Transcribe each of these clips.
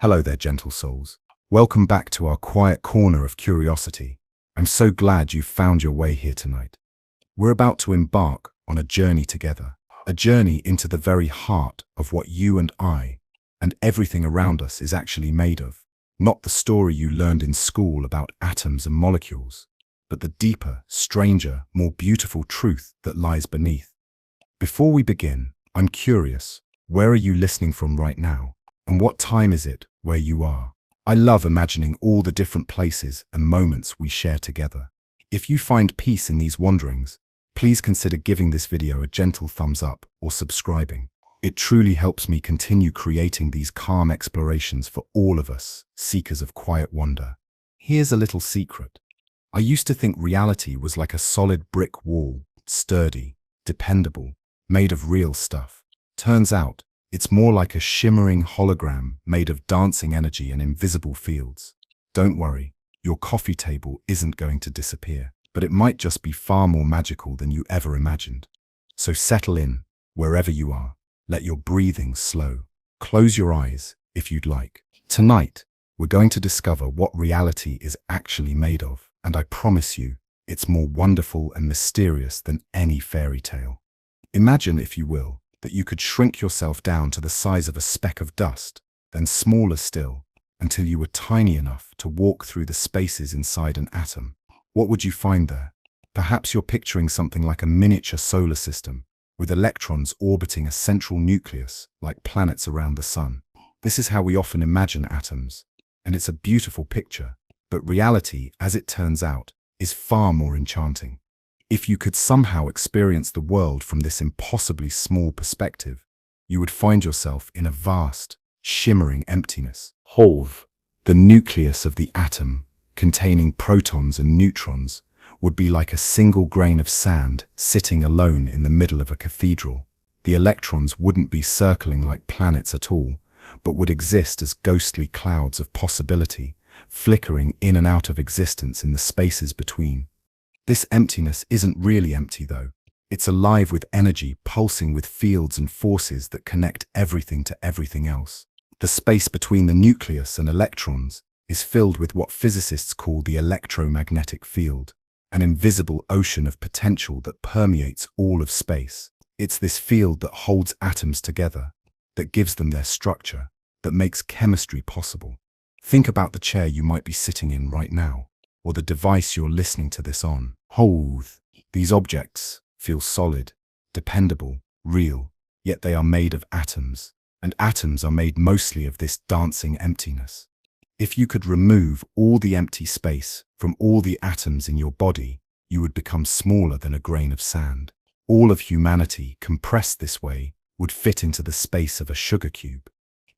Hello there, gentle souls. Welcome back to our quiet corner of curiosity. I'm so glad you found your way here tonight. We're about to embark on a journey together, a journey into the very heart of what you and I and everything around us is actually made of. Not the story you learned in school about atoms and molecules, but the deeper, stranger, more beautiful truth that lies beneath. Before we begin, I'm curious, where are you listening from right now? And what time is it where you are? I love imagining all the different places and moments we share together. If you find peace in these wanderings, please consider giving this video a gentle thumbs up or subscribing. It truly helps me continue creating these calm explorations for all of us, seekers of quiet wonder. Here's a little secret. I used to think reality was like a solid brick wall, sturdy, dependable, made of real stuff. Turns out, it's more like a shimmering hologram made of dancing energy and invisible fields. Don't worry, your coffee table isn't going to disappear, but it might just be far more magical than you ever imagined. So settle in, wherever you are. Let your breathing slow. Close your eyes, if you'd like. Tonight, we're going to discover what reality is actually made of, and I promise you, it's more wonderful and mysterious than any fairy tale. Imagine, if you will, that you could shrink yourself down to the size of a speck of dust, then smaller still, until you were tiny enough to walk through the spaces inside an atom. What would you find there? Perhaps you're picturing something like a miniature solar system, with electrons orbiting a central nucleus, like planets around the sun. This is how we often imagine atoms, and it's a beautiful picture, but reality, as it turns out, is far more enchanting. If you could somehow experience the world from this impossibly small perspective, you would find yourself in a vast, shimmering emptiness. Whole, the nucleus of the atom, containing protons and neutrons, would be like a single grain of sand sitting alone in the middle of a cathedral. The electrons wouldn't be circling like planets at all, but would exist as ghostly clouds of possibility, flickering in and out of existence in the spaces between. This emptiness isn't really empty, though. It's alive with energy, pulsing with fields and forces that connect everything to everything else. The space between the nucleus and electrons is filled with what physicists call the electromagnetic field, an invisible ocean of potential that permeates all of space. It's this field that holds atoms together, that gives them their structure, that makes chemistry possible. Think about the chair you might be sitting in right now, or the device you're listening to this on. These objects feel solid, dependable, real, yet they are made of atoms, and atoms are made mostly of this dancing emptiness. If you could remove all the empty space from all the atoms in your body, you would become smaller than a grain of sand. All of humanity, compressed this way, would fit into the space of a sugar cube.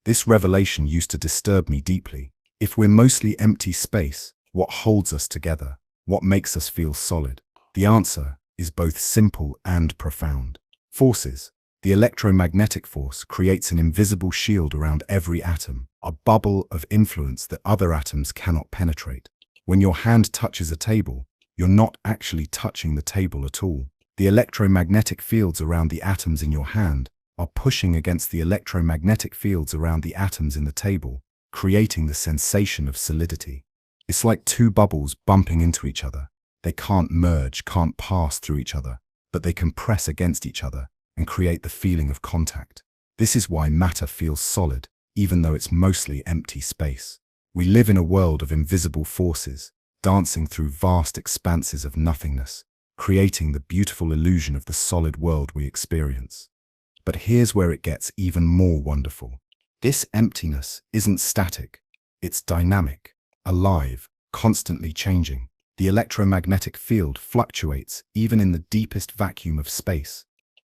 This revelation used to disturb me deeply. If we're mostly empty space, what holds us together? What makes us feel solid? The answer is both simple and profound. Forces. The electromagnetic force creates an invisible shield around every atom, a bubble of influence that other atoms cannot penetrate. When your hand touches a table, you're not actually touching the table at all. The electromagnetic fields around the atoms in your hand are pushing against the electromagnetic fields around the atoms in the table, creating the sensation of solidity. It's like two bubbles bumping into each other. They can't merge, can't pass through each other, but they can press against each other and create the feeling of contact. This is why matter feels solid, even though it's mostly empty space. We live in a world of invisible forces, dancing through vast expanses of nothingness, creating the beautiful illusion of the solid world we experience. But here's where it gets even more wonderful. This emptiness isn't static, it's dynamic, alive, constantly changing. The electromagnetic field fluctuates even in the deepest vacuum of space.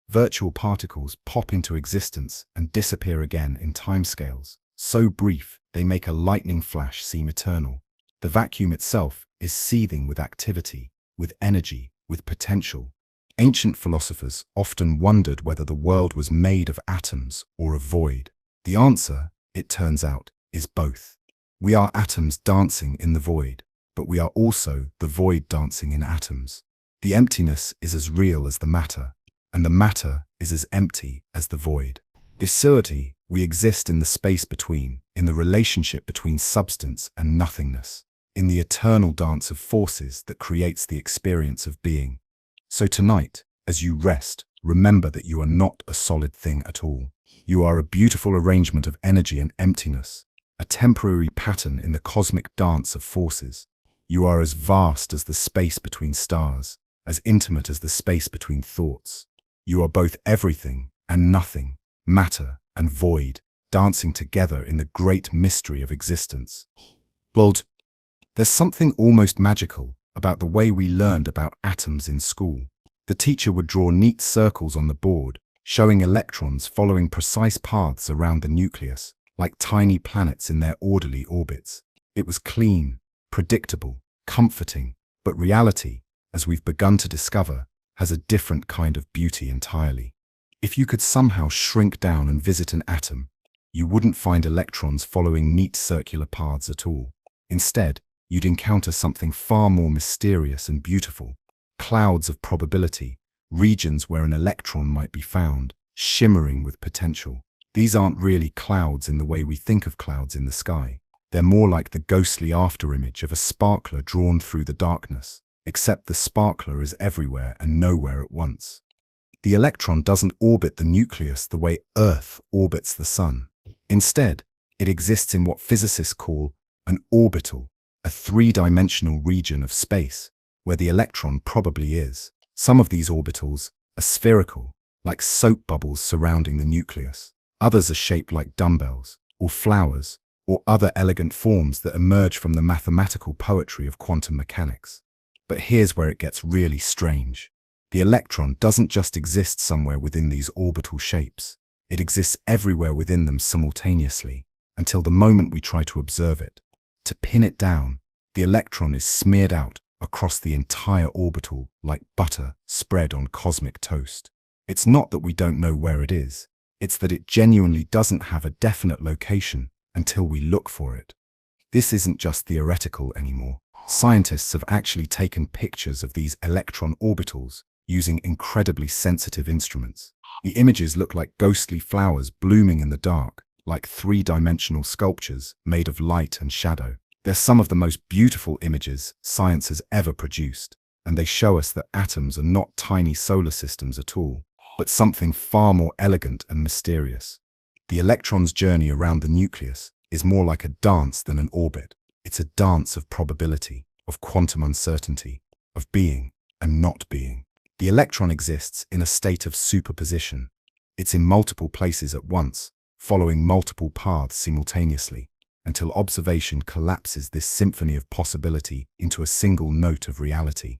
Virtual particles pop into existence and disappear again in timescales so brief they make a lightning flash seem eternal. The vacuum itself is seething with activity, with energy, with potential. Ancient philosophers often wondered whether the world was made of atoms or of void. The answer, it turns out, is both. We are atoms dancing in the void, but we are also the void dancing in atoms. The emptiness is as real as the matter, and the matter is as empty as the void. This certainty, we exist in the space between, in the relationship between substance and nothingness, in the eternal dance of forces that creates the experience of being. So tonight, as you rest, remember that you are not a solid thing at all. You are a beautiful arrangement of energy and emptiness, a temporary pattern in the cosmic dance of forces. You are as vast as the space between stars, as intimate as the space between thoughts. You are both everything and nothing, matter and void, dancing together in the great mystery of existence. Lord, there's something almost magical about the way we learned about atoms in school. The teacher would draw neat circles on the board, showing electrons following precise paths around the nucleus, like tiny planets in their orderly orbits. It was clean, predictable, comforting, but reality, as we've begun to discover, has a different kind of beauty entirely. If you could somehow shrink down and visit an atom, you wouldn't find electrons following neat circular paths at all. Instead, you'd encounter something far more mysterious and beautiful. Clouds of probability, regions where an electron might be found, shimmering with potential. These aren't really clouds in the way we think of clouds in the sky. They're more like the ghostly afterimage of a sparkler drawn through the darkness, except the sparkler is everywhere and nowhere at once. The electron doesn't orbit the nucleus the way Earth orbits the Sun. Instead, it exists in what physicists call an orbital, a three-dimensional region of space, where the electron probably is. Some of these orbitals are spherical, like soap bubbles surrounding the nucleus. Others are shaped like dumbbells, or flowers, or other elegant forms that emerge from the mathematical poetry of quantum mechanics. But here's where it gets really strange. The electron doesn't just exist somewhere within these orbital shapes. It exists everywhere within them simultaneously, until the moment we try to observe it. To pin it down, the electron is smeared out across the entire orbital like butter spread on cosmic toast. It's not that we don't know where it is, it's that it genuinely doesn't have a definite location until we look for it. This isn't just theoretical anymore. Scientists have actually taken pictures of these electron orbitals using incredibly sensitive instruments. The images look like ghostly flowers blooming in the dark, like three-dimensional sculptures made of light and shadow. They're some of the most beautiful images science has ever produced, and they show us that atoms are not tiny solar systems at all, but something far more elegant and mysterious. The electron's journey around the nucleus is more like a dance than an orbit. It's a dance of probability, of quantum uncertainty, of being and not being. The electron exists in a state of superposition. It's in multiple places at once, following multiple paths simultaneously, until observation collapses this symphony of possibility into a single note of reality.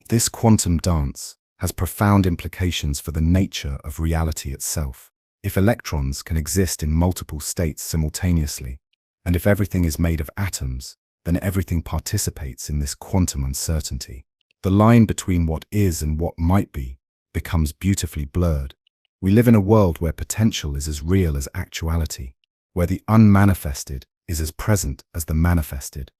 This quantum dance has profound implications for the nature of reality itself. If electrons can exist in multiple states simultaneously, and if everything is made of atoms, then everything participates in this quantum uncertainty. The line between what is and what might be becomes beautifully blurred. We live in a world where potential is as real as actuality, where the unmanifested is as present as the manifested.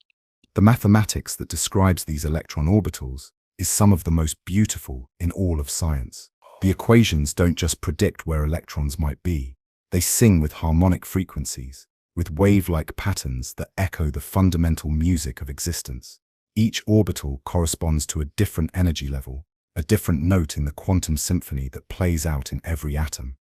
The mathematics that describes these electron orbitals is some of the most beautiful in all of science. The equations don't just predict where electrons might be, they sing with harmonic frequencies, with wave-like patterns that echo the fundamental music of existence. Each orbital corresponds to a different energy level, a different note in the quantum symphony that plays out in every atom.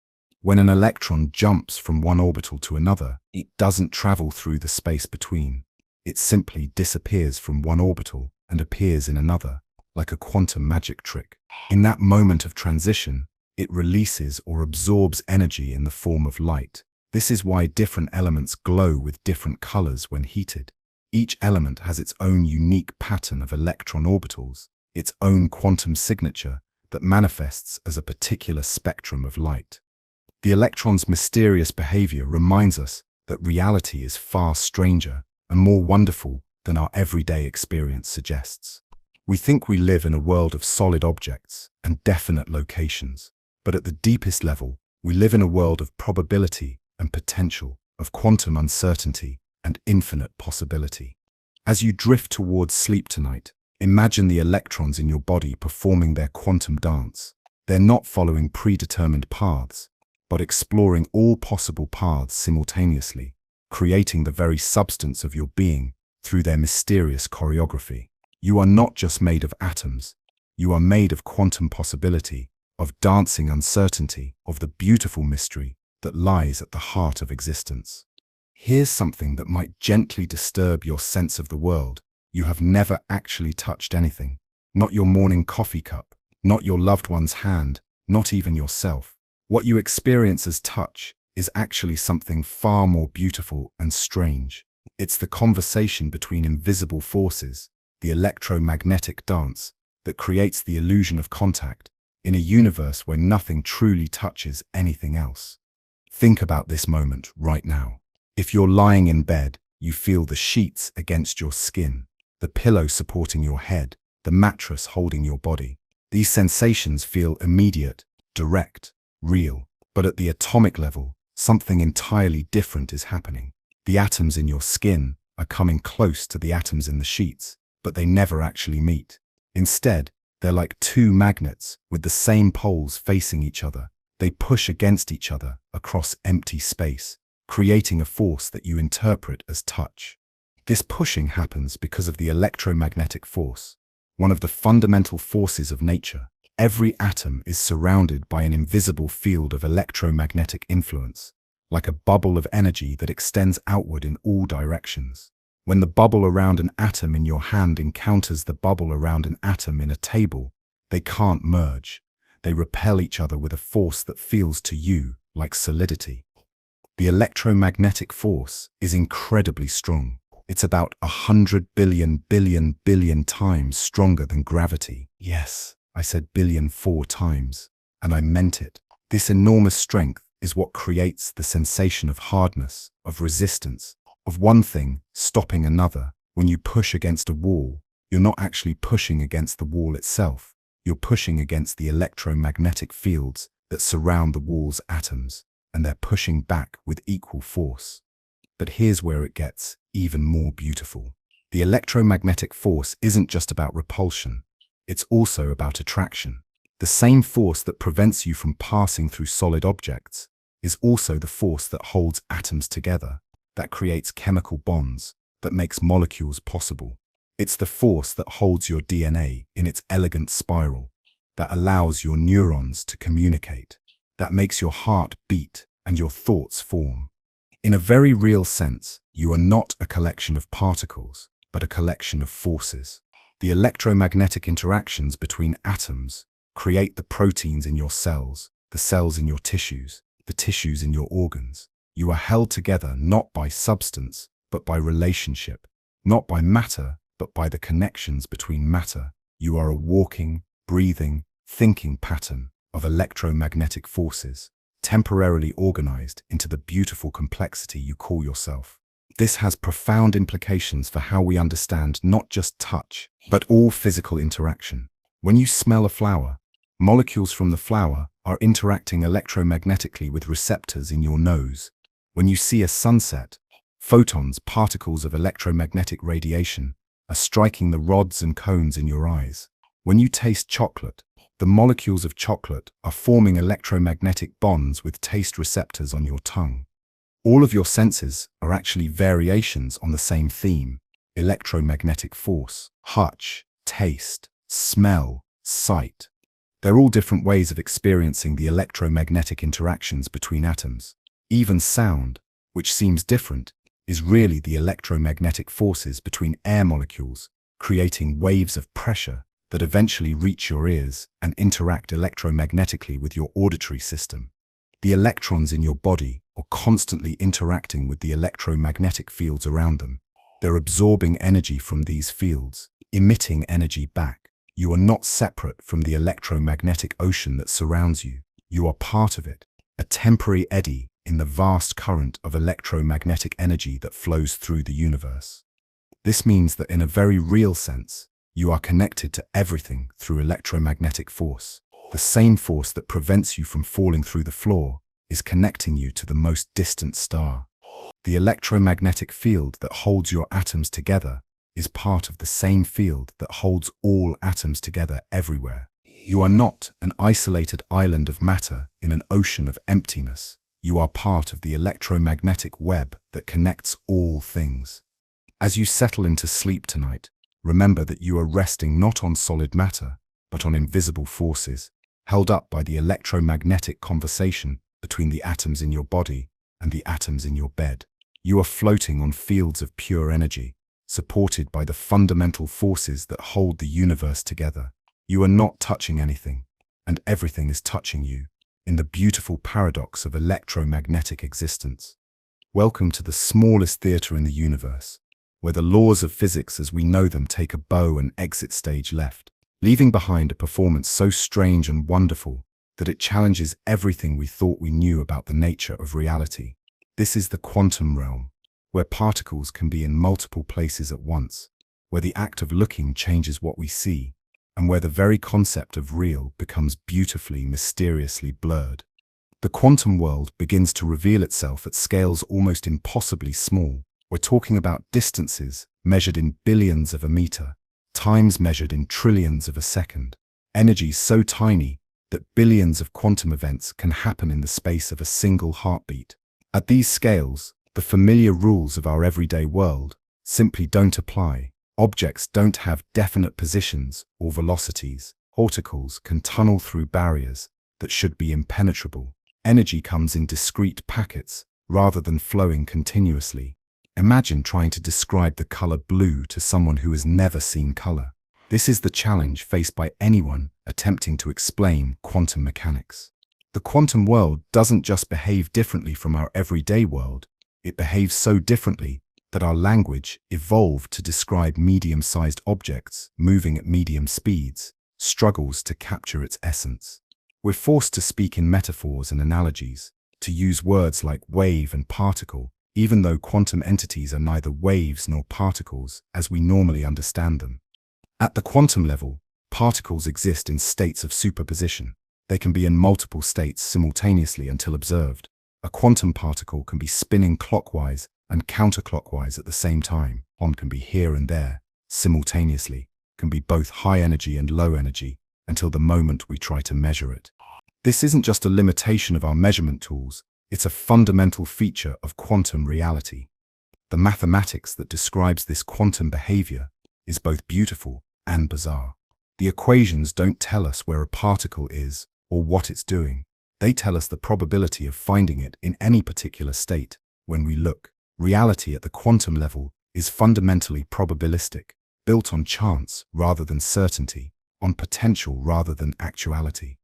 When an electron jumps from one orbital to another, it doesn't travel through the space between. It simply disappears from one orbital and appears in another, like a quantum magic trick. In that moment of transition, it releases or absorbs energy in the form of light. This is why different elements glow with different colors when heated. Each element has its own unique pattern of electron orbitals, its own quantum signature that manifests as a particular spectrum of light. The electron's mysterious behavior reminds us that reality is far stranger and more wonderful than our everyday experience suggests. We think we live in a world of solid objects and definite locations, but at the deepest level, we live in a world of probability and potential, of quantum uncertainty and infinite possibility. As you drift towards sleep tonight, imagine the electrons in your body performing their quantum dance. They're not following predetermined paths, but exploring all possible paths simultaneously, creating the very substance of your being through their mysterious choreography. You are not just made of atoms. You are made of quantum possibility, of dancing uncertainty, of the beautiful mystery that lies at the heart of existence. Here's something that might gently disturb your sense of the world. You have never actually touched anything. Not your morning coffee cup, not your loved one's hand, not even yourself. What you experience as touch is actually something far more beautiful and strange. It's the conversation between invisible forces, the electromagnetic dance that creates the illusion of contact in a universe where nothing truly touches anything else. Think about this moment right now. If you're lying in bed, you feel the sheets against your skin, the pillow supporting your head, the mattress holding your body. These sensations feel immediate, direct, real. But at the atomic level, something entirely different is happening. The atoms in your skin are coming close to the atoms in the sheets, but they never actually meet. Instead, they're like two magnets with the same poles facing each other. They push against each other across empty space, creating a force that you interpret as touch. This pushing happens because of the electromagnetic force, one of the fundamental forces of nature. Every atom is surrounded by an invisible field of electromagnetic influence, like a bubble of energy that extends outward in all directions. When the bubble around an atom in your hand encounters the bubble around an atom in a table, they can't merge. They repel each other with a force that feels to you like solidity. The electromagnetic force is incredibly strong. It's about 100 billion times stronger than gravity. Yes, I said billion 4 times, and I meant it. This enormous strength is what creates the sensation of hardness, of resistance, of one thing stopping another. When you push against a wall, you're not actually pushing against the wall itself. You're pushing against the electromagnetic fields that surround the wall's atoms, and they're pushing back with equal force. But here's where it gets even more beautiful. The electromagnetic force isn't just about repulsion. It's also about attraction. The same force that prevents you from passing through solid objects is also the force that holds atoms together, that creates chemical bonds, that makes molecules possible. It's the force that holds your DNA in its elegant spiral, that allows your neurons to communicate, that makes your heart beat and your thoughts form. In a very real sense, you are not a collection of particles, but a collection of forces. The electromagnetic interactions between atoms create the proteins in your cells, the cells in your tissues, the tissues in your organs. You are held together not by substance, but by relationship, not by matter, but by the connections between matter. You are a walking, breathing, thinking pattern of electromagnetic forces, temporarily organized into the beautiful complexity you call yourself. This has profound implications for how we understand not just touch, but all physical interaction. When you smell a flower, molecules from the flower are interacting electromagnetically with receptors in your nose. When you see a sunset, photons, particles of electromagnetic radiation, are striking the rods and cones in your eyes. When you taste chocolate, the molecules of chocolate are forming electromagnetic bonds with taste receptors on your tongue. All of your senses are actually variations on the same theme: electromagnetic force, touch, taste, smell, sight. They're all different ways of experiencing the electromagnetic interactions between atoms. Even sound, which seems different, is really the electromagnetic forces between air molecules, creating waves of pressure that eventually reach your ears and interact electromagnetically with your auditory system. The electrons in your body are constantly interacting with the electromagnetic fields around them. They're absorbing energy from these fields, emitting energy back. You are not separate from the electromagnetic ocean that surrounds you. You are part of it, a temporary eddy in the vast current of electromagnetic energy that flows through the universe. This means that in a very real sense, you are connected to everything through electromagnetic force. The same force that prevents you from falling through the floor is connecting you to the most distant star. The electromagnetic field that holds your atoms together is part of the same field that holds all atoms together everywhere. You are not an isolated island of matter in an ocean of emptiness. You are part of the electromagnetic web that connects all things. As you settle into sleep tonight, remember that you are resting not on solid matter, but on invisible forces, held up by the electromagnetic conversation between the atoms in your body and the atoms in your bed. You are floating on fields of pure energy, supported by the fundamental forces that hold the universe together. You are not touching anything, and everything is touching you, in the beautiful paradox of electromagnetic existence. Welcome to the smallest theater in the universe, where the laws of physics as we know them take a bow and exit stage left, leaving behind a performance so strange and wonderful that it challenges everything we thought we knew about the nature of reality. This is the quantum realm, where particles can be in multiple places at once, where the act of looking changes what we see, and where the very concept of real becomes beautifully, mysteriously blurred. The quantum world begins to reveal itself at scales almost impossibly small. We're talking about distances measured in billions of a meter, times measured in trillions of a second, energy so tiny that billions of quantum events can happen in the space of a single heartbeat. At these scales, the familiar rules of our everyday world simply don't apply. Objects don't have definite positions or velocities. Particles can tunnel through barriers that should be impenetrable. Energy comes in discrete packets rather than flowing continuously. Imagine trying to describe the color blue to someone who has never seen color. This is the challenge faced by anyone attempting to explain quantum mechanics. The quantum world doesn't just behave differently from our everyday world, it behaves so differently that our language evolved to describe medium-sized objects moving at medium speeds, struggles to capture its essence. We're forced to speak in metaphors and analogies, to use words like wave and particle, even though quantum entities are neither waves nor particles as we normally understand them. At the quantum level, particles exist in states of superposition. They can be in multiple states simultaneously until observed. A quantum particle can be spinning clockwise and counterclockwise at the same time. One can be here and there, simultaneously, can be both high energy and low energy, until the moment we try to measure it. This isn't just a limitation of our measurement tools, it's a fundamental feature of quantum reality. The mathematics that describes this quantum behavior is both beautiful and bizarre. The equations don't tell us where a particle is or what it's doing. They tell us the probability of finding it in any particular state when we look. Reality at the quantum level is fundamentally probabilistic, built on chance rather than certainty, on potential rather than actuality.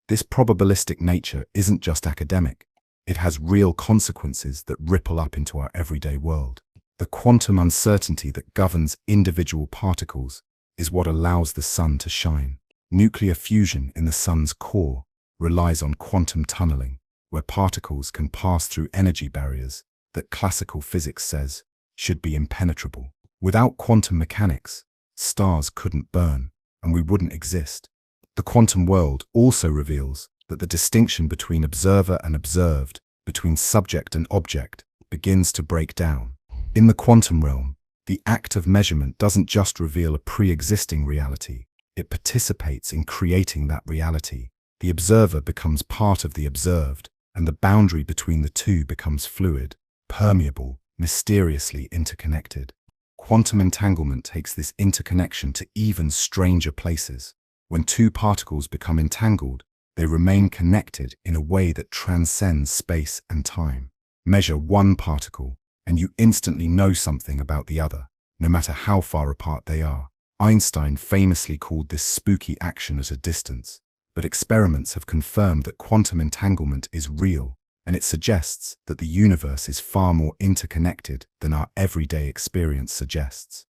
This probabilistic nature isn't just academic, it has real consequences that ripple up into our everyday world. The quantum uncertainty that governs individual particles is what allows the sun to shine. Nuclear fusion in the sun's core relies on quantum tunneling, where particles can pass through energy barriers that classical physics says should be impenetrable. Without quantum mechanics, stars couldn't burn, and we wouldn't exist. The quantum world also reveals that the distinction between observer and observed, between subject and object, begins to break down. In the quantum realm, the act of measurement doesn't just reveal a pre-existing reality, it participates in creating that reality. The observer becomes part of the observed, and the boundary between the two becomes fluid, permeable, mysteriously interconnected. Quantum entanglement takes this interconnection to even stranger places. When two particles become entangled, they remain connected in a way that transcends space and time. Measure one particle, and you instantly know something about the other, no matter how far apart they are. Einstein famously called this spooky action at a distance, but experiments have confirmed that quantum entanglement is real, and it suggests that the universe is far more interconnected than our everyday experience suggests.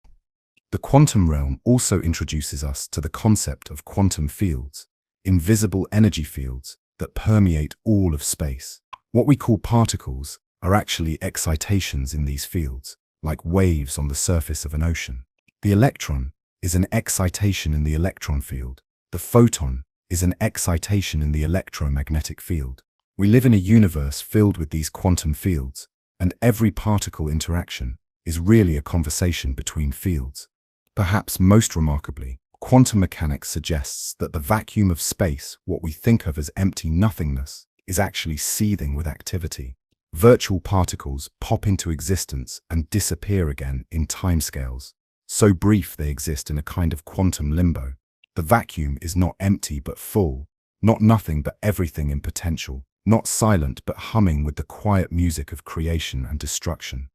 The quantum realm also introduces us to the concept of quantum fields, invisible energy fields that permeate all of space. What we call particles are actually excitations in these fields, like waves on the surface of an ocean. The electron is an excitation in the electron field. The photon is an excitation in the electromagnetic field. We live in a universe filled with these quantum fields, and every particle interaction is really a conversation between fields. Perhaps most remarkably, quantum mechanics suggests that the vacuum of space, what we think of as empty nothingness, is actually seething with activity. Virtual particles pop into existence and disappear again in timescales. So brief they exist in a kind of quantum limbo. The vacuum is not empty but full, not nothing but everything in potential, not silent but humming with the quiet music of creation and destruction.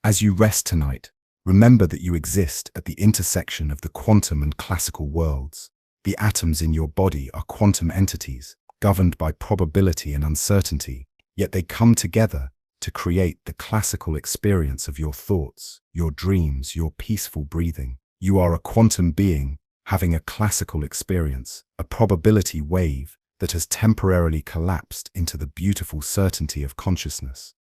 As you rest tonight, remember that you exist at the intersection of the quantum and classical worlds. The atoms in your body are quantum entities, governed by probability and uncertainty, yet they come together to create the classical experience of your thoughts, your dreams, your peaceful breathing. You are a quantum being, having a classical experience, a probability wave that has temporarily collapsed into the beautiful certainty of consciousness.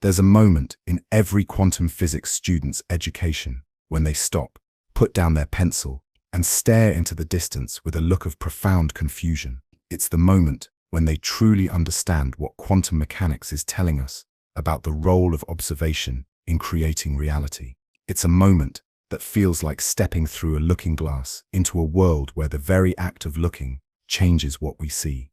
There's a moment in every quantum physics student's education when they stop, put down their pencil, and stare into the distance with a look of profound confusion. It's the moment when they truly understand what quantum mechanics is telling us about the role of observation in creating reality. It's a moment that feels like stepping through a looking glass into a world where the very act of looking changes what we see.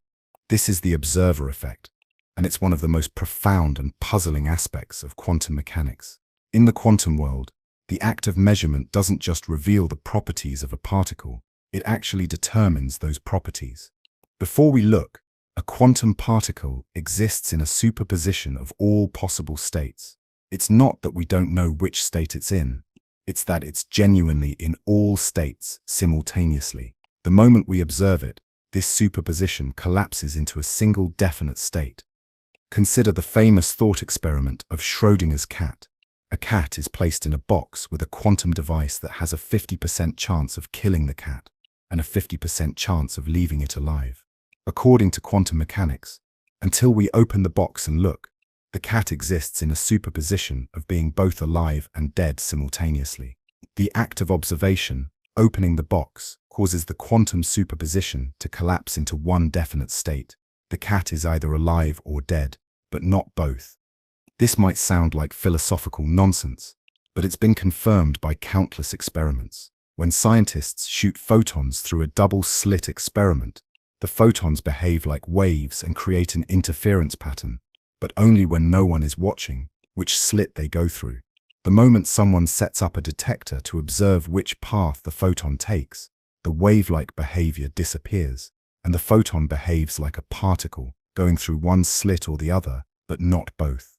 This is the observer effect, and it's one of the most profound and puzzling aspects of quantum mechanics. In the quantum world, the act of measurement doesn't just reveal the properties of a particle, it actually determines those properties. Before we look, a quantum particle exists in a superposition of all possible states. It's not that we don't know which state it's in, it's that it's genuinely in all states simultaneously. The moment we observe it, this superposition collapses into a single definite state. Consider the famous thought experiment of Schrödinger's cat. A cat is placed in a box with a quantum device that has a 50% chance of killing the cat and a 50% chance of leaving it alive. According to quantum mechanics, until we open the box and look, the cat exists in a superposition of being both alive and dead simultaneously. The act of observation, opening the box, causes the quantum superposition to collapse into one definite state. The cat is either alive or dead, but not both. This might sound like philosophical nonsense, but it's been confirmed by countless experiments. When scientists shoot photons through a double-slit experiment, the photons behave like waves and create an interference pattern, but only when no one is watching which slit they go through. The moment someone sets up a detector to observe which path the photon takes, the wave-like behavior disappears, and the photon behaves like a particle, going through one slit or the other, but not both.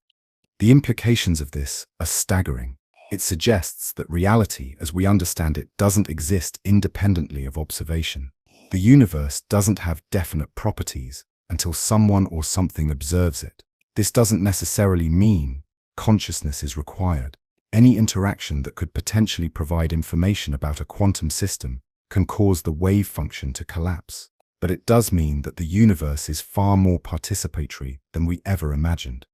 The implications of this are staggering. It suggests that reality, as we understand it, doesn't exist independently of observation. The universe doesn't have definite properties until someone or something observes it. This doesn't necessarily mean consciousness is required. Any interaction that could potentially provide information about a quantum system can cause the wave function to collapse. But it does mean that the universe is far more participatory than we ever imagined.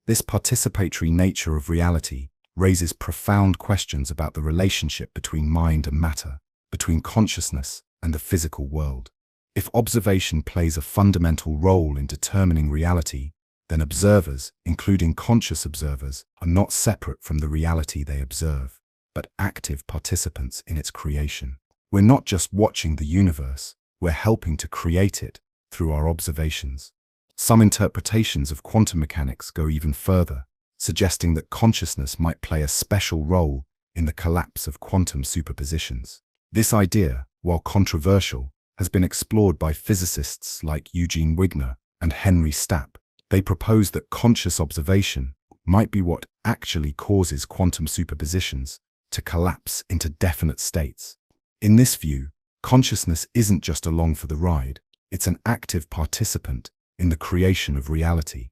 This participatory nature of reality raises profound questions about the relationship between mind and matter, between consciousness and the physical world. If observation plays a fundamental role in determining reality, then observers, including conscious observers, are not separate from the reality they observe, but active participants in its creation. We're not just watching the universe, we're helping to create it through our observations. Some interpretations of quantum mechanics go even further, suggesting that consciousness might play a special role in the collapse of quantum superpositions. This idea, while controversial, has been explored by physicists like Eugene Wigner and Henry Stapp. They propose that conscious observation might be what actually causes quantum superpositions to collapse into definite states. In this view, consciousness isn't just along for the ride, it's an active participant in the creation of reality.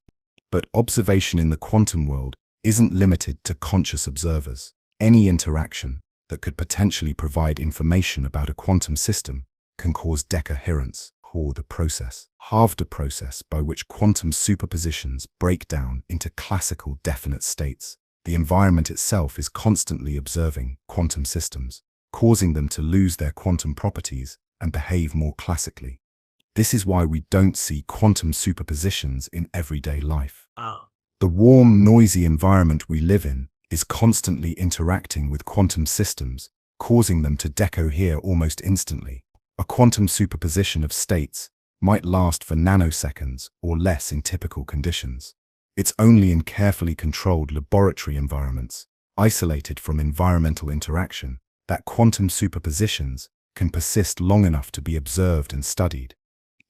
But observation in the quantum world isn't limited to conscious observers. Any interaction that could potentially provide information about a quantum system can cause decoherence, or the process, halved process by which quantum superpositions break down into classical definite states. The environment itself is constantly observing quantum systems, causing them to lose their quantum properties and behave more classically. This is why we don't see quantum superpositions in everyday life. The warm, noisy environment we live in is constantly interacting with quantum systems, causing them to decohere almost instantly. A quantum superposition of states might last for nanoseconds or less in typical conditions. It's only in carefully controlled laboratory environments, isolated from environmental interaction, that quantum superpositions can persist long enough to be observed and studied.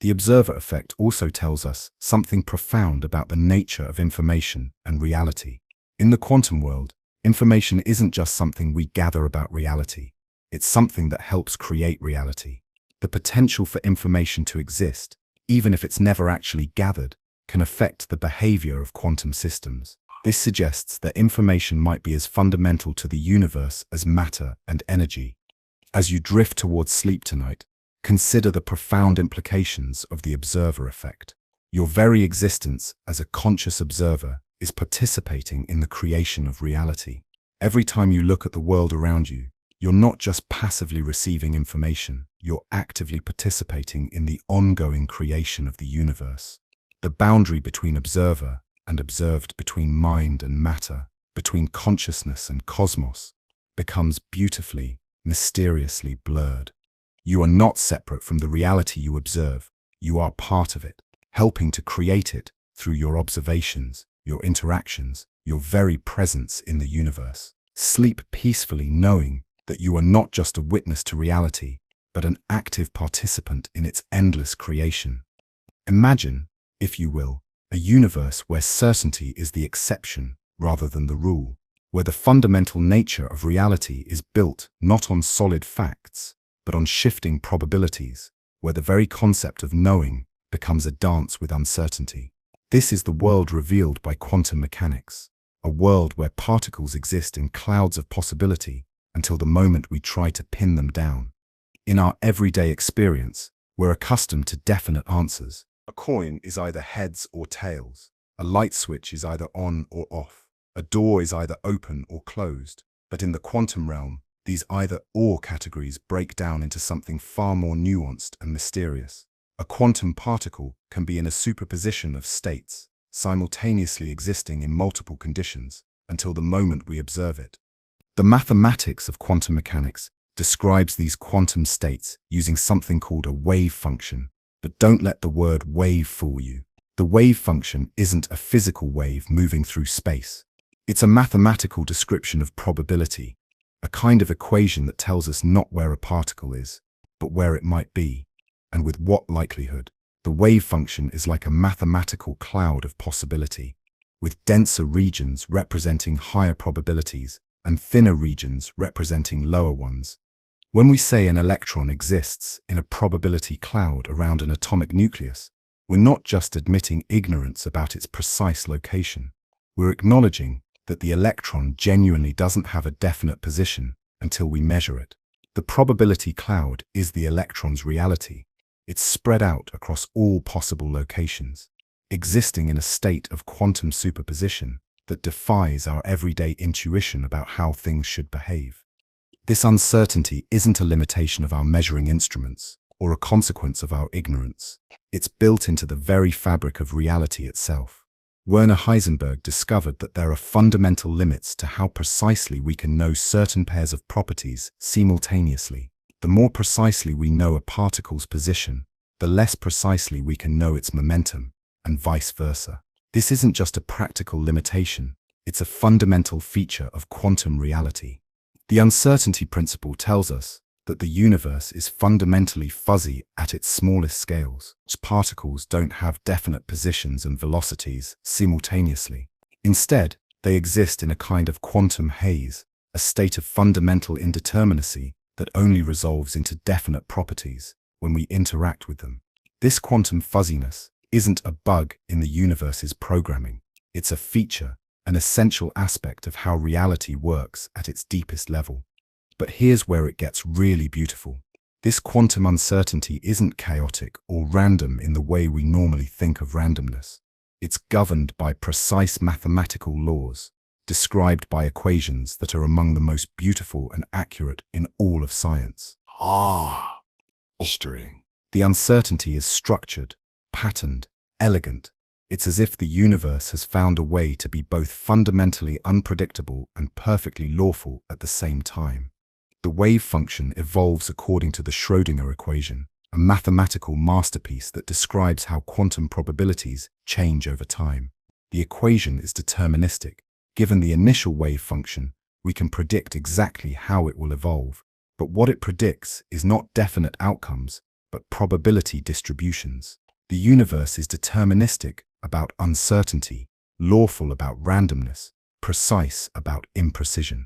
The observer effect also tells us something profound about the nature of information and reality. In the quantum world, information isn't just something we gather about reality. It's something that helps create reality. The potential for information to exist, even if it's never actually gathered, can affect the behavior of quantum systems. This suggests that information might be as fundamental to the universe as matter and energy. As you drift towards sleep tonight, consider the profound implications of the observer effect. Your very existence as a conscious observer is participating in the creation of reality. Every time you look at the world around you, you're not just passively receiving information, you're actively participating in the ongoing creation of the universe. The boundary between observer and observed, between mind and matter, between consciousness and cosmos, becomes beautifully, mysteriously blurred. You are not separate from the reality you observe. You are part of it, helping to create it through your observations, your interactions, your very presence in the universe. Sleep peacefully knowing that you are not just a witness to reality, but an active participant in its endless creation. Imagine, if you will, a universe where certainty is the exception rather than the rule, where the fundamental nature of reality is built not on solid facts, but on shifting probabilities, where the very concept of knowing becomes a dance with uncertainty. This is the world revealed by quantum mechanics, a world where particles exist in clouds of possibility until the moment we try to pin them down. In our everyday experience, we're accustomed to definite answers. A coin is either heads or tails. A light switch is either on or off. A door is either open or closed. But in the quantum realm, these either-or categories break down into something far more nuanced and mysterious. A quantum particle can be in a superposition of states, simultaneously existing in multiple conditions, until the moment we observe it. The mathematics of quantum mechanics describes these quantum states using something called a wave function. But don't let the word wave fool you. The wave function isn't a physical wave moving through space. It's a mathematical description of probability, a kind of equation that tells us not where a particle is, but where it might be, and with what likelihood. The wave function is like a mathematical cloud of possibility, with denser regions representing higher probabilities and thinner regions representing lower ones. When we say an electron exists in a probability cloud around an atomic nucleus, we're not just admitting ignorance about its precise location. We're acknowledging that the electron genuinely doesn't have a definite position until we measure it. The probability cloud is the electron's reality. It's spread out across all possible locations, existing in a state of quantum superposition that defies our everyday intuition about how things should behave. This uncertainty isn't a limitation of our measuring instruments or a consequence of our ignorance. It's built into the very fabric of reality itself. Werner Heisenberg discovered that there are fundamental limits to how precisely we can know certain pairs of properties simultaneously. The more precisely we know a particle's position, the less precisely we can know its momentum, and vice versa. This isn't just a practical limitation, it's a fundamental feature of quantum reality. The uncertainty principle tells us that the universe is fundamentally fuzzy at its smallest scales. Particles don't have definite positions and velocities simultaneously. Instead, they exist in a kind of quantum haze, a state of fundamental indeterminacy that only resolves into definite properties when we interact with them. This quantum fuzziness isn't a bug in the universe's programming. It's a feature, an essential aspect of how reality works at its deepest level. But here's where it gets really beautiful. This quantum uncertainty isn't chaotic or random in the way we normally think of randomness. It's governed by precise mathematical laws, described by equations that are among the most beautiful and accurate in all of science. History. The uncertainty is structured, patterned, elegant. It's as if the universe has found a way to be both fundamentally unpredictable and perfectly lawful at the same time. The wave function evolves according to the Schrödinger equation, a mathematical masterpiece that describes how quantum probabilities change over time. The equation is deterministic. Given the initial wave function, we can predict exactly how it will evolve. But what it predicts is not definite outcomes, but probability distributions. The universe is deterministic about uncertainty, lawful about randomness, precise about imprecision.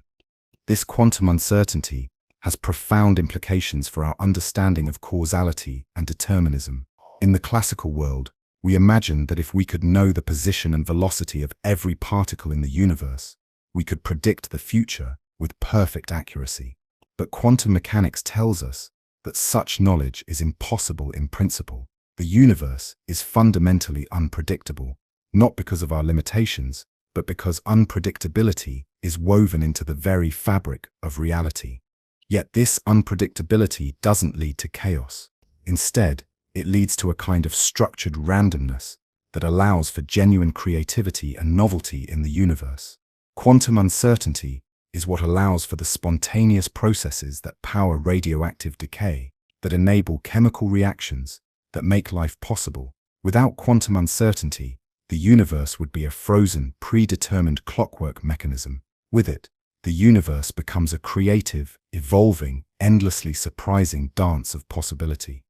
This quantum uncertainty has profound implications for our understanding of causality and determinism. In the classical world, we imagined that if we could know the position and velocity of every particle in the universe, we could predict the future with perfect accuracy. But quantum mechanics tells us that such knowledge is impossible in principle. The universe is fundamentally unpredictable, not because of our limitations, but because unpredictability is woven into the very fabric of reality. Yet this unpredictability doesn't lead to chaos. Instead, it leads to a kind of structured randomness that allows for genuine creativity and novelty in the universe. Quantum uncertainty is what allows for the spontaneous processes that power radioactive decay, that enable chemical reactions, that make life possible. Without quantum uncertainty, the universe would be a frozen, predetermined clockwork mechanism. With it, the universe becomes a creative, evolving, endlessly surprising dance of possibility.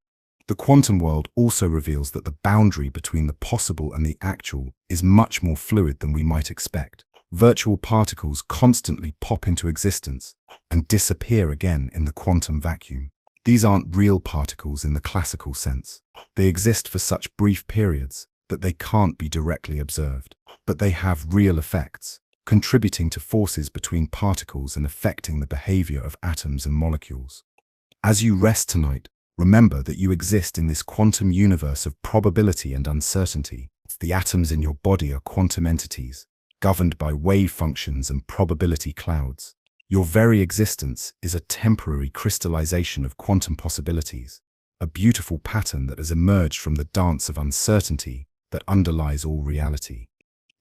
The quantum world also reveals that the boundary between the possible and the actual is much more fluid than we might expect. Virtual particles constantly pop into existence and disappear again in the quantum vacuum. These aren't real particles in the classical sense. They exist for such brief periods that they can't be directly observed. But they have real effects, contributing to forces between particles and affecting the behavior of atoms and molecules. As you rest tonight, remember that you exist in this quantum universe of probability and uncertainty. The atoms in your body are quantum entities, governed by wave functions and probability clouds. Your very existence is a temporary crystallization of quantum possibilities, a beautiful pattern that has emerged from the dance of uncertainty that underlies all reality.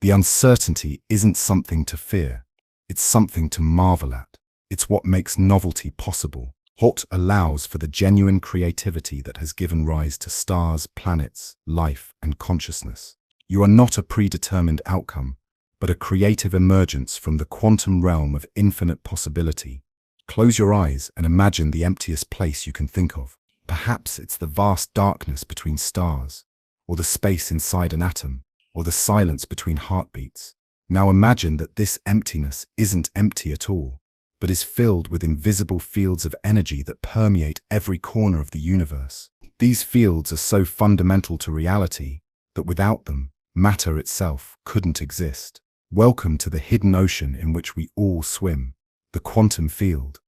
The uncertainty isn't something to fear, it's something to marvel at. It's what makes novelty possible. What allows for the genuine creativity that has given rise to stars, planets, life, and consciousness. You are not a predetermined outcome, but a creative emergence from the quantum realm of infinite possibility. Close your eyes and imagine the emptiest place you can think of. Perhaps it's the vast darkness between stars, or the space inside an atom, or the silence between heartbeats. Now imagine that this emptiness isn't empty at all, but is filled with invisible fields of energy that permeate every corner of the universe. These fields are so fundamental to reality that without them, matter itself couldn't exist. Welcome to the hidden ocean in which we all swim, the quantum field.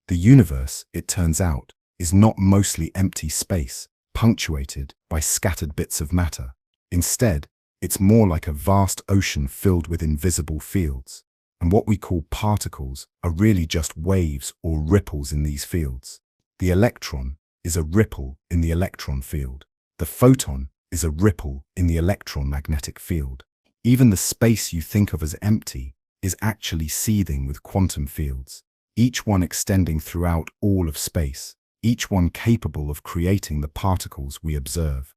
The universe, it turns out, is not mostly empty space, punctuated by scattered bits of matter. Instead, it's more like a vast ocean filled with invisible fields. And what we call particles are really just waves or ripples in these fields. The electron is a ripple in the electron field. The photon is a ripple in the electromagnetic field. Even the space you think of as empty is actually seething with quantum fields, each one extending throughout all of space, each one capable of creating the particles we observe.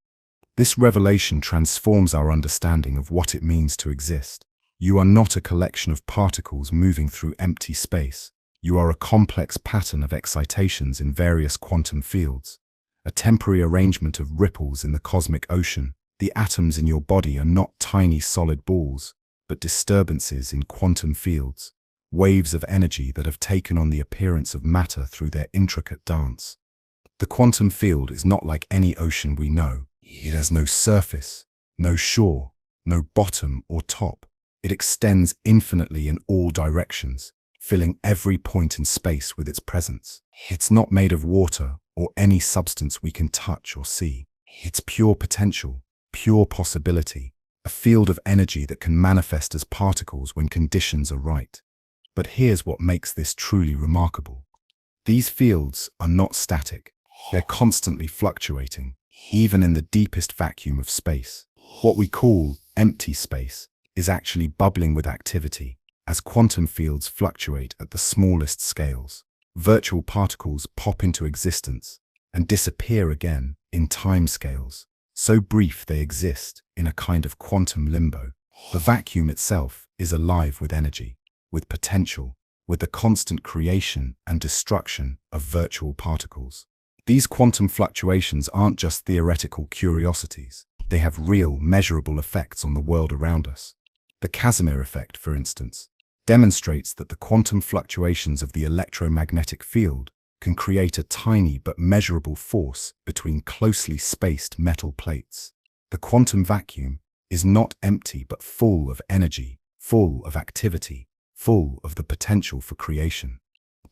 This revelation transforms our understanding of what it means to exist. You are not a collection of particles moving through empty space. You are a complex pattern of excitations in various quantum fields, a temporary arrangement of ripples in the cosmic ocean. The atoms in your body are not tiny solid balls, but disturbances in quantum fields, waves of energy that have taken on the appearance of matter through their intricate dance. The quantum field is not like any ocean we know. It has no surface, no shore, no bottom or top. It extends infinitely in all directions, filling every point in space with its presence. It's not made of water or any substance we can touch or see. It's pure potential, pure possibility, a field of energy that can manifest as particles when conditions are right. But here's what makes this truly remarkable. These fields are not static. They're constantly fluctuating, even in the deepest vacuum of space. What we call empty space is actually bubbling with activity as quantum fields fluctuate at the smallest scales. Virtual particles pop into existence, and disappear again in timescales, so brief they exist in a kind of quantum limbo. The vacuum itself is alive with energy, with potential, with the constant creation and destruction of virtual particles. These quantum fluctuations aren't just theoretical curiosities. They have real, measurable effects on the world around us. The Casimir effect, for instance, demonstrates that the quantum fluctuations of the electromagnetic field can create a tiny but measurable force between closely spaced metal plates. The quantum vacuum is not empty but full of energy, full of activity, full of the potential for creation.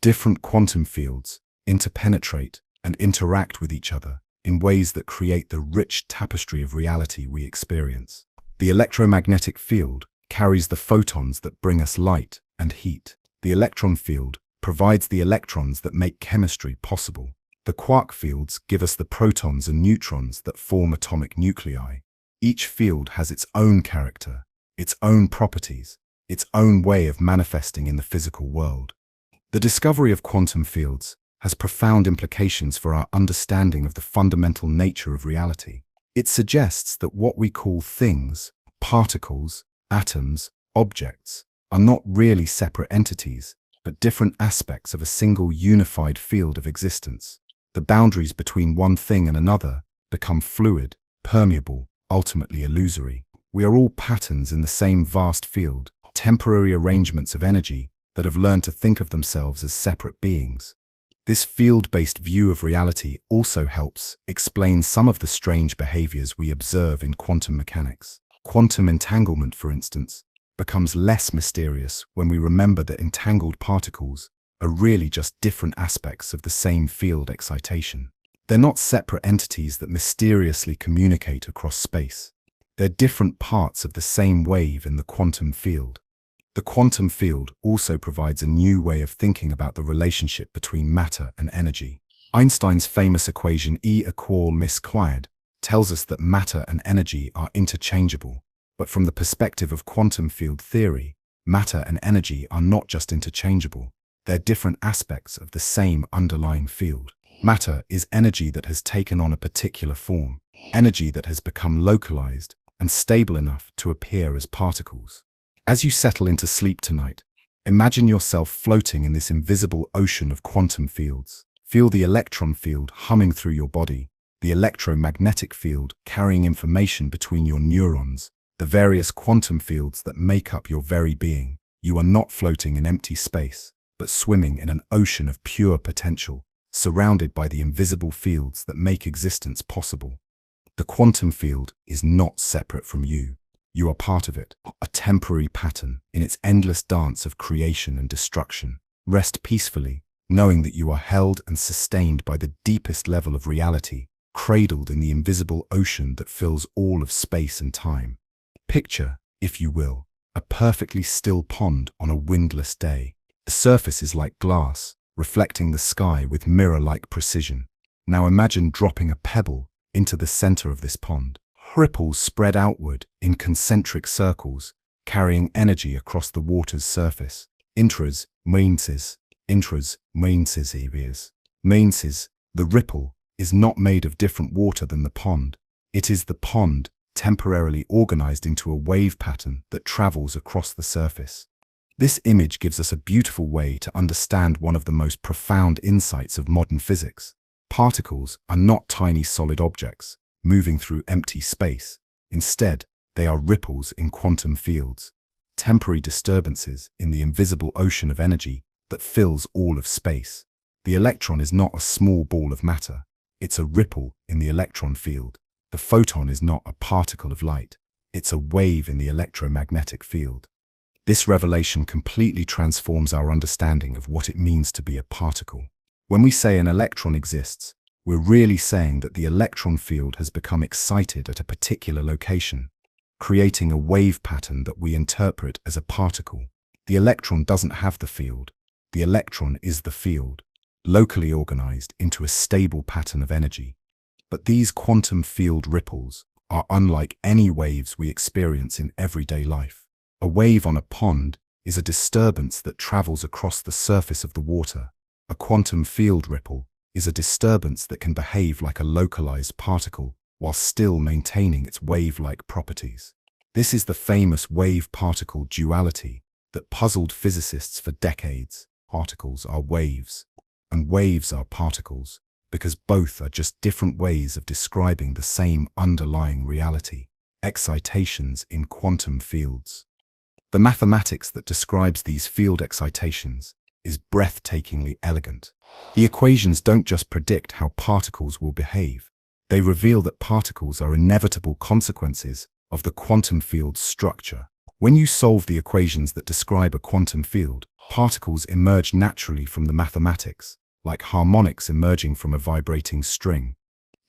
Different quantum fields interpenetrate and interact with each other in ways that create the rich tapestry of reality we experience. The electromagnetic field carries the photons that bring us light and heat. The electron field provides the electrons that make chemistry possible. The quark fields give us the protons and neutrons that form atomic nuclei. Each field has its own character, its own properties, its own way of manifesting in the physical world. The discovery of quantum fields has profound implications for our understanding of the fundamental nature of reality. It suggests that what we call things, particles, atoms, objects, are not really separate entities, but different aspects of a single unified field of existence. The boundaries between one thing and another become fluid, permeable, ultimately illusory. We are all patterns in the same vast field, temporary arrangements of energy that have learned to think of themselves as separate beings. This field-based view of reality also helps explain some of the strange behaviors we observe in quantum mechanics. Quantum entanglement, for instance, becomes less mysterious when we remember that entangled particles are really just different aspects of the same field excitation. They're not separate entities that mysteriously communicate across space. They're different parts of the same wave in the quantum field. The quantum field also provides a new way of thinking about the relationship between matter and energy. Einstein's famous equation E=mc² tells us that matter and energy are interchangeable, but from the perspective of quantum field theory, matter and energy are not just interchangeable, they're different aspects of the same underlying field. Matter is energy that has taken on a particular form, energy that has become localized and stable enough to appear as particles. As you settle into sleep tonight, imagine yourself floating in this invisible ocean of quantum fields. Feel the electron field humming through your body, the electromagnetic field carrying information between your neurons, the various quantum fields that make up your very being. You are not floating in empty space, but swimming in an ocean of pure potential, surrounded by the invisible fields that make existence possible. The quantum field is not separate from you. You are part of it, a temporary pattern in its endless dance of creation and destruction. Rest peacefully, knowing that you are held and sustained by the deepest level of reality, cradled in the invisible ocean that fills all of space and time. Picture, if you will, a perfectly still pond on a windless day. The surface is like glass, reflecting the sky with mirror-like precision. Now imagine dropping a pebble into the center of this pond. Ripples spread outward in concentric circles, carrying energy across the water's surface. Intras, mainses, areas. Mainses, the ripple, is not made of different water than the pond. It is the pond, temporarily organized into a wave pattern that travels across the surface. This image gives us a beautiful way to understand one of the most profound insights of modern physics. Particles are not tiny solid objects moving through empty space. Instead, they are ripples in quantum fields, temporary disturbances in the invisible ocean of energy that fills all of space. The electron is not a small ball of matter. It's a ripple in the electron field. The photon is not a particle of light. It's a wave in the electromagnetic field. This revelation completely transforms our understanding of what it means to be a particle. When we say an electron exists, we're really saying that the electron field has become excited at a particular location, creating a wave pattern that we interpret as a particle. The electron doesn't have the field. The electron is the field, locally organized into a stable pattern of energy. But these quantum field ripples are unlike any waves we experience in everyday life. A wave on a pond is a disturbance that travels across the surface of the water. A quantum field ripple is a disturbance that can behave like a localized particle while still maintaining its wave-like properties. This is the famous wave-particle duality that puzzled physicists for decades. Particles are waves, and waves are particles, because both are just different ways of describing the same underlying reality: excitations in quantum fields. The mathematics that describes these field excitations is breathtakingly elegant. The equations don't just predict how particles will behave, they reveal that particles are inevitable consequences of the quantum field's structure. When you solve the equations that describe a quantum field, particles emerge naturally from the mathematics, like harmonics emerging from a vibrating string.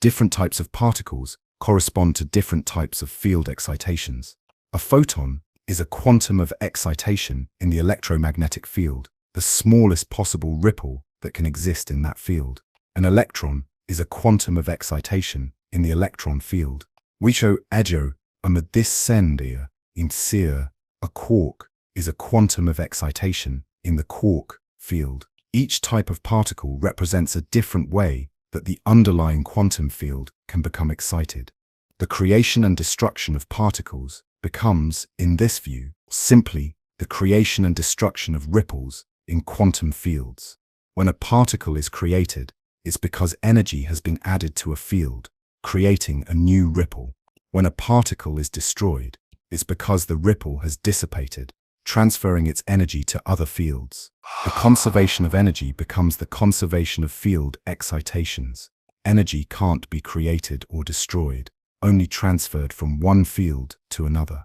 Different types of particles correspond to different types of field excitations. A photon is a quantum of excitation in the electromagnetic field, the smallest possible ripple that can exist in that field. An electron is a quantum of excitation in the electron field. Wicho ejo amediscendia in seer. A quark is a quantum of excitation in the quark field. Each type of particle represents a different way that the underlying quantum field can become excited. The creation and destruction of particles becomes, in this view, simply the creation and destruction of ripples in quantum fields. When a particle is created, it's because energy has been added to a field, creating a new ripple. When a particle is destroyed, it's because the ripple has dissipated, transferring its energy to other fields. The conservation of energy becomes the conservation of field excitations. Energy can't be created or destroyed, only transferred from one field to another.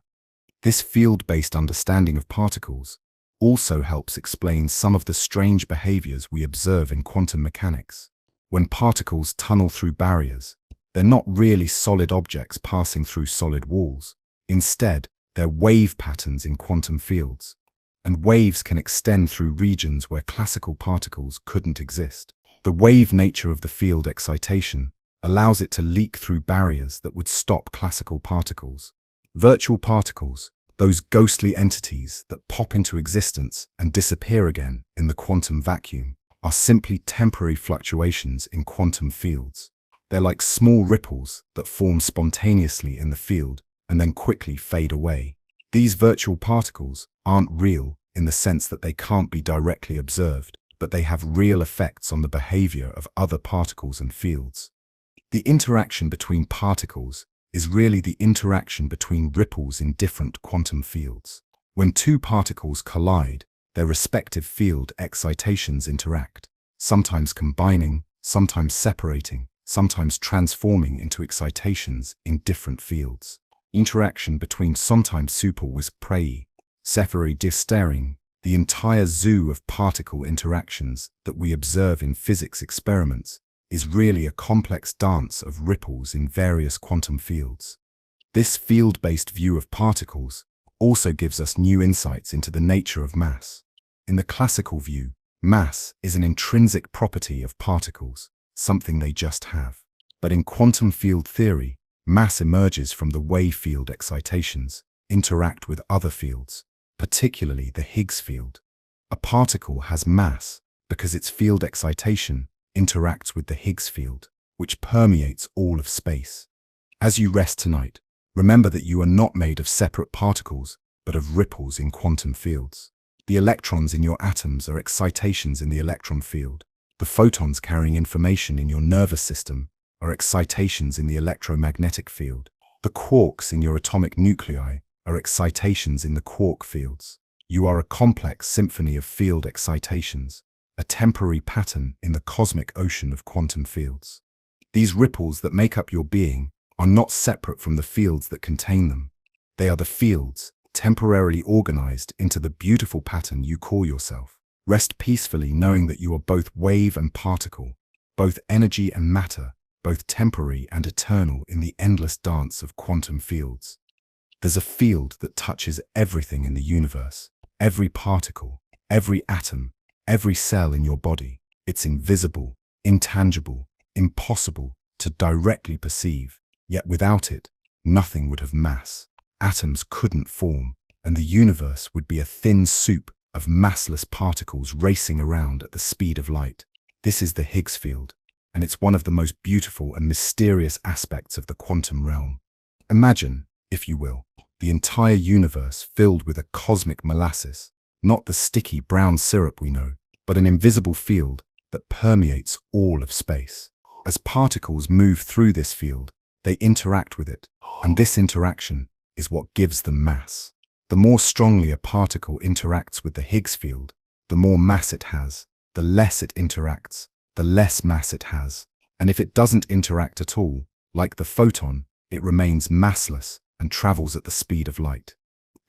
This field-based understanding of particles also helps explain some of the strange behaviors we observe in quantum mechanics. When particles tunnel through barriers, they're not really solid objects passing through solid walls. Instead, they're wave patterns in quantum fields, and waves can extend through regions where classical particles couldn't exist. The wave nature of the field excitation allows it to leak through barriers that would stop classical particles. Virtual particles, those ghostly entities that pop into existence and disappear again in the quantum vacuum, are simply temporary fluctuations in quantum fields. They're like small ripples that form spontaneously in the field and then quickly fade away. These virtual particles aren't real in the sense that they can't be directly observed, but they have real effects on the behavior of other particles and fields. The interaction between particles is really the interaction between ripples in different quantum fields. When two particles collide, their respective field excitations interact, sometimes combining, sometimes separating, sometimes transforming into excitations in different fields. Interaction between sometimes superwis prei, sephiri distaring, the entire zoo of particle interactions that we observe in physics experiments is really a complex dance of ripples in various quantum fields. This field-based view of particles also gives us new insights into the nature of mass. In the classical view, mass is an intrinsic property of particles, something they just have. But in quantum field theory, mass emerges from the way field excitations interact with other fields, particularly the Higgs field. A particle has mass because its field excitation interacts with the Higgs field, which permeates all of space. As you rest tonight, remember that you are not made of separate particles, but of ripples in quantum fields. The electrons in your atoms are excitations in the electron field. The photons carrying information in your nervous system are excitations in the electromagnetic field. The quarks in your atomic nuclei are excitations in the quark fields. You are a complex symphony of field excitations, a temporary pattern in the cosmic ocean of quantum fields. These ripples that make up your being are not separate from the fields that contain them. They are the fields, temporarily organized into the beautiful pattern you call yourself. Rest peacefully knowing that you are both wave and particle, both energy and matter, both temporary and eternal in the endless dance of quantum fields. There's a field that touches everything in the universe, every particle, every atom, every cell in your body. It's invisible, intangible, impossible to directly perceive, yet without it, nothing would have mass. Atoms couldn't form, and the universe would be a thin soup of massless particles racing around at the speed of light. This is the Higgs field, and it's one of the most beautiful and mysterious aspects of the quantum realm. Imagine, if you will, the entire universe filled with a cosmic molasses, not the sticky brown syrup we know, but an invisible field that permeates all of space. As particles move through this field, they interact with it, and this interaction is what gives them mass. The more strongly a particle interacts with the Higgs field, the more mass it has. The less it interacts, the less mass it has. And if it doesn't interact at all, like the photon, it remains massless and travels at the speed of light.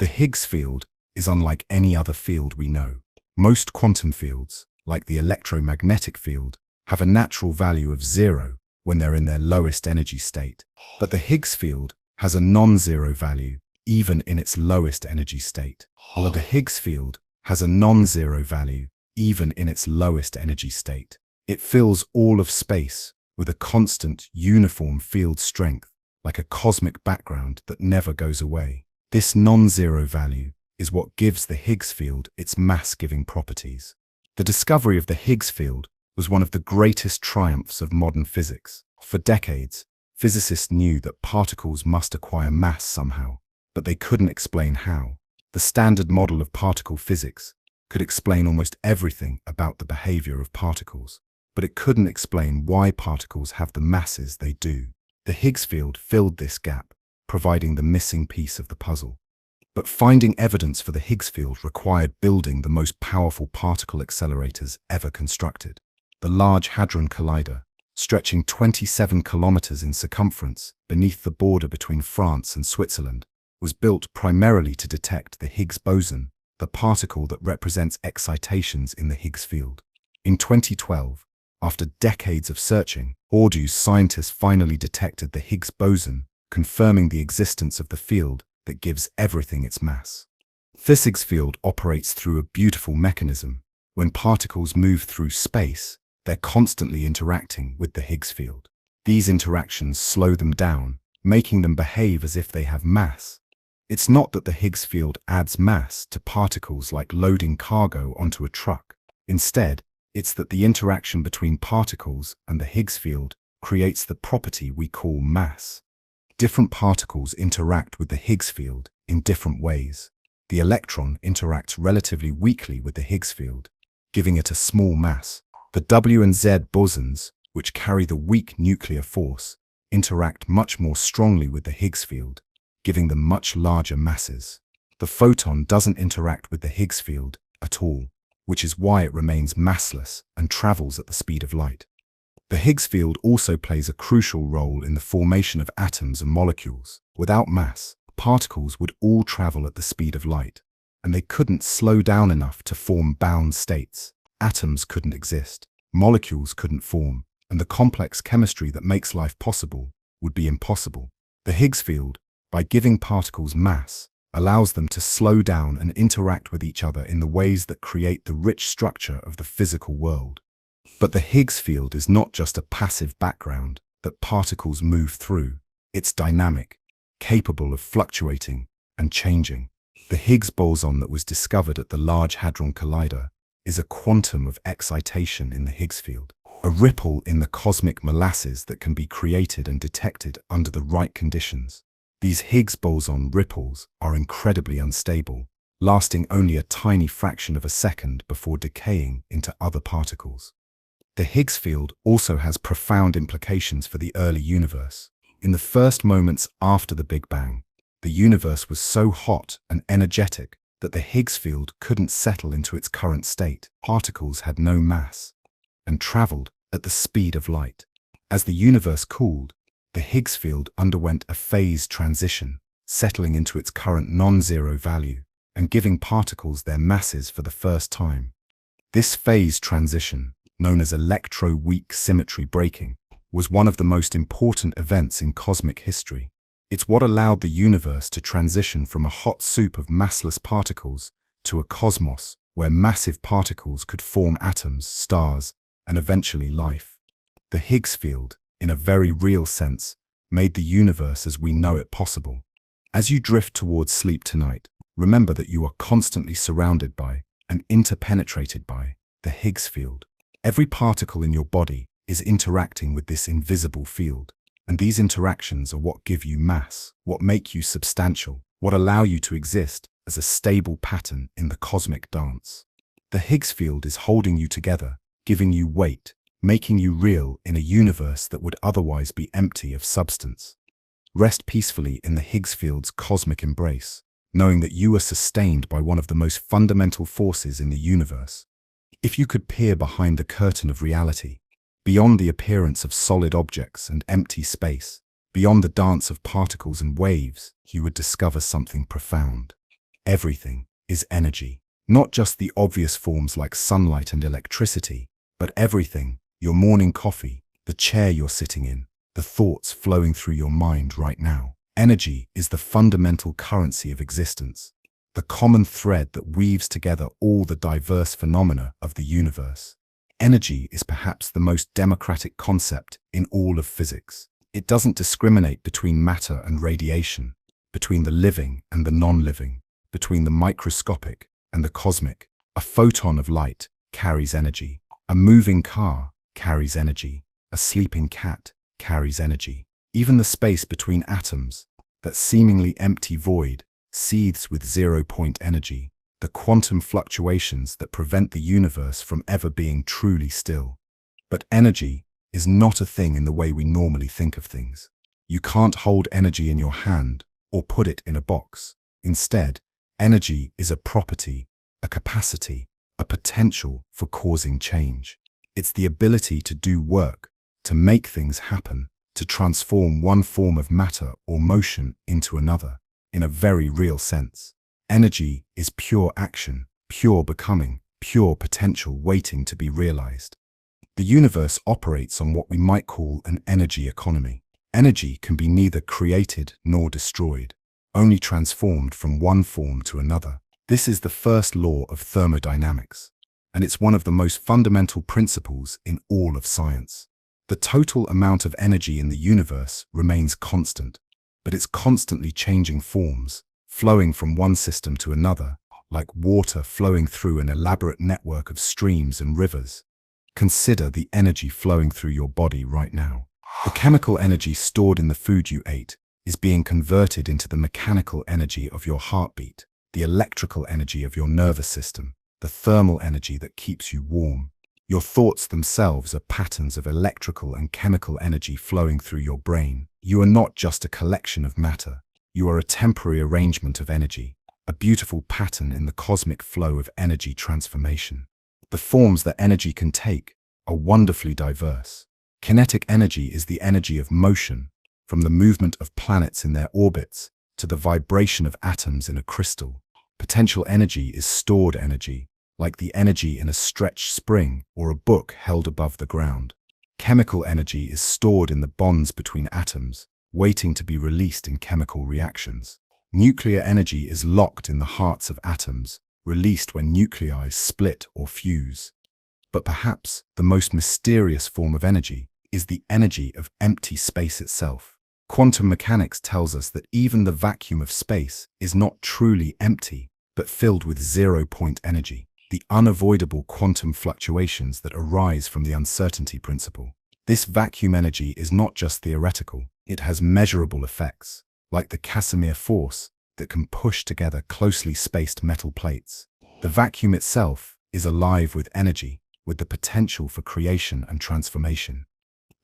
The Higgs field is unlike any other field we know. Most quantum fields, like the electromagnetic field, have a natural value of 0 when they're in their lowest energy state. But the Higgs field has a non-zero value even in its lowest energy state. While the Higgs field has a non-zero value even in its lowest energy state. It fills all of space with a constant, uniform field strength, like a cosmic background that never goes away. This non-zero value is what gives the Higgs field its mass-giving properties. The discovery of the Higgs field was one of the greatest triumphs of modern physics. For decades, physicists knew that particles must acquire mass somehow, but they couldn't explain how. The standard model of particle physics could explain almost everything about the behavior of particles, but it couldn't explain why particles have the masses they do. The Higgs field filled this gap, providing the missing piece of the puzzle. But finding evidence for the Higgs field required building the most powerful particle accelerators ever constructed. The Large Hadron Collider, stretching 27 kilometers in circumference beneath the border between France and Switzerland, was built primarily to detect the Higgs boson, the particle that represents excitations in the Higgs field. In 2012, after decades of searching, Purdue's scientists finally detected the Higgs boson, confirming the existence of the field that gives everything its mass. This Higgs field operates through a beautiful mechanism. When particles move through space, they're constantly interacting with the Higgs field. These interactions slow them down, making them behave as if they have mass. It's not that the Higgs field adds mass to particles like loading cargo onto a truck. Instead, it's that the interaction between particles and the Higgs field creates the property we call mass. Different particles interact with the Higgs field in different ways. The electron interacts relatively weakly with the Higgs field, giving it a small mass. The W and Z bosons, which carry the weak nuclear force, interact much more strongly with the Higgs field, giving them much larger masses. The photon doesn't interact with the Higgs field at all, which is why it remains massless and travels at the speed of light. The Higgs field also plays a crucial role in the formation of atoms and molecules. Without mass, particles would all travel at the speed of light, and they couldn't slow down enough to form bound states. Atoms couldn't exist, molecules couldn't form, and the complex chemistry that makes life possible would be impossible. The Higgs field, by giving particles mass, allows them to slow down and interact with each other in the ways that create the rich structure of the physical world. But the Higgs field is not just a passive background that particles move through. It's dynamic, capable of fluctuating and changing. The Higgs boson that was discovered at the Large Hadron Collider is a quantum of excitation in the Higgs field, a ripple in the cosmic molasses that can be created and detected under the right conditions. These Higgs boson ripples are incredibly unstable, lasting only a tiny fraction of a second before decaying into other particles. The Higgs field also has profound implications for the early universe. In the first moments after the Big Bang, the universe was so hot and energetic that the Higgs field couldn't settle into its current state. Particles had no mass and traveled at the speed of light. As the universe cooled, the Higgs field underwent a phase transition, settling into its current non-zero value and giving particles their masses for the first time. This phase transition, known as electroweak symmetry breaking, was one of the most important events in cosmic history. It's what allowed the universe to transition from a hot soup of massless particles to a cosmos where massive particles could form atoms, stars, and eventually life. The Higgs field, in a very real sense, made the universe as we know it possible. As you drift towards sleep tonight, remember that you are constantly surrounded by and interpenetrated by the Higgs field. Every particle in your body is interacting with this invisible field. And these interactions are what give you mass, what make you substantial, what allow you to exist as a stable pattern in the cosmic dance. The Higgs field is holding you together, giving you weight, making you real in a universe that would otherwise be empty of substance. Rest peacefully in the Higgs field's cosmic embrace, knowing that you are sustained by one of the most fundamental forces in the universe. If you could peer behind the curtain of reality, beyond the appearance of solid objects and empty space, beyond the dance of particles and waves, you would discover something profound. Everything is energy, not just the obvious forms like sunlight and electricity, but everything, your morning coffee, the chair you're sitting in, the thoughts flowing through your mind right now. Energy is the fundamental currency of existence, the common thread that weaves together all the diverse phenomena of the universe. Energy is perhaps the most democratic concept in all of physics. It doesn't discriminate between matter and radiation, between the living and the non-living, between the microscopic and the cosmic. A photon of light carries energy. A moving car carries energy. A sleeping cat carries energy. Even the space between atoms, that seemingly empty void, seethes with zero-point energy. The quantum fluctuations that prevent the universe from ever being truly still. But energy is not a thing in the way we normally think of things. You can't hold energy in your hand or put it in a box. Instead, energy is a property, a capacity, a potential for causing change. It's the ability to do work, to make things happen, to transform one form of matter or motion into another, in a very real sense. Energy is pure action, pure becoming, pure potential waiting to be realized. The universe operates on what we might call an energy economy. Energy can be neither created nor destroyed, only transformed from one form to another. This is the first law of thermodynamics, and it's one of the most fundamental principles in all of science. The total amount of energy in the universe remains constant, but it's constantly changing forms, flowing from one system to another, like water flowing through an elaborate network of streams and rivers. Consider the energy flowing through your body right now. The chemical energy stored in the food you ate is being converted into the mechanical energy of your heartbeat, the electrical energy of your nervous system, the thermal energy that keeps you warm. Your thoughts themselves are patterns of electrical and chemical energy flowing through your brain. You are not just a collection of matter. You are a temporary arrangement of energy, a beautiful pattern in the cosmic flow of energy transformation. The forms that energy can take are wonderfully diverse. Kinetic energy is the energy of motion, from the movement of planets in their orbits to the vibration of atoms in a crystal. Potential energy is stored energy, like the energy in a stretched spring or a book held above the ground. Chemical energy is stored in the bonds between atoms, waiting to be released in chemical reactions. Nuclear energy is locked in the hearts of atoms, released when nuclei split or fuse. But perhaps the most mysterious form of energy is the energy of empty space itself. Quantum mechanics tells us that even the vacuum of space is not truly empty, but filled with zero-point energy, the unavoidable quantum fluctuations that arise from the uncertainty principle. This vacuum energy is not just theoretical. It has measurable effects, like the Casimir force that can push together closely spaced metal plates. The vacuum itself is alive with energy, with the potential for creation and transformation.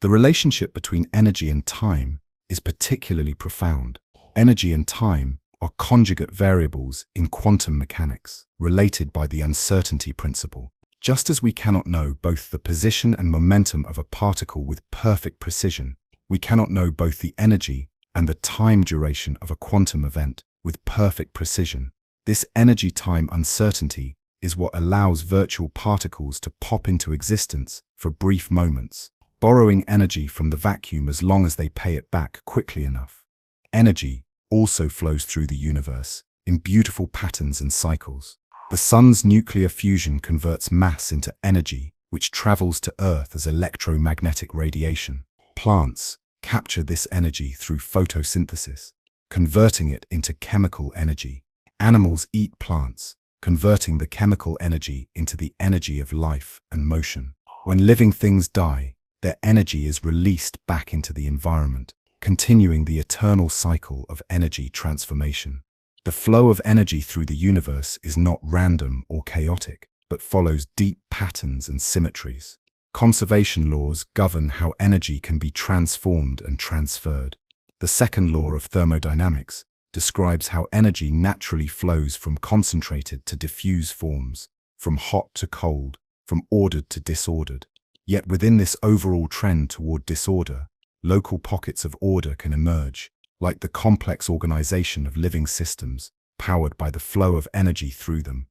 The relationship between energy and time is particularly profound. Energy and time are conjugate variables in quantum mechanics, related by the uncertainty principle. Just as we cannot know both the position and momentum of a particle with perfect precision, we cannot know both the energy and the time duration of a quantum event with perfect precision. This energy-time uncertainty is what allows virtual particles to pop into existence for brief moments, borrowing energy from the vacuum as long as they pay it back quickly enough. Energy also flows through the universe in beautiful patterns and cycles. The sun's nuclear fusion converts mass into energy, which travels to Earth as electromagnetic radiation. Plants capture this energy through photosynthesis, converting it into chemical energy. Animals eat plants, converting the chemical energy into the energy of life and motion. When living things die, their energy is released back into the environment, continuing the eternal cycle of energy transformation. The flow of energy through the universe is not random or chaotic, but follows deep patterns and symmetries. Conservation laws govern how energy can be transformed and transferred. The second law of thermodynamics describes how energy naturally flows from concentrated to diffuse forms, from hot to cold, from ordered to disordered. Yet within this overall trend toward disorder, local pockets of order can emerge, like the complex organization of living systems, powered by the flow of energy through them.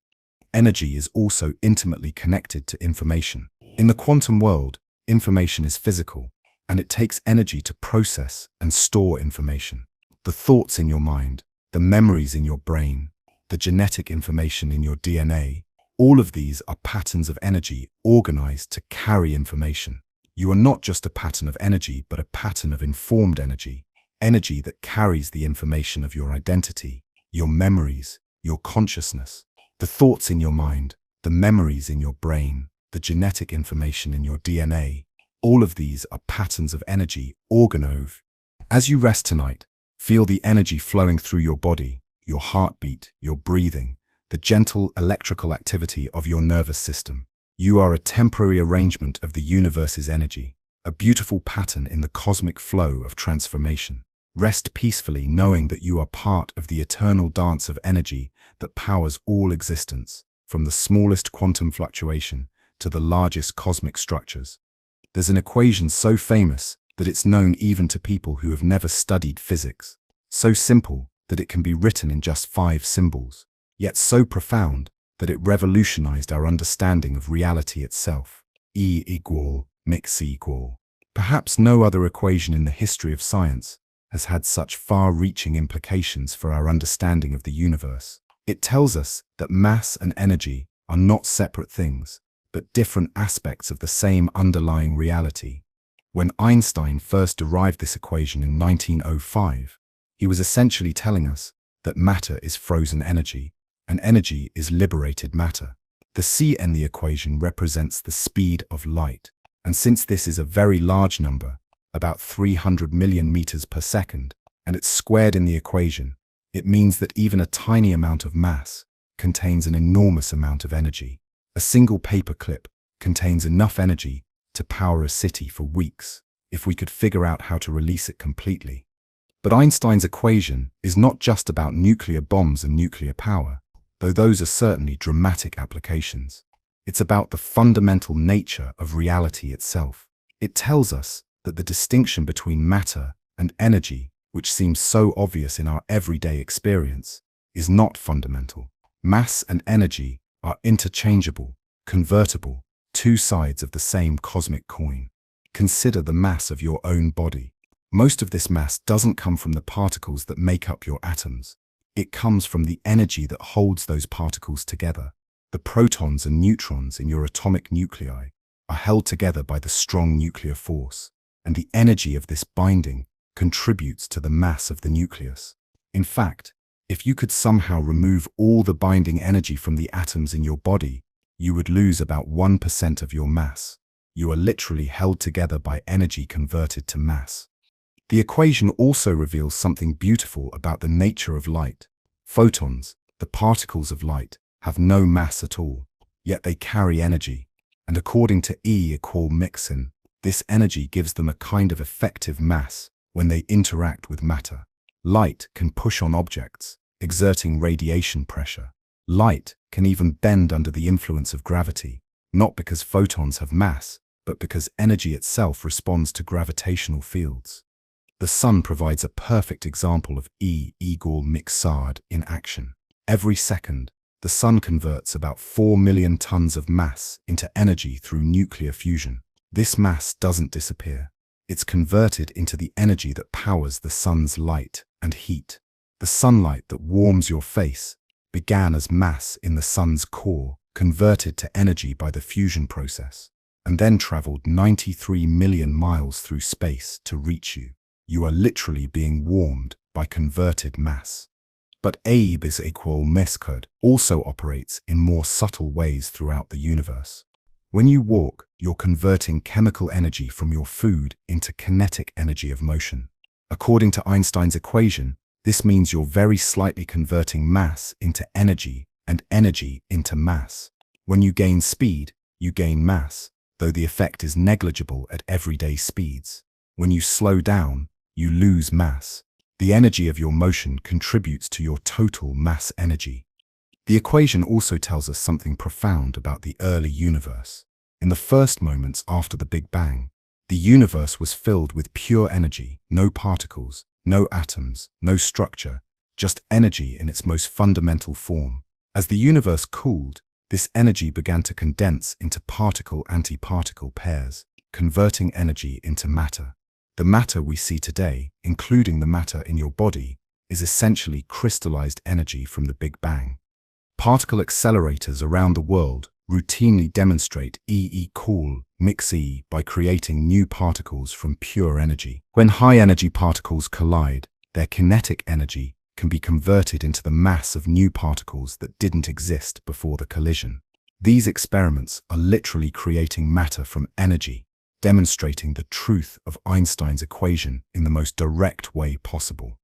Energy is also intimately connected to information. In the quantum world, information is physical, and it takes energy to process and store information. The thoughts in your mind, the memories in your brain, the genetic information in your DNA, all of these are patterns of energy organized to carry information. You are not just a pattern of energy, but a pattern of informed energy, energy that carries the information of your identity, your memories, your consciousness. The thoughts in your mind, the memories in your brain, the genetic information in your DNA, all of these are patterns of energy organove. As you rest tonight, feel the energy flowing through your body, your heartbeat, your breathing, the gentle electrical activity of your nervous system. You are a temporary arrangement of the universe's energy, a beautiful pattern in the cosmic flow of transformation. Rest peacefully knowing that you are part of the eternal dance of energy that powers all existence, from the smallest quantum fluctuation to the largest cosmic structures. There's an equation so famous that it's known even to people who have never studied physics, so simple that it can be written in just 5 symbols, yet so profound that it revolutionized our understanding of reality itself. E equal mx equal. Perhaps no other equation in the history of science has had such far-reaching implications for our understanding of the universe. It tells us that mass and energy are not separate things, but different aspects of the same underlying reality. When Einstein first derived this equation in 1905, he was essentially telling us that matter is frozen energy, and energy is liberated matter. The c in the equation represents the speed of light, and since this is a very large number, about 300 million meters per second, and it's squared in the equation, it means that even a tiny amount of mass contains an enormous amount of energy. A single paper clip contains enough energy to power a city for weeks, if we could figure out how to release it completely. But Einstein's equation is not just about nuclear bombs and nuclear power, though those are certainly dramatic applications. It's about the fundamental nature of reality itself. It tells us that the distinction between matter and energy, which seems so obvious in our everyday experience, is not fundamental. Mass and energy are interchangeable, convertible, 2 sides of the same cosmic coin. Consider the mass of your own body. Most of this mass doesn't come from the particles that make up your atoms. It comes from the energy that holds those particles together. The protons and neutrons in your atomic nuclei are held together by the strong nuclear force, and the energy of this binding contributes to the mass of the nucleus. In fact, if you could somehow remove all the binding energy from the atoms in your body, you would lose about 1% of your mass. You are literally held together by energy converted to mass. The equation also reveals something beautiful about the nature of light. Photons, the particles of light, have no mass at all, yet they carry energy, and according to E equal Mixin, this energy gives them a kind of effective mass when they interact with matter. Light can push on objects, exerting radiation pressure. Light can even bend under the influence of gravity, not because photons have mass, but because energy itself responds to gravitational fields. The sun provides a perfect example of E equal Mixard in action. Every second, the sun converts about 4 million tons of mass into energy through nuclear fusion. This mass doesn't disappear. It's converted into the energy that powers the sun's light and heat. The sunlight that warms your face began as mass in the sun's core, converted to energy by the fusion process, and then traveled 93 million miles through space to reach you. You are literally being warmed by converted mass. But Abe is equal Mescud also operates in more subtle ways throughout the universe. When you walk, you're converting chemical energy from your food into kinetic energy of motion. According to Einstein's equation, this means you're very slightly converting mass into energy and energy into mass. When you gain speed, you gain mass, though the effect is negligible at everyday speeds. When you slow down, you lose mass. The energy of your motion contributes to your total mass energy. The equation also tells us something profound about the early universe. In the first moments after the Big Bang, the universe was filled with pure energy, no particles, no atoms, no structure, just energy in its most fundamental form. As the universe cooled, this energy began to condense into particle-antiparticle pairs, converting energy into matter. The matter we see today, including the matter in your body, is essentially crystallized energy from the Big Bang. Particle accelerators around the world routinely demonstrate cool mix E by creating new particles from pure energy. When high-energy particles collide, their kinetic energy can be converted into the mass of new particles that didn't exist before the collision. These experiments are literally creating matter from energy, demonstrating the truth of Einstein's equation in the most direct way possible.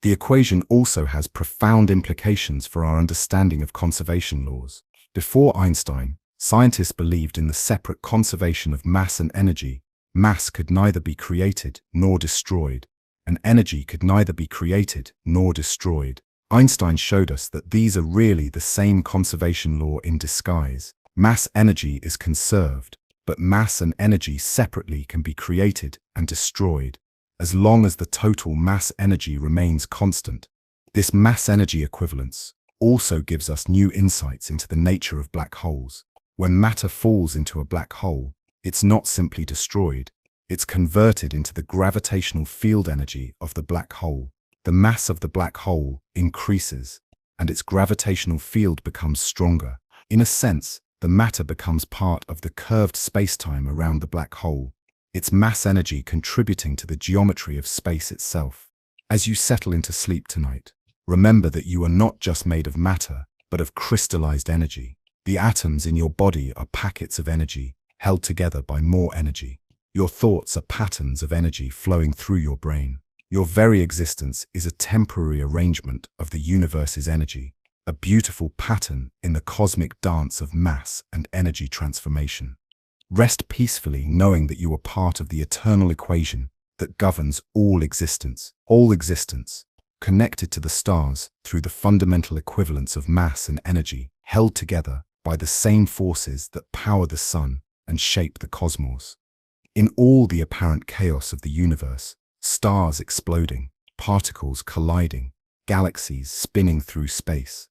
The equation also has profound implications for our understanding of conservation laws. Before Einstein, scientists believed in the separate conservation of mass and energy. Mass could neither be created nor destroyed, and energy could neither be created nor destroyed. Einstein showed us that these are really the same conservation law in disguise. Mass energy is conserved, but mass and energy separately can be created and destroyed, as long as the total mass energy remains constant. This mass-energy equivalence also gives us new insights into the nature of black holes. When matter falls into a black hole, it's not simply destroyed, it's converted into the gravitational field energy of the black hole. The mass of the black hole increases, and its gravitational field becomes stronger. In a sense, the matter becomes part of the curved space-time around the black hole, its mass energy contributing to the geometry of space itself. As you settle into sleep tonight, remember that you are not just made of matter, but of crystallized energy. The atoms in your body are packets of energy, held together by more energy. Your thoughts are patterns of energy flowing through your brain. Your very existence is a temporary arrangement of the universe's energy, a beautiful pattern in the cosmic dance of mass and energy transformation. Rest peacefully knowing that you are part of the eternal equation that governs all existence, connected to the stars through the fundamental equivalence of mass and energy, held together by the same forces that power the sun and shape the cosmos. In all the apparent chaos of the universe, stars exploding, particles colliding, galaxies spinning through space,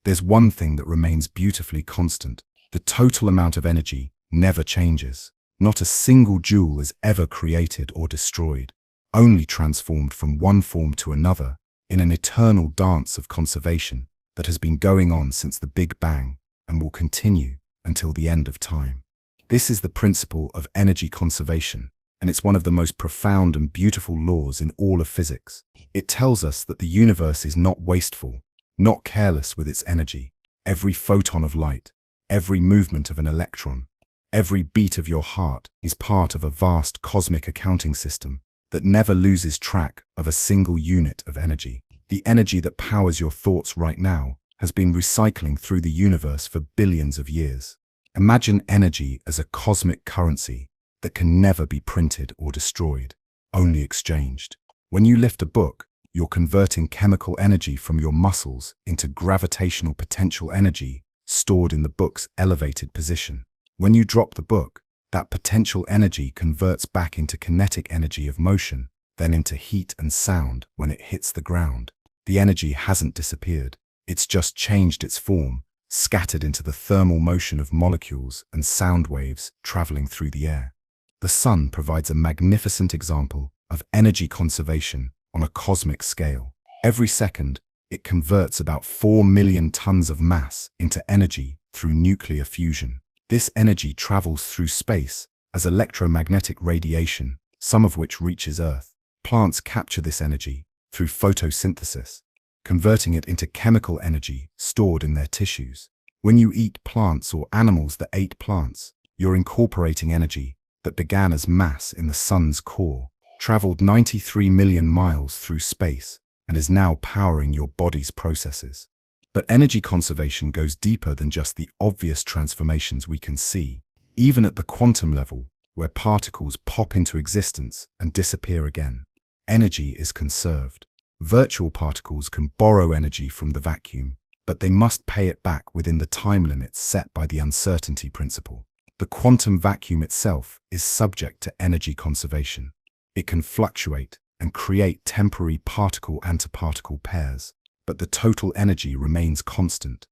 there's one thing that remains beautifully constant: the total amount of energy never changes. Not a single joule is ever created or destroyed, only transformed from one form to another in an eternal dance of conservation that has been going on since the Big Bang and will continue until the end of time. This is the principle of energy conservation, and it's one of the most profound and beautiful laws in all of physics. It tells us that the universe is not wasteful, not careless with its energy. Every photon of light, every movement of an electron, every beat of your heart is part of a vast cosmic accounting system that never loses track of a single unit of energy. The energy that powers your thoughts right now has been recycling through the universe for billions of years. Imagine energy as a cosmic currency that can never be printed or destroyed, only exchanged. When you lift a book, you're converting chemical energy from your muscles into gravitational potential energy stored in the book's elevated position. When you drop the book, that potential energy converts back into kinetic energy of motion, then into heat and sound when it hits the ground. The energy hasn't disappeared, it's just changed its form, scattered into the thermal motion of molecules and sound waves traveling through the air. The sun provides a magnificent example of energy conservation on a cosmic scale. Every second, it converts about 4 million tons of mass into energy through nuclear fusion. This energy travels through space as electromagnetic radiation, some of which reaches Earth. Plants capture this energy through photosynthesis, converting it into chemical energy stored in their tissues. When you eat plants or animals that ate plants, you're incorporating energy that began as mass in the sun's core, traveled 93 million miles through space, and is now powering your body's processes. But energy conservation goes deeper than just the obvious transformations we can see. Even at the quantum level, where particles pop into existence and disappear again, energy is conserved. Virtual particles can borrow energy from the vacuum, but they must pay it back within the time limits set by the uncertainty principle. The quantum vacuum itself is subject to energy conservation. It can fluctuate and create temporary particle-antiparticle pairs, but the total energy remains constant.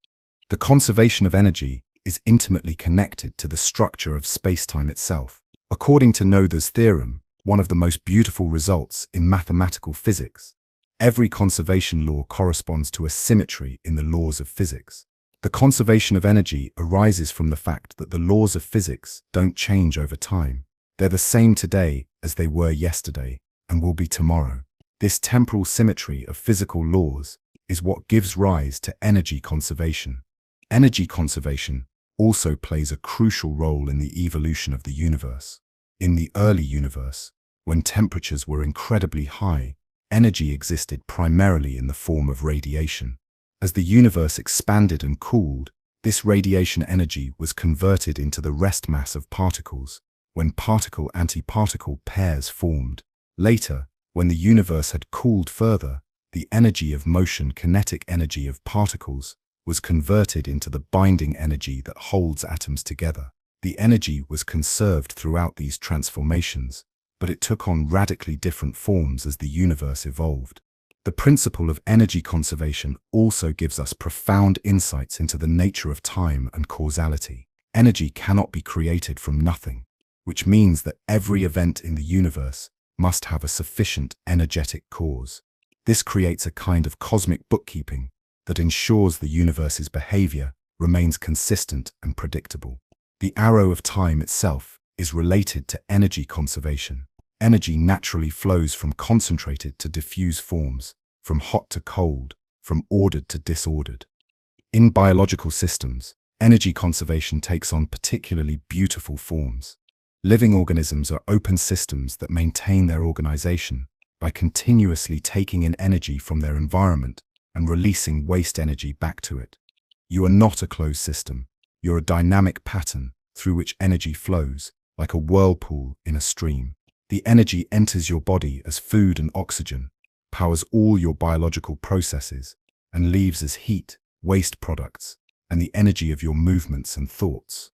The conservation of energy is intimately connected to the structure of spacetime itself. According to Noether's theorem, one of the most beautiful results in mathematical physics, every conservation law corresponds to a symmetry in the laws of physics. The conservation of energy arises from the fact that the laws of physics don't change over time. They're the same today as they were yesterday and will be tomorrow. This temporal symmetry of physical laws is what gives rise to energy conservation. Energy conservation also plays a crucial role in the evolution of the universe. In the early universe, when temperatures were incredibly high, energy existed primarily in the form of radiation. As the universe expanded and cooled, this radiation energy was converted into the rest mass of particles, when particle-antiparticle pairs formed. Later, when the universe had cooled further, the energy of motion, kinetic energy of particles, was converted into the binding energy that holds atoms together. The energy was conserved throughout these transformations, but it took on radically different forms as the universe evolved. The principle of energy conservation also gives us profound insights into the nature of time and causality. Energy cannot be created from nothing, which means that every event in the universe must have a sufficient energetic cause. This creates a kind of cosmic bookkeeping that ensures the universe's behavior remains consistent and predictable. The arrow of time itself is related to energy conservation. Energy naturally flows from concentrated to diffuse forms, from hot to cold, from ordered to disordered. In biological systems, energy conservation takes on particularly beautiful forms. Living organisms are open systems that maintain their organization by continuously taking in energy from their environment and releasing waste energy back to it. You are not a closed system. You're a dynamic pattern through which energy flows, like a whirlpool in a stream. The energy enters your body as food and oxygen, powers all your biological processes, and leaves as heat, waste products, and the energy of your movements and thoughts.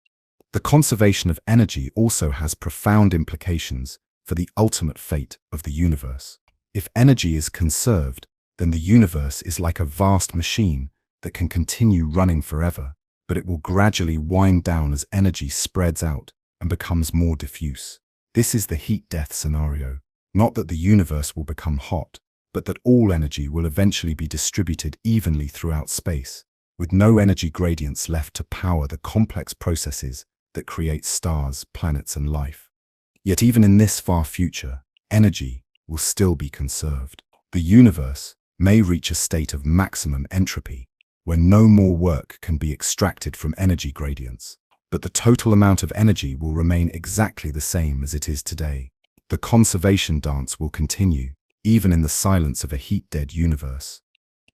The conservation of energy also has profound implications for the ultimate fate of the universe. If energy is conserved, then the universe is like a vast machine that can continue running forever, but it will gradually wind down as energy spreads out and becomes more diffuse. This is the heat death scenario. Not that the universe will become hot, but that all energy will eventually be distributed evenly throughout space, with no energy gradients left to power the complex processes that create stars, planets, and life. Yet even in this far future, energy will still be conserved. The universe may reach a state of maximum entropy, where no more work can be extracted from energy gradients, but the total amount of energy will remain exactly the same as it is today. The conservation dance will continue, even in the silence of a heat-dead universe.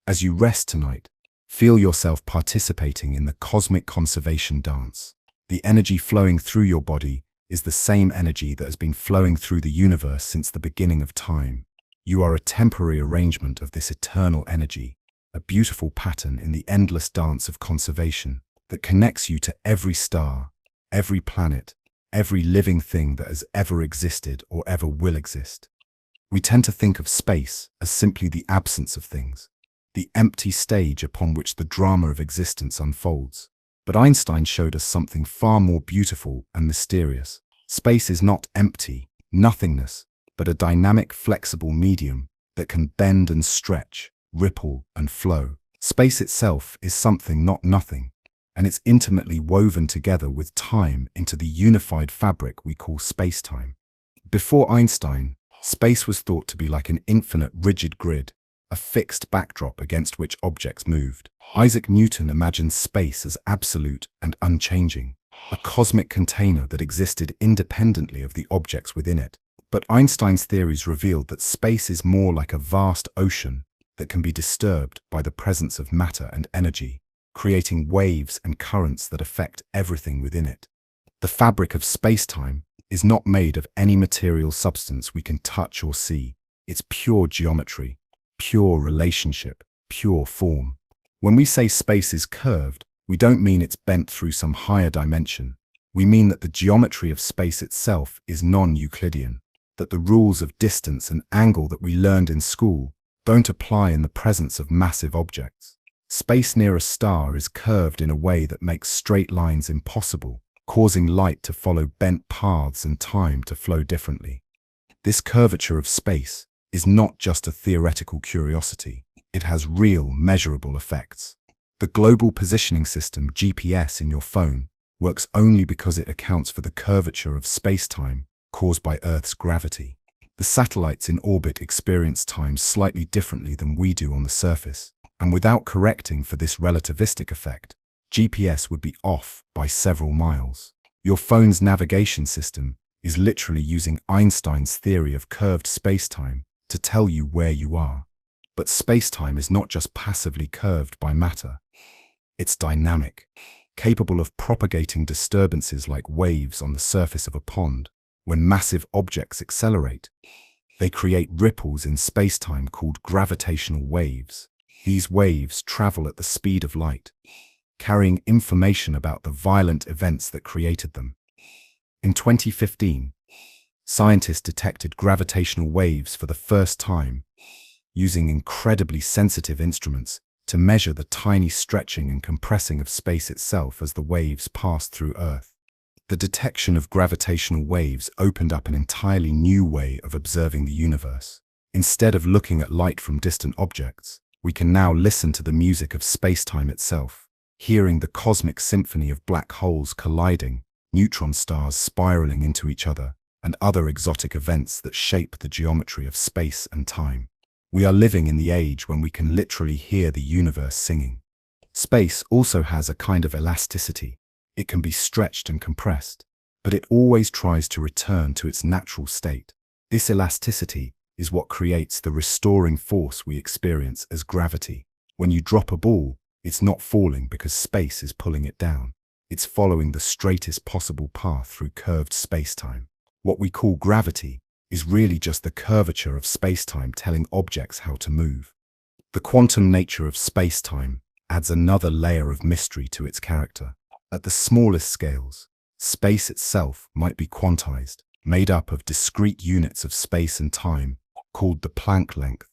As you rest tonight, feel yourself participating in the cosmic conservation dance. The energy flowing through your body is the same energy that has been flowing through the universe since the beginning of time. You are a temporary arrangement of this eternal energy, a beautiful pattern in the endless dance of conservation that connects you to every star, every planet, every living thing that has ever existed or ever will exist. We tend to think of space as simply the absence of things, the empty stage upon which the drama of existence unfolds. But Einstein showed us something far more beautiful and mysterious. Space is not empty, nothingness, but a dynamic, flexible medium that can bend and stretch, ripple and flow. Space itself is something, not nothing, and it's intimately woven together with time into the unified fabric we call space-time. Before Einstein, space was thought to be like an infinite rigid grid, a fixed backdrop against which objects moved. Isaac Newton imagined space as absolute and unchanging. a cosmic container that existed independently of the objects within it. But Einstein's theories revealed that space is more like a vast ocean that can be disturbed by the presence of matter and energy, creating waves and currents that affect everything within it. The fabric of space-time is not made of any material substance we can touch or see. It's pure geometry, pure relationship, pure form. When we say space is curved, we don't mean it's bent through some higher dimension. We mean that the geometry of space itself is non-Euclidean, that the rules of distance and angle that we learned in school don't apply in the presence of massive objects. Space near a star is curved in a way that makes straight lines impossible, causing light to follow bent paths and time to flow differently. This curvature of space is not just a theoretical curiosity. It has real, measurable effects. The Global Positioning System, GPS, in your phone works only because it accounts for the curvature of space-time caused by Earth's gravity. The satellites in orbit experience time slightly differently than we do on the surface, and without correcting for this relativistic effect, GPS would be off by several miles. Your phone's navigation system is literally using Einstein's theory of curved space-time to tell you where you are. But space-time is not just passively curved by matter. It's dynamic, capable of propagating disturbances like waves on the surface of a pond. When massive objects accelerate, they create ripples in space-time called gravitational waves. These waves travel at the speed of light, carrying information about the violent events that created them. In 2015, scientists detected gravitational waves for the first time, using incredibly sensitive instruments to measure the tiny stretching and compressing of space itself as the waves passed through Earth. The detection of gravitational waves opened up an entirely new way of observing the universe. Instead of looking at light from distant objects, we can now listen to the music of space-time itself, hearing the cosmic symphony of black holes colliding, neutron stars spiraling into each other, and other exotic events that shape the geometry of space and time. We are living in the age when we can literally hear the universe singing. Space also has a kind of elasticity. It can be stretched and compressed, but it always tries to return to its natural state. This elasticity is what creates the restoring force we experience as gravity. When you drop a ball, it's not falling because space is pulling it down. It's following the straightest possible path through curved space-time. What we call gravity is really just the curvature of space-time telling objects how to move. The quantum nature of space-time adds another layer of mystery to its character. At the smallest scales, space itself might be quantized, made up of discrete units of space and time, called the Planck length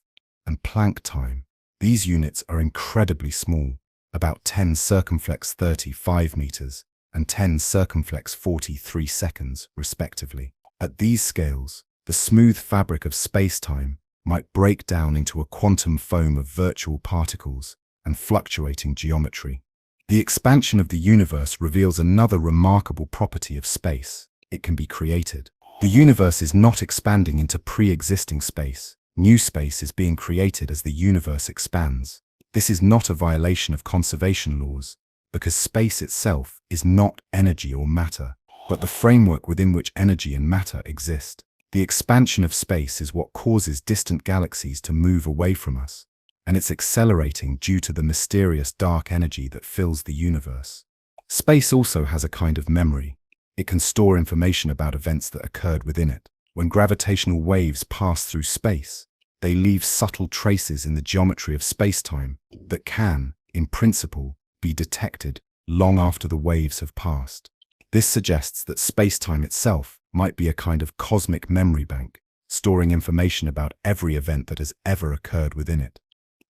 and Planck time. These units are incredibly small, about 10 circumflex 35 meters and 10 circumflex 43 seconds, respectively. At these scales, the smooth fabric of space-time might break down into a quantum foam of virtual particles and fluctuating geometry. The expansion of the universe reveals another remarkable property of space. It can be created. The universe is not expanding into pre-existing space. New space is being created as the universe expands. This is not a violation of conservation laws, because space itself is not energy or matter, but the framework within which energy and matter exist. The expansion of space is what causes distant galaxies to move away from us, and it's accelerating due to the mysterious dark energy that fills the universe. Space also has a kind of memory. It can store information about events that occurred within it. When gravitational waves pass through space, they leave subtle traces in the geometry of space-time that can, in principle, be detected long after the waves have passed. This suggests that space-time itself might be a kind of cosmic memory bank, storing information about every event that has ever occurred within it.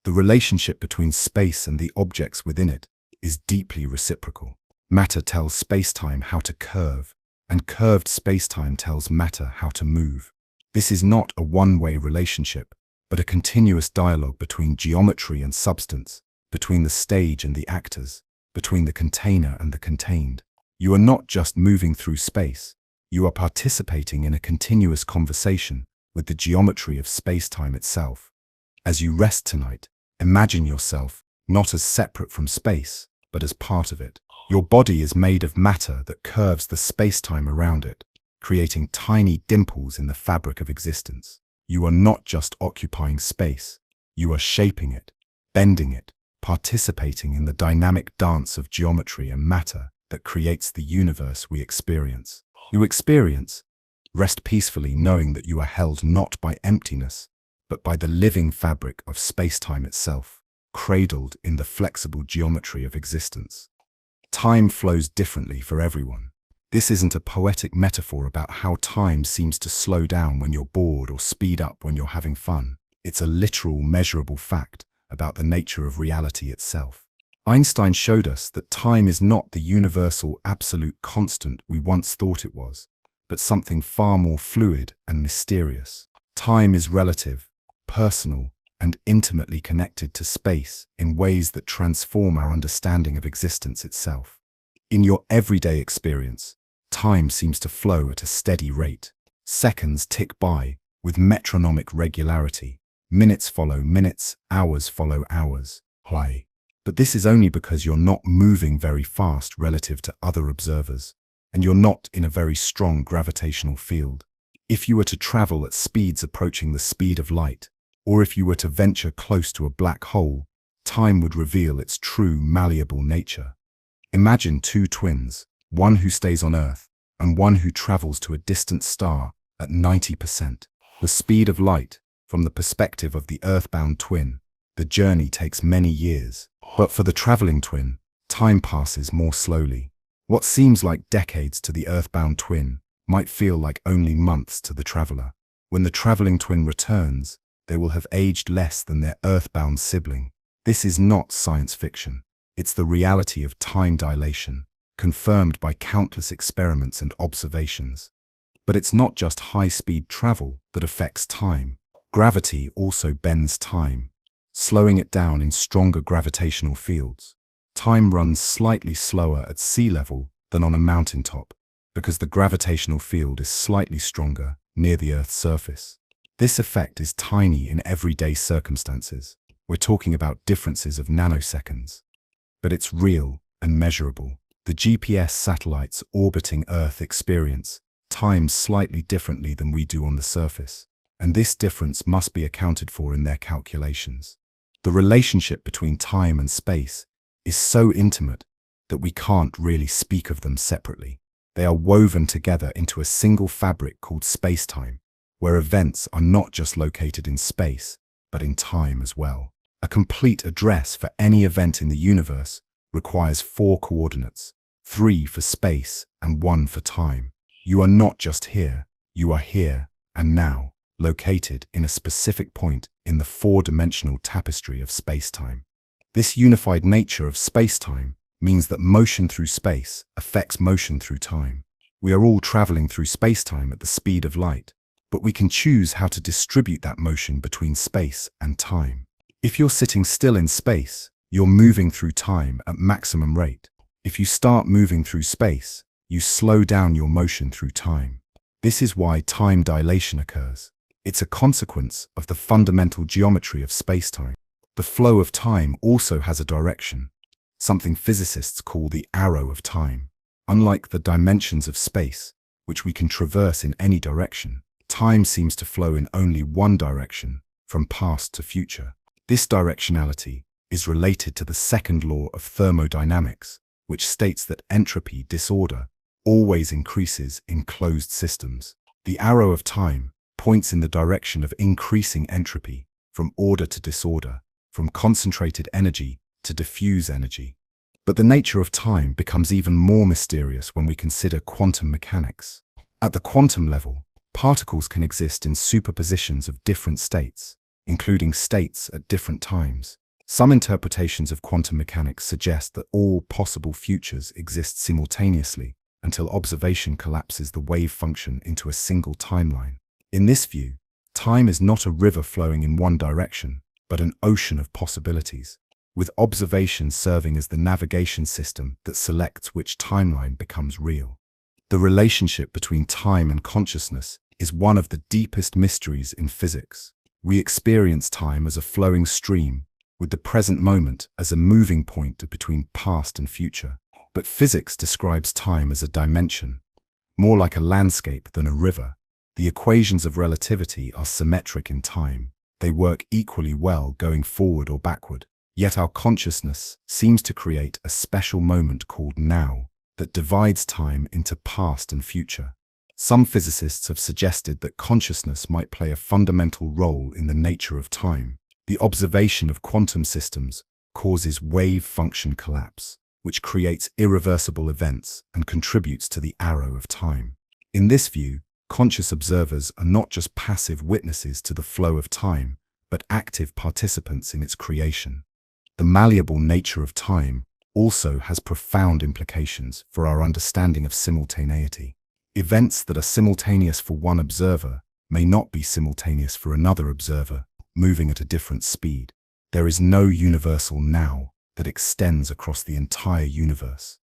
The relationship between space and the objects within it is deeply reciprocal. Matter tells space-time how to curve, and curved space-time tells matter how to move. This is not a one-way relationship, but a continuous dialogue between geometry and substance, between the stage and the actors, between the container and the contained. You are not just moving through space, you are participating in a continuous conversation with the geometry of space-time itself. As you rest tonight, imagine yourself not as separate from space, but as part of it. Your body is made of matter that curves the space-time around it, creating tiny dimples in the fabric of existence. You are not just occupying space, you are shaping it, bending it, participating in the dynamic dance of geometry and matter that creates the universe we experience. You experience, rest peacefully knowing that you are held not by emptiness, but by the living fabric of space-time itself, cradled in the flexible geometry of existence. Time flows differently for everyone. This isn't a poetic metaphor about how time seems to slow down when you're bored or speed up when you're having fun. It's a literal, measurable fact about the nature of reality itself. Einstein showed us that time is not the universal absolute constant we once thought it was, but something far more fluid and mysterious. Time is relative, personal, and intimately connected to space in ways that transform our understanding of existence itself. In your everyday experience, time seems to flow at a steady rate. Seconds tick by with metronomic regularity. Minutes follow minutes, hours follow hours. Why? But this is only because you're not moving very fast relative to other observers, and you're not in a very strong gravitational field. If you were to travel at speeds approaching the speed of light, or if you were to venture close to a black hole, time would reveal its true malleable nature. Imagine two twins, one who stays on Earth and one who travels to a distant star at 90%. The speed of light, from the perspective of the earthbound twin, the journey takes many years. But for the traveling twin, time passes more slowly. What seems like decades to the earthbound twin might feel like only months to the traveler. When the traveling twin returns, they will have aged less than their earthbound sibling. This is not science fiction. It's the reality of time dilation, confirmed by countless experiments and observations. But it's not just high-speed travel that affects time. Gravity also bends time, slowing it down in stronger gravitational fields. Time runs slightly slower at sea level than on a mountaintop, because the gravitational field is slightly stronger near the Earth's surface. This effect is tiny in everyday circumstances. We're talking about differences of nanoseconds. But it's real and measurable. The GPS satellites orbiting Earth experience time slightly differently than we do on the surface, and this difference must be accounted for in their calculations. The relationship between time and space is so intimate that we can't really speak of them separately. They are woven together into a single fabric called space-time, where events are not just located in space, but in time as well. A complete address for any event in the universe requires 4 coordinates, 3 for space and 1 for time. You are not just here, you are here and now, located in a specific point in the 4-dimensional tapestry of space-time. This unified nature of space-time means that motion through space affects motion through time. We are all traveling through space-time at the speed of light, but we can choose how to distribute that motion between space and time. If you're sitting still in space, you're moving through time at maximum rate. If you start moving through space, you slow down your motion through time. This is why time dilation occurs. It's a consequence of the fundamental geometry of space-time. The flow of time also has a direction, something physicists call the arrow of time. Unlike the dimensions of space, which we can traverse in any direction, time seems to flow in only one direction, from past to future. This directionality is related to the second law of thermodynamics, which states that entropy disorder always increases in closed systems. The arrow of time points in the direction of increasing entropy, from order to disorder, from concentrated energy to diffuse energy. But the nature of time becomes even more mysterious when we consider quantum mechanics. At the quantum level, particles can exist in superpositions of different states, including states at different times. Some interpretations of quantum mechanics suggest that all possible futures exist simultaneously until observation collapses the wave function into a single timeline. In this view, time is not a river flowing in one direction, but an ocean of possibilities, with observation serving as the navigation system that selects which timeline becomes real. The relationship between time and consciousness is one of the deepest mysteries in physics. We experience time as a flowing stream, with the present moment as a moving point between past and future. But physics describes time as a dimension, more like a landscape than a river. The equations of relativity are symmetric in time. They work equally well going forward or backward. Yet our consciousness seems to create a special moment called now that divides time into past and future. Some physicists have suggested that consciousness might play a fundamental role in the nature of time. The observation of quantum systems causes wave function collapse, which creates irreversible events and contributes to the arrow of time. In this view, conscious observers are not just passive witnesses to the flow of time, but active participants in its creation. The malleable nature of time also has profound implications for our understanding of simultaneity. Events that are simultaneous for one observer may not be simultaneous for another observer, moving at a different speed. There is no universal now that extends across the entire universe.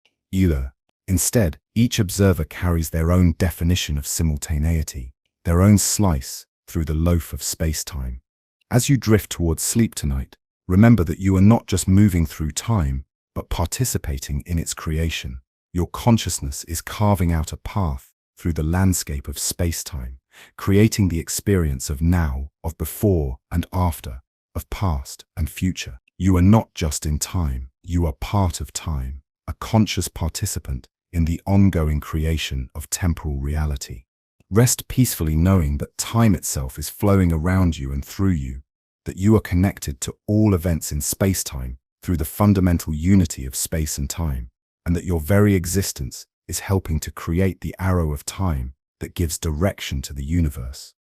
Instead, each observer carries their own definition of simultaneity, their own slice through the loaf of space-time. As you drift towards sleep tonight, remember that you are not just moving through time, but participating in its creation. Your consciousness is carving out a path through the landscape of space-time, creating the experience of now, of before and after, of past and future. You are not just in time, you are part of time, a conscious participant in the ongoing creation of temporal reality. Rest peacefully knowing that time itself is flowing around you and through you, that you are connected to all events in space-time through the fundamental unity of space and time, and that your very existence is helping to create the arrow of time that gives direction to the universe.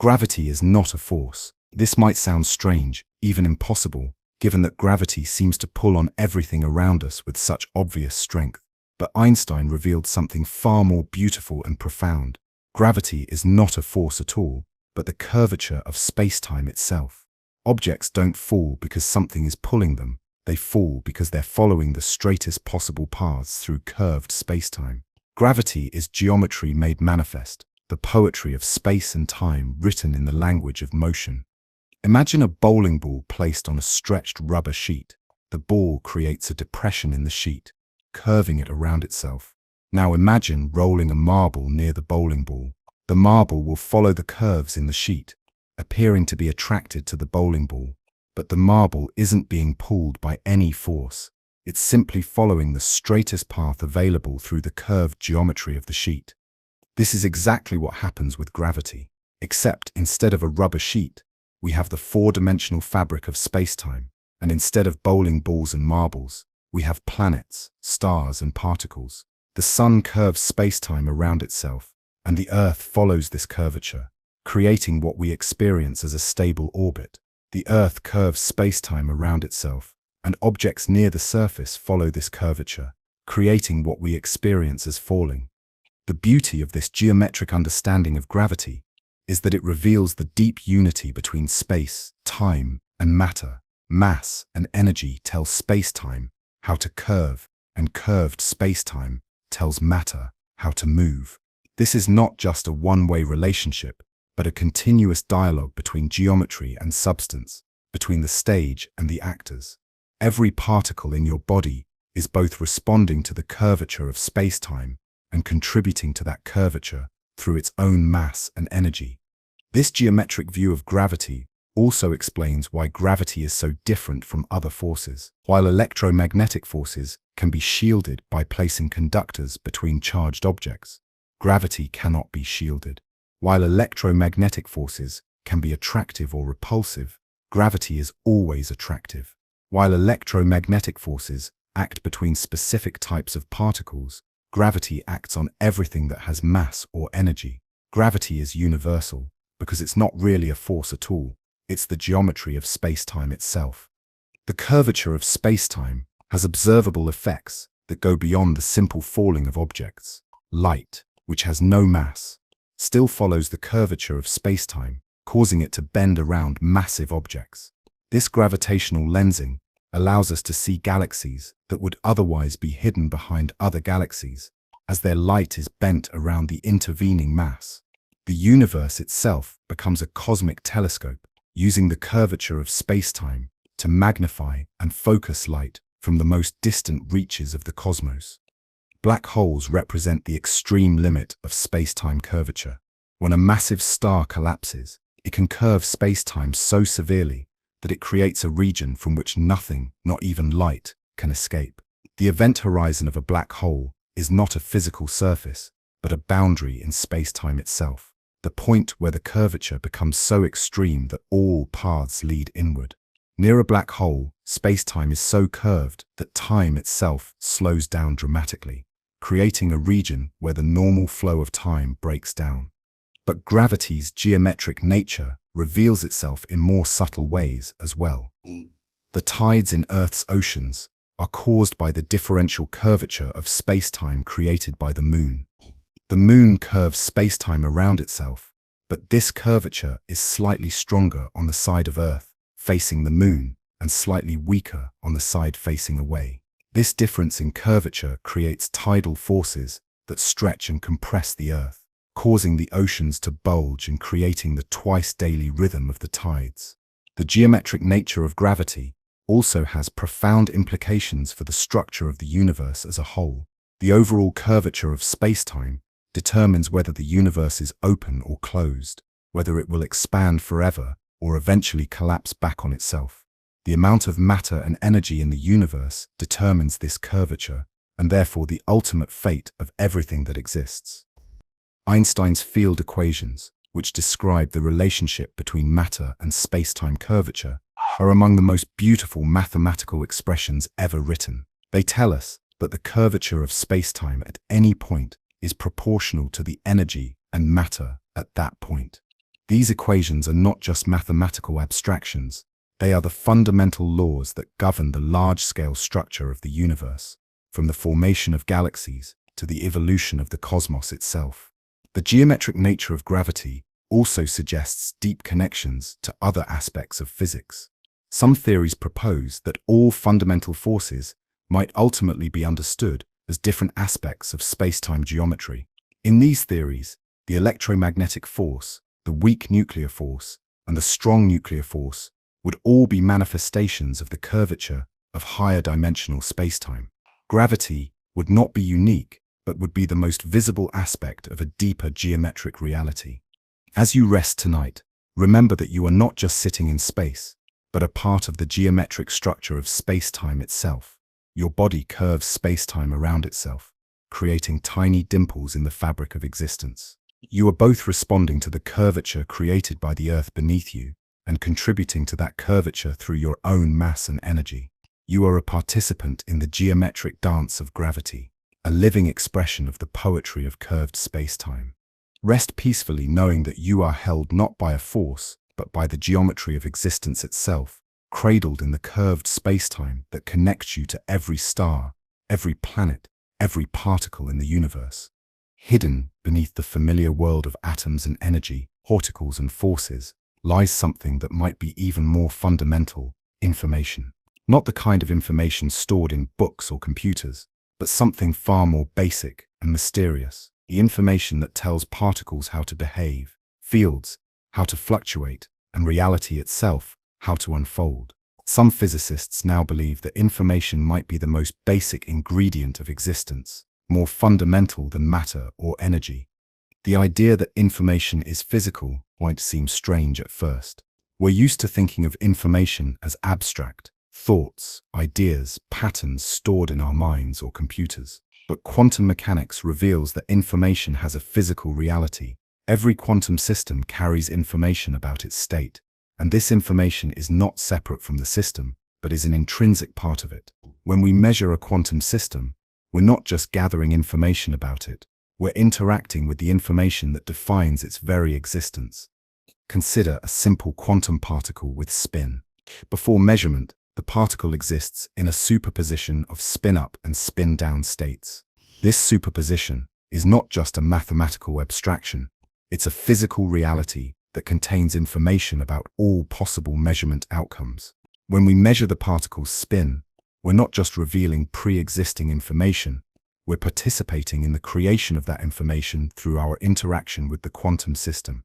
Gravity is not a force. This might sound strange, even impossible, given that gravity seems to pull on everything around us with such obvious strength. But Einstein revealed something far more beautiful and profound. Gravity is not a force at all, but the curvature of space-time itself. Objects don't fall because something is pulling them. They fall because they're following the straightest possible paths through curved space-time. Gravity is geometry made manifest, the poetry of space and time written in the language of motion. Imagine a bowling ball placed on a stretched rubber sheet. The ball creates a depression in the sheet, curving it around itself. Now imagine rolling a marble near the bowling ball. The marble will follow the curves in the sheet, appearing to be attracted to the bowling ball. But the marble isn't being pulled by any force. It's simply following the straightest path available through the curved geometry of the sheet. This is exactly what happens with gravity, except instead of a rubber sheet, we have the four-dimensional fabric of space-time, and instead of bowling balls and marbles, we have planets, stars, and particles. The sun curves space-time around itself, and the Earth follows this curvature, creating what we experience as a stable orbit. The Earth curves space-time around itself, and objects near the surface follow this curvature, creating what we experience as falling. The beauty of this geometric understanding of gravity is that it reveals the deep unity between space, time, and matter. Mass and energy tell space-time how to curve, and curved space-time tells matter how to move. This is not just a one-way relationship, but a continuous dialogue between geometry and substance, between the stage and the actors. Every particle in your body is both responding to the curvature of space-time and contributing to that curvature through its own mass and energy. This geometric view of gravity also explains why gravity is so different from other forces. While electromagnetic forces can be shielded by placing conductors between charged objects, gravity cannot be shielded. While electromagnetic forces can be attractive or repulsive, gravity is always attractive. While electromagnetic forces act between specific types of particles, gravity acts on everything that has mass or energy. Gravity is universal because it's not really a force at all. It's the geometry of space-time itself. The curvature of space-time has observable effects that go beyond the simple falling of objects. Light, which has no mass, still follows the curvature of space-time, causing it to bend around massive objects. This gravitational lensing allows us to see galaxies that would otherwise be hidden behind other galaxies, as their light is bent around the intervening mass. The universe itself becomes a cosmic telescope, using the curvature of space-time to magnify and focus light from the most distant reaches of the cosmos. Black holes represent the extreme limit of space-time curvature. When a massive star collapses, it can curve space-time so severely that it creates a region from which nothing, not even light, can escape. The event horizon of a black hole is not a physical surface, but a boundary in space-time itself, the point where the curvature becomes so extreme that all paths lead inward. Near a black hole, space-time is so curved that time itself slows down dramatically, creating a region where the normal flow of time breaks down. But gravity's geometric nature reveals itself in more subtle ways as well. The tides in Earth's oceans are caused by the differential curvature of space-time created by the Moon. The Moon curves space-time around itself, but this curvature is slightly stronger on the side of Earth, facing the Moon, and slightly weaker on the side facing away. This difference in curvature creates tidal forces that stretch and compress the Earth, causing the oceans to bulge and creating the twice-daily rhythm of the tides. The geometric nature of gravity also has profound implications for the structure of the universe as a whole. The overall curvature of space-time determines whether the universe is open or closed, whether it will expand forever or eventually collapse back on itself. The amount of matter and energy in the universe determines this curvature, and therefore the ultimate fate of everything that exists. Einstein's field equations, which describe the relationship between matter and space-time curvature, are among the most beautiful mathematical expressions ever written. They tell us that the curvature of space-time at any point is proportional to the energy and matter at that point. These equations are not just mathematical abstractions, they are the fundamental laws that govern the large-scale structure of the universe, from the formation of galaxies to the evolution of the cosmos itself. The geometric nature of gravity also suggests deep connections to other aspects of physics. Some theories propose that all fundamental forces might ultimately be understood as different aspects of space-time geometry. In these theories, the electromagnetic force, the weak nuclear force, and the strong nuclear force would all be manifestations of the curvature of higher dimensional spacetime. Gravity would not be unique, but would be the most visible aspect of a deeper geometric reality. As you rest tonight, remember that you are not just sitting in space, but a part of the geometric structure of spacetime itself. Your body curves spacetime around itself, creating tiny dimples in the fabric of existence. You are both responding to the curvature created by the Earth beneath you and contributing to that curvature through your own mass and energy. You are a participant in the geometric dance of gravity, a living expression of the poetry of curved spacetime. Rest peacefully knowing that you are held not by a force, but by the geometry of existence itself, cradled in the curved spacetime that connects you to every star, every planet, every particle in the universe. Hidden beneath the familiar world of atoms and energy, particles and forces, lies something that might be even more fundamental: information. Not the kind of information stored in books or computers, but something far more basic and mysterious. The information that tells particles how to behave, fields how to fluctuate, and reality itself how to unfold. Some physicists now believe that information might be the most basic ingredient of existence, more fundamental than matter or energy. The idea that information is physical might seem strange at first. We're used to thinking of information as abstract, thoughts, ideas, patterns stored in our minds or computers. But quantum mechanics reveals that information has a physical reality. Every quantum system carries information about its state, and this information is not separate from the system, but is an intrinsic part of it. When we measure a quantum system, we're not just gathering information about it, we're interacting with the information that defines its very existence. Consider a simple quantum particle with spin. Before measurement, the particle exists in a superposition of spin-up and spin-down states. This superposition is not just a mathematical abstraction, it's a physical reality that contains information about all possible measurement outcomes. When we measure the particle's spin, we're not just revealing pre-existing information, we're participating in the creation of that information through our interaction with the quantum system.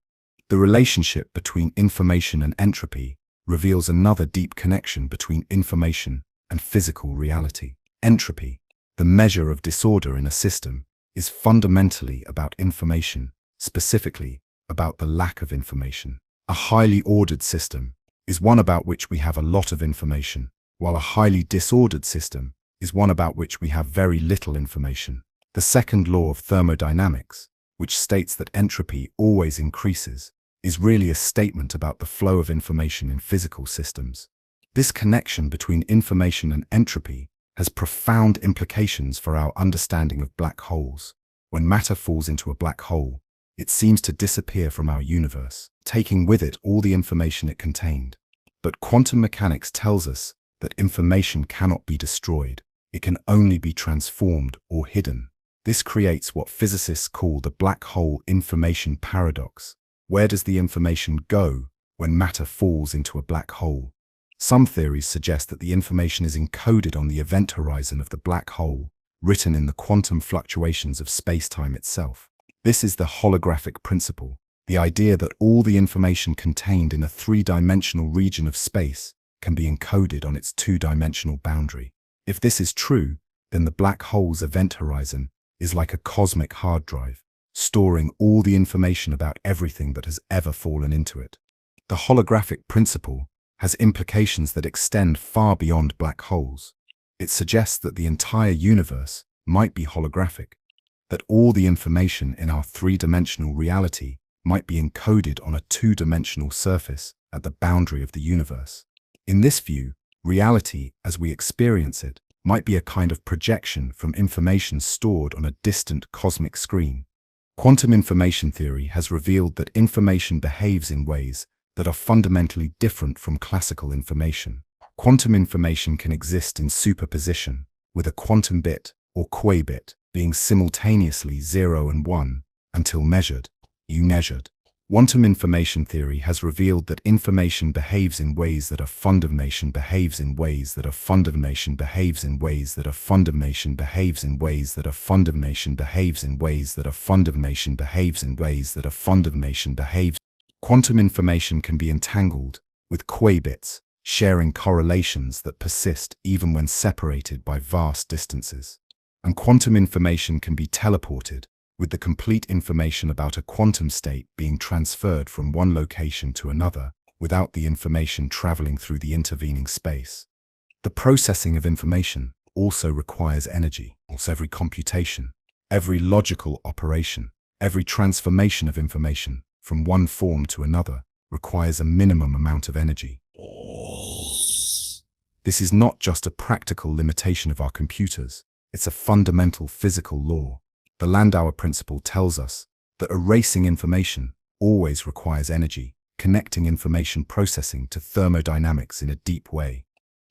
The relationship between information and entropy reveals another deep connection between information and physical reality. Entropy, the measure of disorder in a system, is fundamentally about information, specifically about the lack of information. A highly ordered system is one about which we have a lot of information, while a highly disordered system is one about which we have very little information. The second law of thermodynamics, which states that entropy always increases, is really a statement about the flow of information in physical systems. This connection between information and entropy has profound implications for our understanding of black holes. When matter falls into a black hole, it seems to disappear from our universe, taking with it all the information it contained. But quantum mechanics tells us that information cannot be destroyed. It can only be transformed or hidden. This creates what physicists call the black hole information paradox. Where does the information go when matter falls into a black hole? Some theories suggest that the information is encoded on the event horizon of the black hole, written in the quantum fluctuations of space-time itself. This is the holographic principle, the idea that all the information contained in a three-dimensional region of space can be encoded on its two-dimensional boundary. If this is true, then the black hole's event horizon is like a cosmic hard drive, storing all the information about everything that has ever fallen into it. The holographic principle has implications that extend far beyond black holes. It suggests that the entire universe might be holographic, that all the information in our three-dimensional reality might be encoded on a two-dimensional surface at the boundary of the universe. In this view, reality, as we experience it, might be a kind of projection from information stored on a distant cosmic screen. Quantum information theory has revealed that information behaves in ways that are fundamentally different from classical information. Quantum information can exist in superposition, with a quantum bit, or qubit, being simultaneously 0 and 1, until measured, unmeasured. Quantum information theory has revealed that information behaves in ways that are fundamentation behaves in ways that are fundamentation behaves in ways that are fundamentation behaves in ways that are fundamentation behaves in ways that are fundamentation behaves in ways that are fundamentation behaves. Quantum information can be entangled with qubits, sharing correlations that persist even when separated by vast distances. And quantum information can be teleported, with the complete information about a quantum state being transferred from one location to another without the information traveling through the intervening space. The processing of information also requires energy. Also, every computation, every logical operation, every transformation of information from one form to another requires a minimum amount of energy. This is not just a practical limitation of our computers, it's a fundamental physical law. The Landauer principle tells us that erasing information always requires energy, connecting information processing to thermodynamics in a deep way.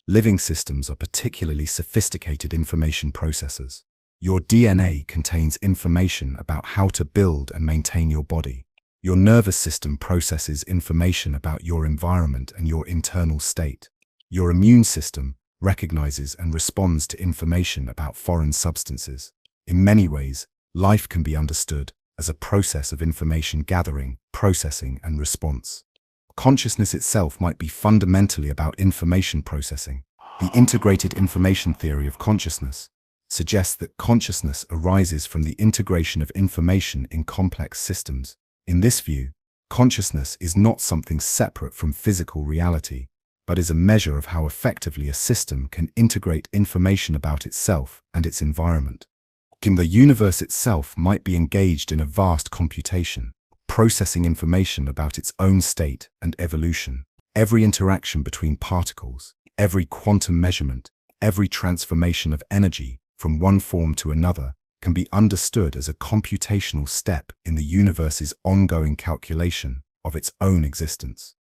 Living systems are particularly sophisticated information processors. Your DNA contains information about how to build and maintain your body. Your nervous system processes information about your environment and your internal state. Your immune system recognizes and responds to information about foreign substances. In many ways, life can be understood as a process of information gathering, processing, and response. Consciousness itself might be fundamentally about information processing. The integrated information theory of consciousness suggests that consciousness arises from the integration of information in complex systems. In this view, consciousness is not something separate from physical reality, but is a measure of how effectively a system can integrate information about itself and its environment. The universe itself might be engaged in a vast computation, processing information about its own state and evolution. Every interaction between particles, every quantum measurement, every transformation of energy from one form to another can be understood as a computational step in the universe's ongoing calculation of its own existence.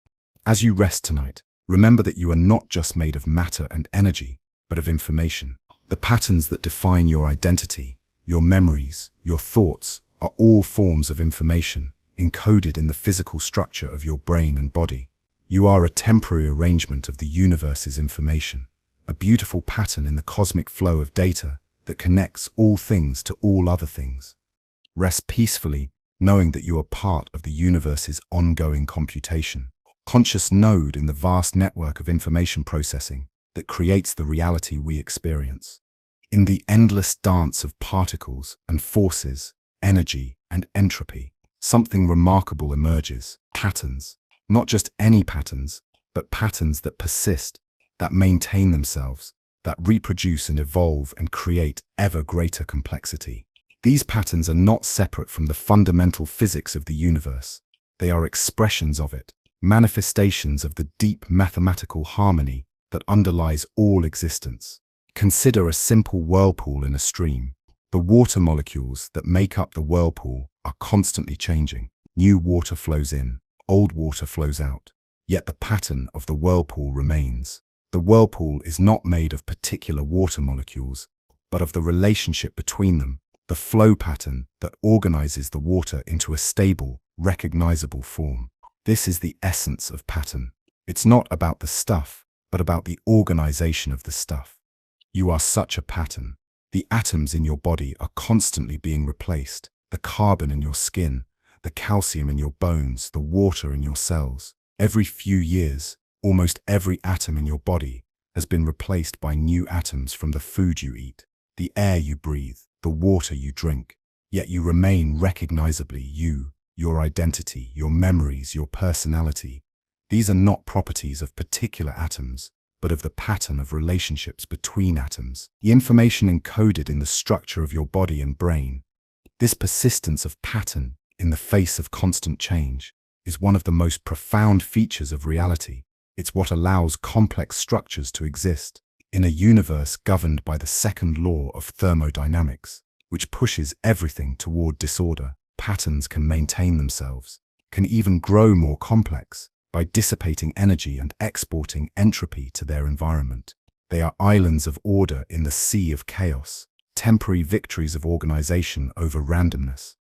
As you rest tonight, remember that you are not just made of matter and energy, but of information. The patterns that define your identity, your memories, your thoughts, are all forms of information, encoded in the physical structure of your brain and body. You are a temporary arrangement of the universe's information, a beautiful pattern in the cosmic flow of data that connects all things to all other things. Rest peacefully, knowing that you are part of the universe's ongoing computation, conscious node in the vast network of information processing that creates the reality we experience. In the endless dance of particles and forces, energy and entropy, something remarkable emerges: patterns. Not just any patterns, but patterns that persist, that maintain themselves, that reproduce and evolve and create ever greater complexity. These patterns are not separate from the fundamental physics of the universe. They are expressions of it, manifestations of the deep mathematical harmony that underlies all existence. Consider a simple whirlpool in a stream. The water molecules that make up the whirlpool are constantly changing. New water flows in, old water flows out. Yet the pattern of the whirlpool remains. The whirlpool is not made of particular water molecules, but of the relationship between them, the flow pattern that organizes the water into a stable, recognizable form. This is the essence of pattern. It's not about the stuff, but about the organization of the stuff. You are such a pattern. The atoms in your body are constantly being replaced. The carbon in your skin, the calcium in your bones, the water in your cells. Every few years, almost every atom in your body has been replaced by new atoms from the food you eat, the air you breathe, the water you drink. Yet you remain recognizably you, your identity, your memories, your personality. These are not properties of particular atoms, but of the pattern of relationships between atoms, the information encoded in the structure of your body and brain. This persistence of pattern in the face of constant change is one of the most profound features of reality. It's what allows complex structures to exist in a universe governed by the second law of thermodynamics, which pushes everything toward disorder. Patterns can maintain themselves, can even grow more complex by dissipating energy and exporting entropy to their environment. They are islands of order in the sea of chaos, temporary victories of organization over randomness.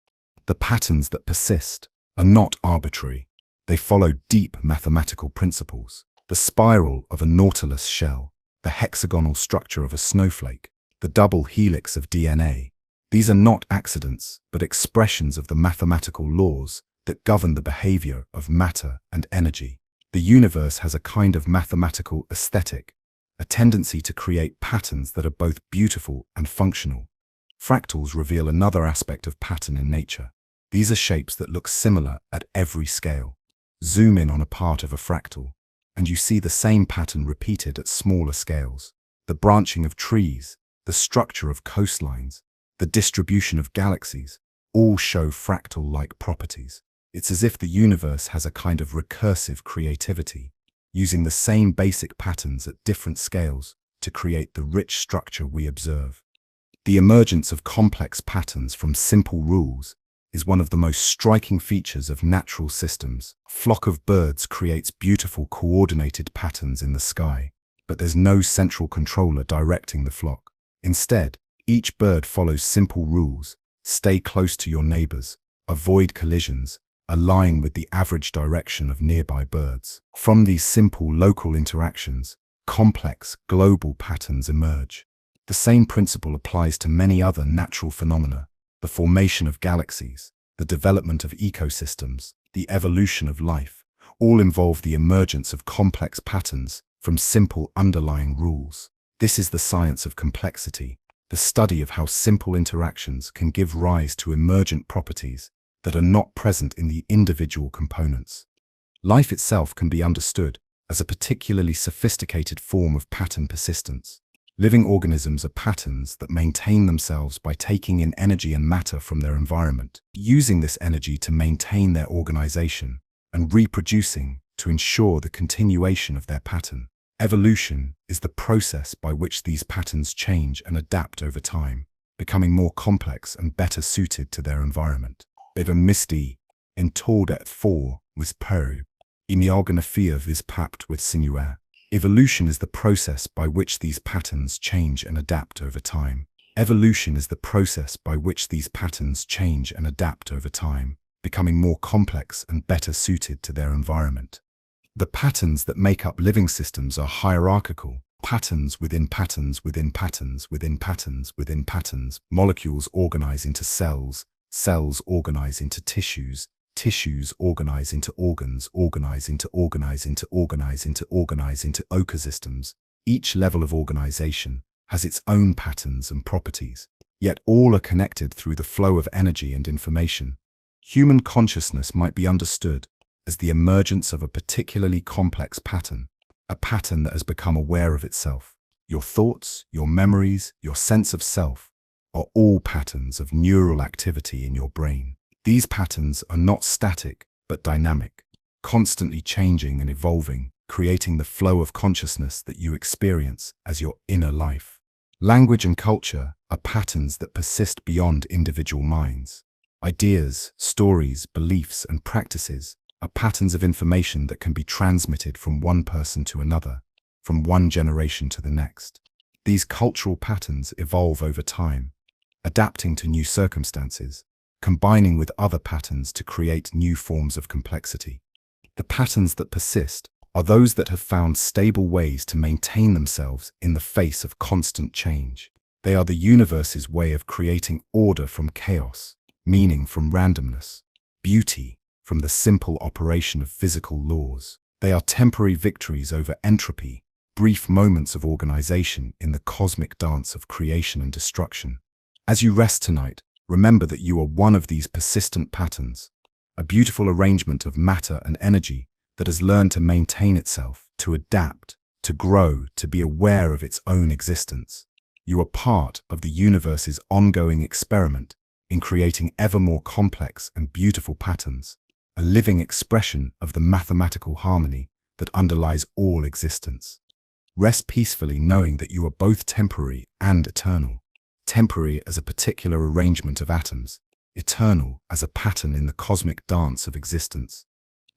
The patterns that persist are not arbitrary. They follow deep mathematical principles. The spiral of a nautilus shell, the hexagonal structure of a snowflake, the double helix of DNA. These are not accidents, but expressions of the mathematical laws that govern the behavior of matter and energy. The universe has a kind of mathematical aesthetic, a tendency to create patterns that are both beautiful and functional. Fractals reveal another aspect of pattern in nature. These are shapes that look similar at every scale. Zoom in on a part of a fractal, and you see the same pattern repeated at smaller scales. The branching of trees, the structure of coastlines, the distribution of galaxies, all show fractal-like properties. It's as if the universe has a kind of recursive creativity, using the same basic patterns at different scales to create the rich structure we observe. The emergence of complex patterns from simple rules is one of the most striking features of natural systems. A flock of birds creates beautiful coordinated patterns in the sky, but there's no central controller directing the flock. Instead, each bird follows simple rules: stay close to your neighbors, avoid collisions, align with the average direction of nearby birds. From these simple local interactions, complex global patterns emerge. The same principle applies to many other natural phenomena: the formation of galaxies, the development of ecosystems, the evolution of life. All involve the emergence of complex patterns from simple underlying rules. This is the science of complexity, the study of how simple interactions can give rise to emergent properties that are not present in the individual components. Life itself can be understood as a particularly sophisticated form of pattern persistence. Living organisms are patterns that maintain themselves by taking in energy and matter from their environment, using this energy to maintain their organization, and reproducing to ensure the continuation of their pattern. Evolution is the process by which these patterns change and adapt over time, becoming more complex and better suited to their environment. Misty, en tårdet for was peru, imiorganifia vis papt with sinuaire. Evolution is the process by which these patterns change and adapt over time. Evolution is the process by which these patterns change and adapt over time, becoming more complex and better suited to their environment. The patterns that make up living systems are hierarchical. Patterns within patterns within patterns within patterns within patterns. Molecules organize into cells, cells organize into tissues, tissues organize into organs, organize into organize into organize into organize into ecosystems. Each level of organization has its own patterns and properties, yet all are connected through the flow of energy and information. Human consciousness might be understood as the emergence of a particularly complex pattern, a pattern that has become aware of itself. Your thoughts, your memories, your sense of self are all patterns of neural activity in your brain. These patterns are not static, but dynamic, constantly changing and evolving, creating the flow of consciousness that you experience as your inner life. Language and culture are patterns that persist beyond individual minds. Ideas, stories, beliefs, and practices are patterns of information that can be transmitted from one person to another, from one generation to the next. These cultural patterns evolve over time, adapting to new circumstances, combining with other patterns to create new forms of complexity. The patterns that persist are those that have found stable ways to maintain themselves in the face of constant change. They are the universe's way of creating order from chaos, meaning from randomness, beauty from the simple operation of physical laws. They are temporary victories over entropy, brief moments of organization in the cosmic dance of creation and destruction. As you rest tonight, remember that you are one of these persistent patterns, a beautiful arrangement of matter and energy that has learned to maintain itself, to adapt, to grow, to be aware of its own existence. You are part of the universe's ongoing experiment in creating ever more complex and beautiful patterns, a living expression of the mathematical harmony that underlies all existence. Rest peacefully knowing that you are both temporary and eternal. Temporary as a particular arrangement of atoms, eternal as a pattern in the cosmic dance of existence.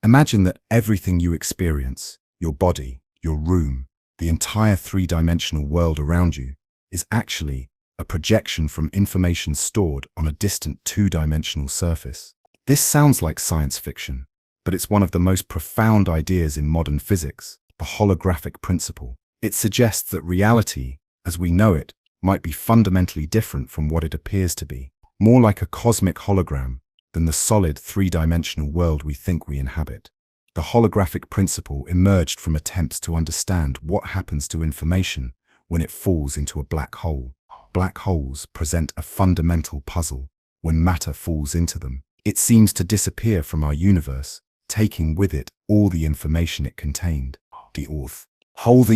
Imagine that everything you experience, your body, your room, the entire three-dimensional world around you, is actually a projection from information stored on a distant two-dimensional surface. This sounds like science fiction, but it's one of the most profound ideas in modern physics, the holographic principle. It suggests that reality, as we know it, might be fundamentally different from what it appears to be, more like a cosmic hologram than the solid three-dimensional world we think we inhabit. The holographic principle emerged from attempts to understand what happens to information when it falls into a black hole. Black holes present a fundamental puzzle. When matter falls into them, it seems to disappear from our universe, taking with it all the information it contained. The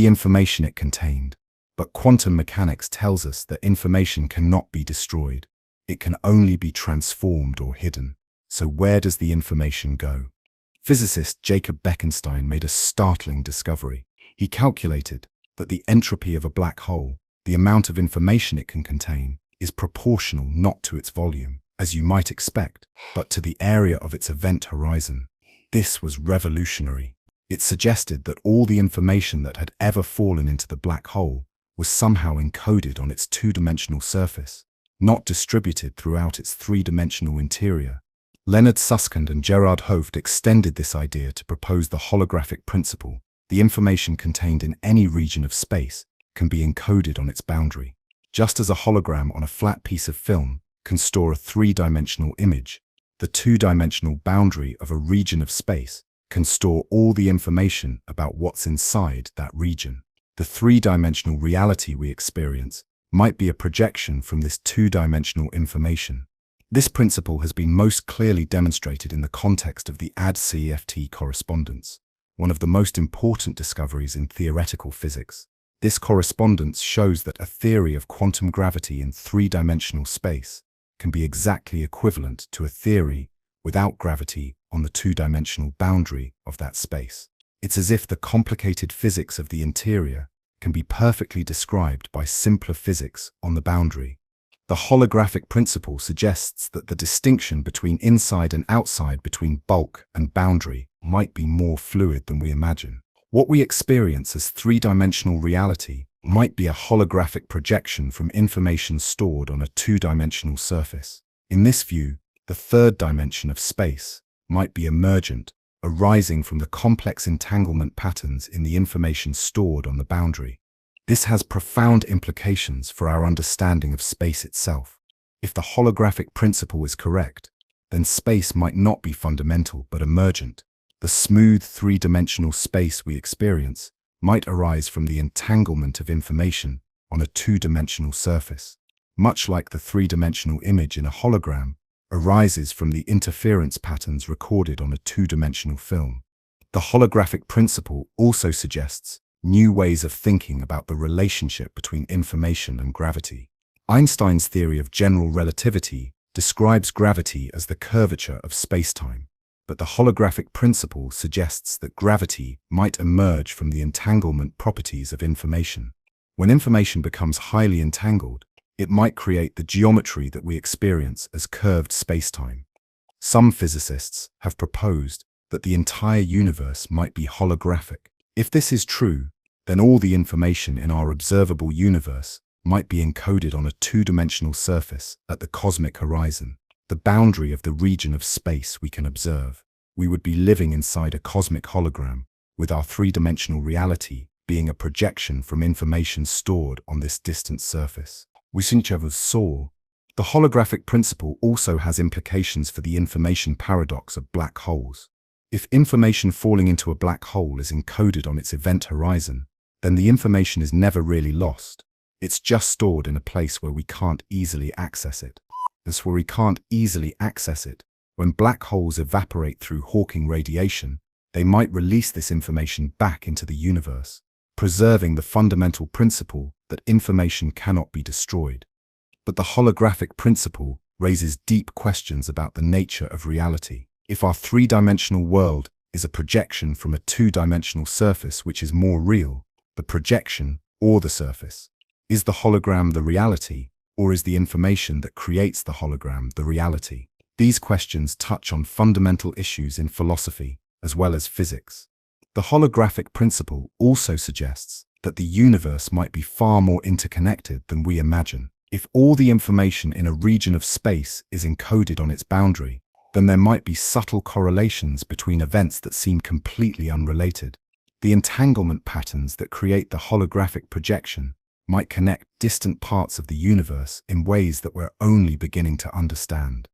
information it contained. But quantum mechanics tells us that information cannot be destroyed. It can only be transformed or hidden. So where does the information go? Physicist Jacob Bekenstein made a startling discovery. He calculated that the entropy of a black hole, the amount of information it can contain, is proportional not to its volume, as you might expect, but to the area of its event horizon. This was revolutionary. It suggested that all the information that had ever fallen into the black hole was somehow encoded on its two-dimensional surface, not distributed throughout its three-dimensional interior. Leonard Susskind and Gerard Hooft extended this idea to propose the holographic principle. The information contained in any region of space can be encoded on its boundary. Just as a hologram on a flat piece of film can store a three-dimensional image, the two-dimensional boundary of a region of space can store all the information about what's inside that region. The three-dimensional reality we experience might be a projection from this two-dimensional information. This principle has been most clearly demonstrated in the context of the AD-CFT correspondence, one of the most important discoveries in theoretical physics. This correspondence shows that a theory of quantum gravity in three-dimensional space can be exactly equivalent to a theory without gravity on the two-dimensional boundary of that space. It's as if the complicated physics of the interior can be perfectly described by simpler physics on the boundary. The holographic principle suggests that the distinction between inside and outside, between bulk and boundary, might be more fluid than we imagine. What we experience as three-dimensional reality might be a holographic projection from information stored on a two-dimensional surface. In this view, the third dimension of space might be emergent, arising from the complex entanglement patterns in the information stored on the boundary. This has profound implications for our understanding of space itself. If the holographic principle is correct, then space might not be fundamental but emergent. The smooth three-dimensional space we experience might arise from the entanglement of information on a two-dimensional surface. Much like the three-dimensional image in a hologram arises from the interference patterns recorded on a two-dimensional film. The holographic principle also suggests new ways of thinking about the relationship between information and gravity. Einstein's theory of general relativity describes gravity as the curvature of spacetime, but the holographic principle suggests that gravity might emerge from the entanglement properties of information. When information becomes highly entangled, it might create the geometry that we experience as curved spacetime. Some physicists have proposed that the entire universe might be holographic. If this is true, then all the information in our observable universe might be encoded on a two-dimensional surface at the cosmic horizon, the boundary of the region of space we can observe. We would be living inside a cosmic hologram, with our three-dimensional reality being a projection from information stored on this distant surface. Wyszynchow saw. The holographic principle also has implications for the information paradox of black holes. If information falling into a black hole is encoded on its event horizon, then the information is never really lost. It's just stored in a place where we can't easily access it. That's where we can't easily access it. When black holes evaporate through Hawking radiation, they might release this information back into the universe, preserving the fundamental principle that information cannot be destroyed. But the holographic principle raises deep questions about the nature of reality. If our three-dimensional world is a projection from a two-dimensional surface which is more real, the projection or the surface, is the hologram the reality, or is the information that creates the hologram the reality? These questions touch on fundamental issues in philosophy as well as physics. The holographic principle also suggests that the universe might be far more interconnected than we imagine. If all the information in a region of space is encoded on its boundary, then there might be subtle correlations between events that seem completely unrelated. The entanglement patterns that create the holographic projection might connect distant parts of the universe in ways that we're only beginning to understand.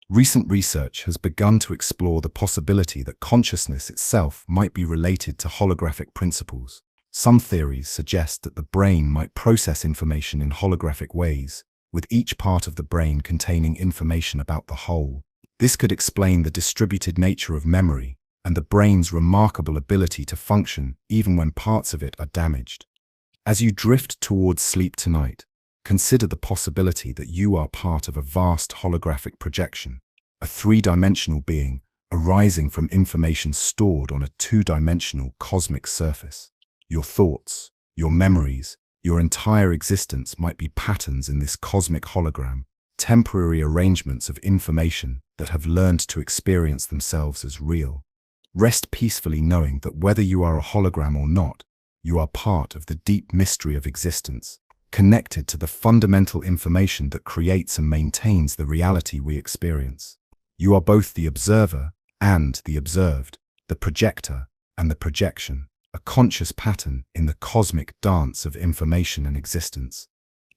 Recent research has begun to explore the possibility that consciousness itself might be related to holographic principles. Some theories suggest that the brain might process information in holographic ways, with each part of the brain containing information about the whole. This could explain the distributed nature of memory and the brain's remarkable ability to function even when parts of it are damaged. As you drift towards sleep tonight, consider the possibility that you are part of a vast holographic projection, a three-dimensional being arising from information stored on a two-dimensional cosmic surface. Your thoughts, your memories, your entire existence might be patterns in this cosmic hologram, temporary arrangements of information that have learned to experience themselves as real. Rest peacefully knowing that whether you are a hologram or not, you are part of the deep mystery of existence, connected to the fundamental information that creates and maintains the reality we experience. You are both the observer and the observed, the projector and the projection, a conscious pattern in the cosmic dance of information and existence.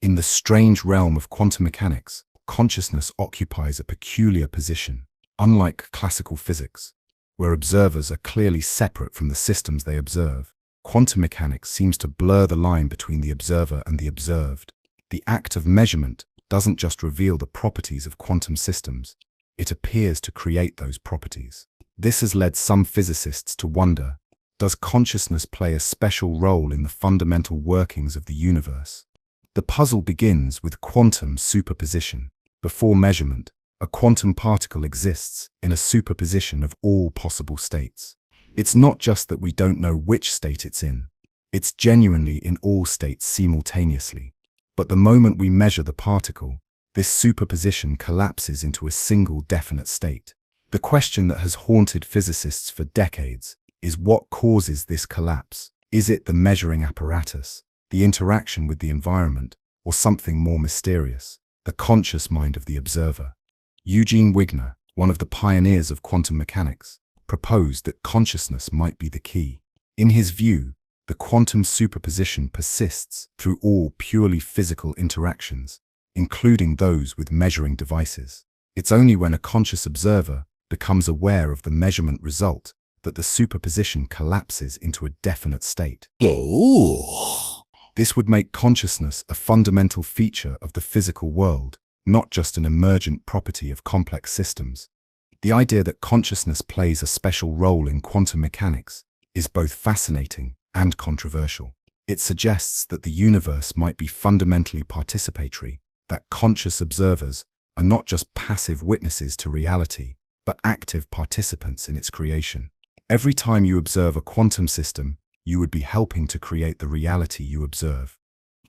In the strange realm of quantum mechanics, consciousness occupies a peculiar position. Unlike classical physics, where observers are clearly separate from the systems they observe, quantum mechanics seems to blur the line between the observer and the observed. The act of measurement doesn't just reveal the properties of quantum systems, it appears to create those properties. This has led some physicists to wonder, does consciousness play a special role in the fundamental workings of the universe? The puzzle begins with quantum superposition. Before measurement, a quantum particle exists in a superposition of all possible states. It's not just that we don't know which state it's in, it's genuinely in all states simultaneously. But the moment we measure the particle, this superposition collapses into a single definite state. The question that has haunted physicists for decades is what causes this collapse? Is it the measuring apparatus, the interaction with the environment, or something more mysterious, the conscious mind of the observer? Eugene Wigner, one of the pioneers of quantum mechanics, proposed that consciousness might be the key. In his view, the quantum superposition persists through all purely physical interactions, including those with measuring devices. It's only when a conscious observer becomes aware of the measurement result that the superposition collapses into a definite state. This would make consciousness a fundamental feature of the physical world, not just an emergent property of complex systems. The idea that consciousness plays a special role in quantum mechanics is both fascinating and controversial. It suggests that the universe might be fundamentally participatory, that conscious observers are not just passive witnesses to reality, but active participants in its creation. Every time you observe a quantum system, you would be helping to create the reality you observe.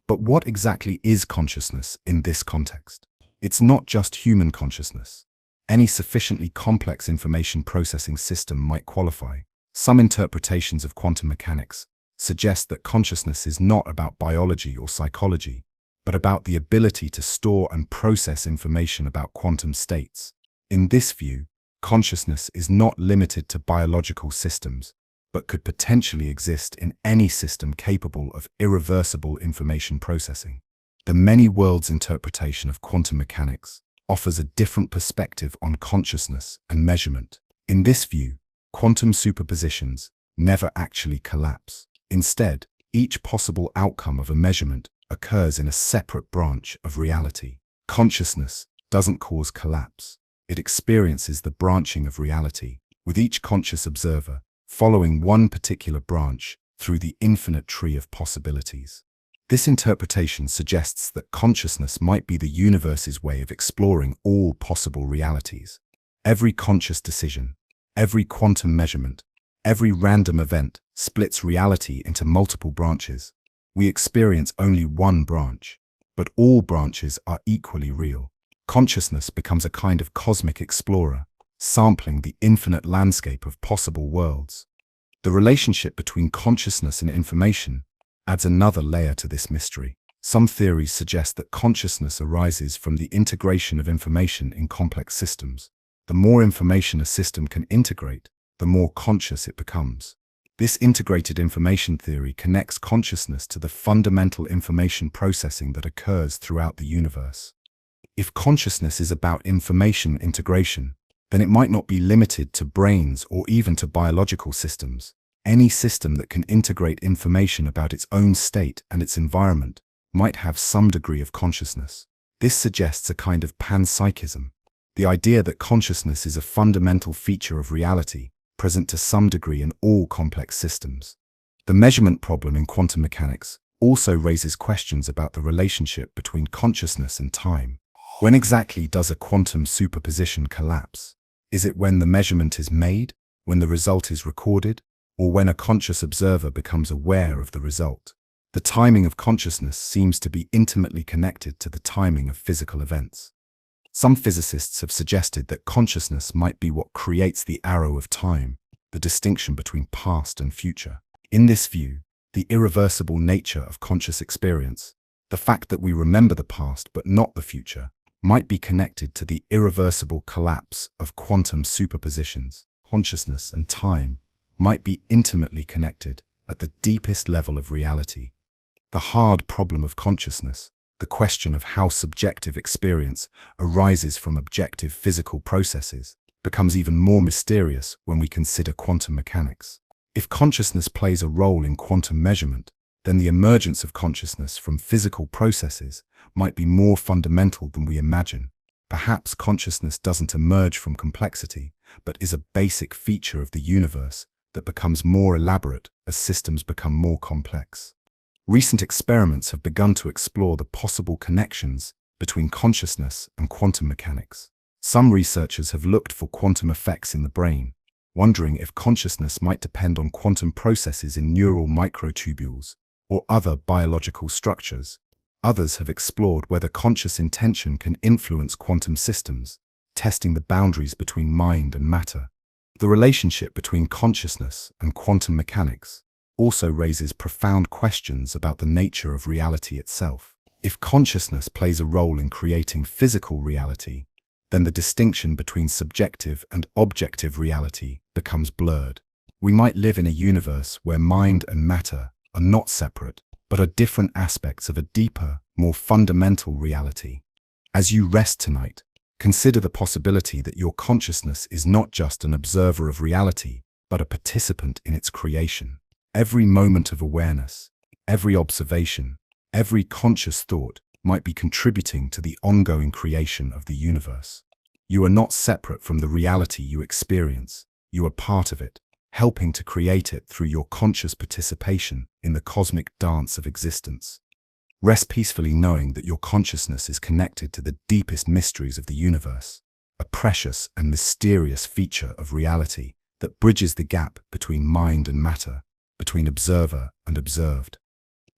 But what exactly is consciousness in this context? It's not just human consciousness. Any sufficiently complex information processing system might qualify. Some interpretations of quantum mechanics suggest that consciousness is not about biology or psychology, but about the ability to store and process information about quantum states. In this view, consciousness is not limited to biological systems, but could potentially exist in any system capable of irreversible information processing. The many worlds interpretation of quantum mechanics offers a different perspective on consciousness and measurement. In this view, quantum superpositions never actually collapse. Instead, each possible outcome of a measurement occurs in a separate branch of reality. Consciousness doesn't cause collapse. It experiences the branching of reality, with each conscious observer following one particular branch through the infinite tree of possibilities. This interpretation suggests that consciousness might be the universe's way of exploring all possible realities. Every conscious decision, every quantum measurement, every random event splits reality into multiple branches. We experience only one branch, but all branches are equally real. Consciousness becomes a kind of cosmic explorer, sampling the infinite landscape of possible worlds. The relationship between consciousness and information adds another layer to this mystery. Some theories suggest that consciousness arises from the integration of information in complex systems. The more information a system can integrate, the more conscious it becomes. This integrated information theory connects consciousness to the fundamental information processing that occurs throughout the universe. If consciousness is about information integration, then it might not be limited to brains or even to biological systems. Any system that can integrate information about its own state and its environment might have some degree of consciousness. This suggests a kind of panpsychism, the idea that consciousness is a fundamental feature of reality, present to some degree in all complex systems. The measurement problem in quantum mechanics also raises questions about the relationship between consciousness and time. When exactly does a quantum superposition collapse? Is it when the measurement is made, when the result is recorded, or when a conscious observer becomes aware of the result? The timing of consciousness seems to be intimately connected to the timing of physical events. Some physicists have suggested that consciousness might be what creates the arrow of time, the distinction between past and future. In this view, the irreversible nature of conscious experience, the fact that we remember the past but not the future, might be connected to the irreversible collapse of quantum superpositions. Consciousness and time might be intimately connected at the deepest level of reality. The hard problem of consciousness, the question of how subjective experience arises from objective physical processes, becomes even more mysterious when we consider quantum mechanics. If consciousness plays a role in quantum measurement, then the emergence of consciousness from physical processes might be more fundamental than we imagine. Perhaps consciousness doesn't emerge from complexity, but is a basic feature of the universe that becomes more elaborate as systems become more complex. Recent experiments have begun to explore the possible connections between consciousness and quantum mechanics. Some researchers have looked for quantum effects in the brain, wondering if consciousness might depend on quantum processes in neural microtubules or other biological structures. Others have explored whether conscious intention can influence quantum systems, testing the boundaries between mind and matter. The relationship between consciousness and quantum mechanics also raises profound questions about the nature of reality itself. If consciousness plays a role in creating physical reality, then the distinction between subjective and objective reality becomes blurred. We might live in a universe where mind and matter are not separate, but are different aspects of a deeper, more fundamental reality. As you rest tonight, consider the possibility that your consciousness is not just an observer of reality, but a participant in its creation. Every moment of awareness, every observation, every conscious thought might be contributing to the ongoing creation of the universe. You are not separate from the reality you experience. You are part of it, helping to create it through your conscious participation in the cosmic dance of existence. Rest peacefully knowing that your consciousness is connected to the deepest mysteries of the universe, a precious and mysterious feature of reality that bridges the gap between mind and matter, between observer and observed.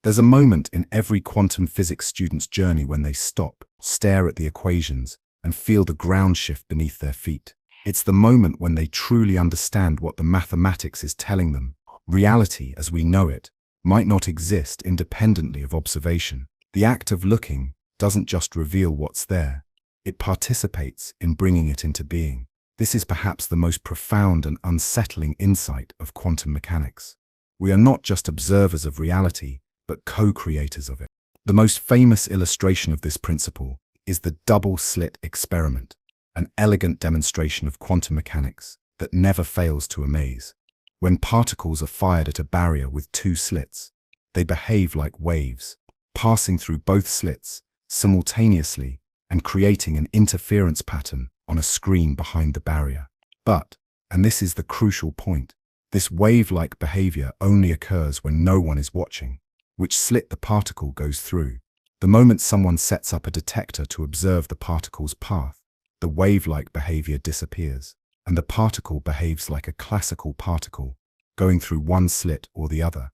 There's a moment in every quantum physics student's journey when they stop, stare at the equations, and feel the ground shift beneath their feet. It's the moment when they truly understand what the mathematics is telling them. Reality, as we know it, might not exist independently of observation. The act of looking doesn't just reveal what's there, it participates in bringing it into being. This is perhaps the most profound and unsettling insight of quantum mechanics. We are not just observers of reality, but co-creators of it. The most famous illustration of this principle is the double-slit experiment, an elegant demonstration of quantum mechanics that never fails to amaze. When particles are fired at a barrier with two slits, they behave like waves, passing through both slits simultaneously and creating an interference pattern on a screen behind the barrier. But, and this is the crucial point, this wave-like behavior only occurs when no one is watching. Which slit the particle goes through. The moment someone sets up a detector to observe the particle's path, the wave-like behavior disappears, and the particle behaves like a classical particle, going through one slit or the other.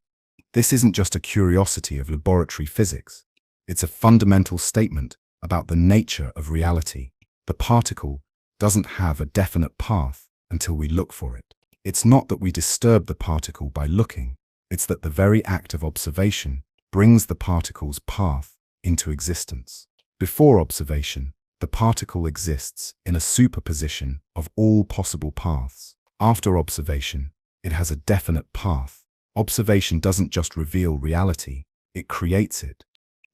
This isn't just a curiosity of laboratory physics. It's a fundamental statement about the nature of reality. The particle doesn't have a definite path until we look for it. It's not that we disturb the particle by looking. It's that the very act of observation brings the particle's path into existence. Before observation, the particle exists in a superposition of all possible paths. After observation, it has a definite path. Observation doesn't just reveal reality, it creates it.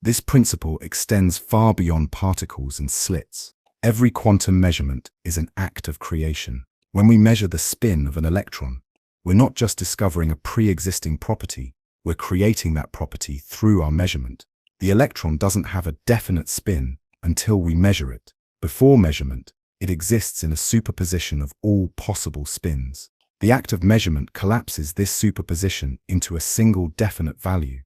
This principle extends far beyond particles and slits. Every quantum measurement is an act of creation. When we measure the spin of an electron, we're not just discovering a pre-existing property, we're creating that property through our measurement. The electron doesn't have a definite spin until we measure it. Before measurement, it exists in a superposition of all possible spins. The act of measurement collapses this superposition into a single definite value.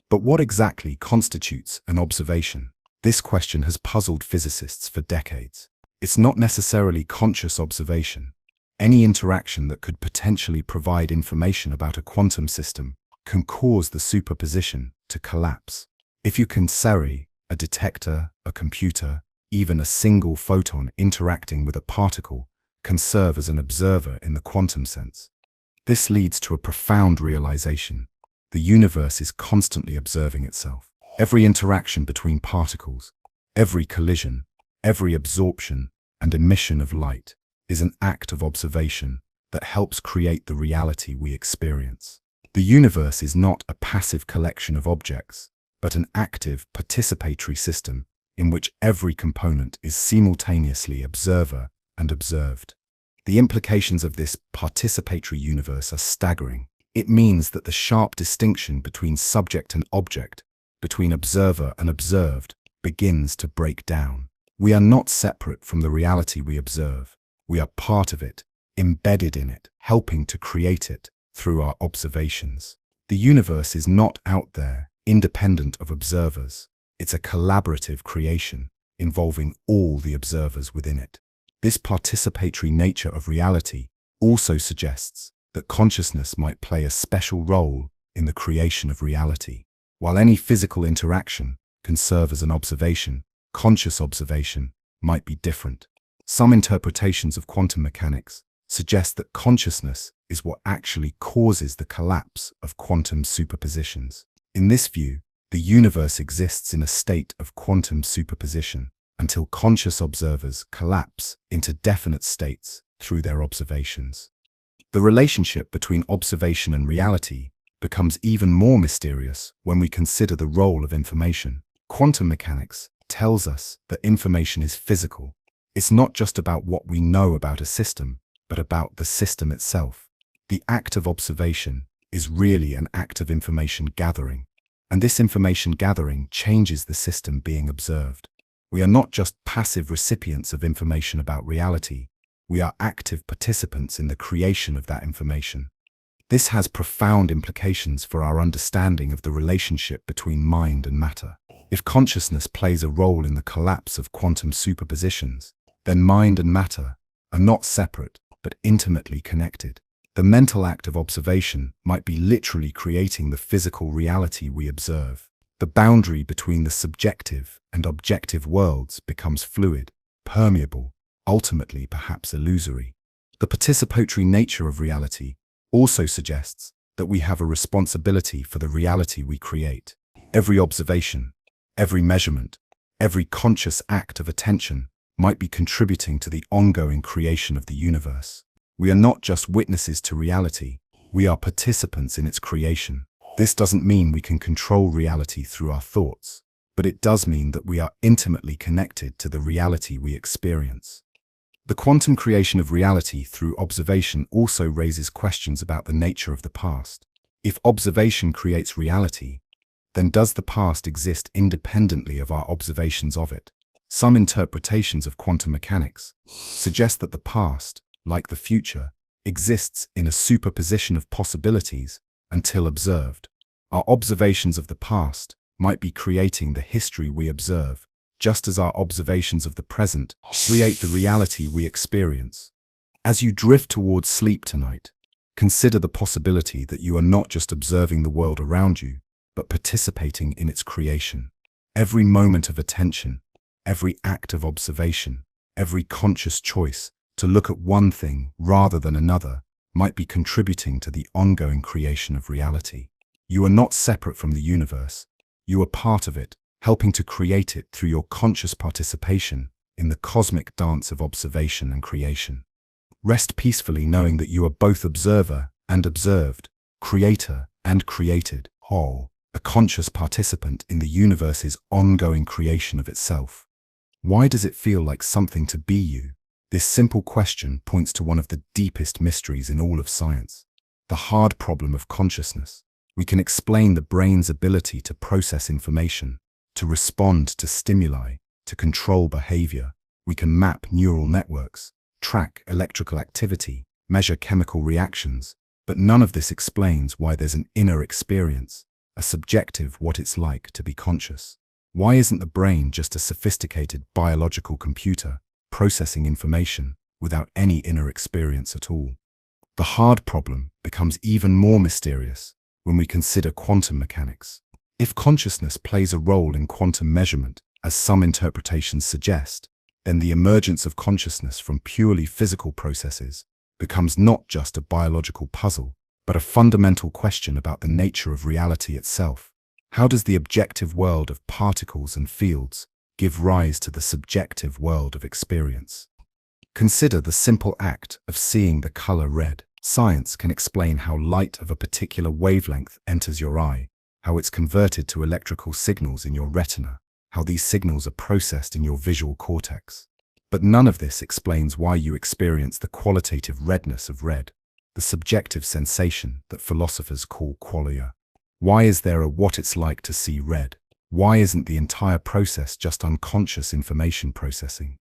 But what exactly constitutes an observation? This question has puzzled physicists for decades. It's not necessarily conscious observation. Any interaction that could potentially provide information about a quantum system can cause the superposition to collapse. If you consider a detector, a computer, even a single photon interacting with a particle can serve as an observer in the quantum sense. This leads to a profound realization. The universe is constantly observing itself. Every interaction between particles, every collision, every absorption and emission of light is an act of observation that helps create the reality we experience. The universe is not a passive collection of objects, but an active, participatory system in which every component is simultaneously observer and observed. The implications of this participatory universe are staggering. It means that the sharp distinction between subject and object, between observer and observed, begins to break down. We are not separate from the reality we observe. We are part of it, embedded in it, helping to create it through our observations. The universe is not out there, independent of observers. It's a collaborative creation, involving all the observers within it. This participatory nature of reality also suggests that consciousness might play a special role in the creation of reality. While any physical interaction can serve as an observation, conscious observation might be different. Some interpretations of quantum mechanics suggest that consciousness is what actually causes the collapse of quantum superpositions. In this view, the universe exists in a state of quantum superposition until conscious observers collapse into definite states through their observations. The relationship between observation and reality becomes even more mysterious when we consider the role of information. Quantum mechanics tells us that information is physical. It's not just about what we know about a system, but about the system itself. The act of observation is really an act of information gathering. And this information gathering changes the system being observed. We are not just passive recipients of information about reality, we are active participants in the creation of that information. This has profound implications for our understanding of the relationship between mind and matter. If consciousness plays a role in the collapse of quantum superpositions, then mind and matter are not separate, but intimately connected. The mental act of observation might be literally creating the physical reality we observe. The boundary between the subjective and objective worlds becomes fluid, permeable, ultimately perhaps illusory. The participatory nature of reality also suggests that we have a responsibility for the reality we create. Every observation, every measurement, every conscious act of attention might be contributing to the ongoing creation of the universe. We are not just witnesses to reality, we are participants in its creation. This doesn't mean we can control reality through our thoughts, but it does mean that we are intimately connected to the reality we experience. The quantum creation of reality through observation also raises questions about the nature of the past. If observation creates reality, then does the past exist independently of our observations of it? Some interpretations of quantum mechanics suggest that the past, like the future, exists in a superposition of possibilities until observed. Our observations of the past might be creating the history we observe, just as our observations of the present create the reality we experience. As you drift towards sleep tonight, consider the possibility that you are not just observing the world around you, but participating in its creation. Every moment of attention, every act of observation, every conscious choice to look at one thing rather than another might be contributing to the ongoing creation of reality. You are not separate from the universe. You are part of it, helping to create it through your conscious participation in the cosmic dance of observation and creation. Rest peacefully knowing that you are both observer and observed, creator and created, whole, a conscious participant in the universe's ongoing creation of itself. Why does it feel like something to be you? This simple question points to one of the deepest mysteries in all of science, the hard problem of consciousness. We can explain the brain's ability to process information, to respond to stimuli, to control behavior. We can map neural networks, track electrical activity, measure chemical reactions, but none of this explains why there's an inner experience, a subjective what it's like to be conscious. Why isn't the brain just a sophisticated biological computer processing information without any inner experience at all? The hard problem becomes even more mysterious when we consider quantum mechanics. If consciousness plays a role in quantum measurement, as some interpretations suggest, then the emergence of consciousness from purely physical processes becomes not just a biological puzzle, but a fundamental question about the nature of reality itself. How does the objective world of particles and fields give rise to the subjective world of experience? Consider the simple act of seeing the color red. Science can explain how light of a particular wavelength enters your eye, how it's converted to electrical signals in your retina, how these signals are processed in your visual cortex. But none of this explains why you experience the qualitative redness of red, the subjective sensation that philosophers call qualia. Why is there a what it's like to see red? Why isn't the entire process just unconscious information processing?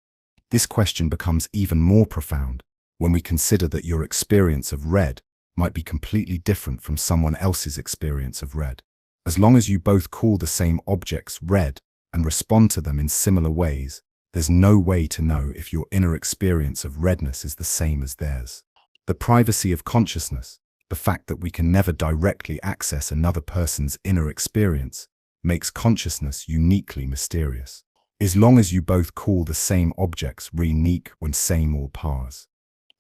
This question becomes even more profound when we consider that your experience of red might be completely different from someone else's experience of red. As long as you both call the same objects red and respond to them in similar ways, there's no way to know if your inner experience of redness is the same as theirs. The privacy of consciousness, the fact that we can never directly access another person's inner experience, makes consciousness uniquely mysterious. As long as you both call the same objects unique when same or pars.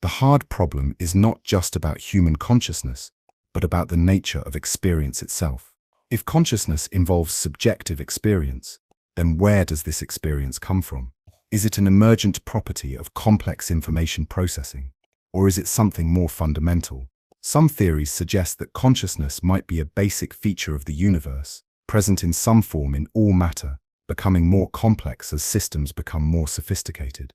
The hard problem is not just about human consciousness, but about the nature of experience itself. If consciousness involves subjective experience, then where does this experience come from? Is it an emergent property of complex information processing, or is it something more fundamental? Some theories suggest that consciousness might be a basic feature of the universe, present in some form in all matter, becoming more complex as systems become more sophisticated.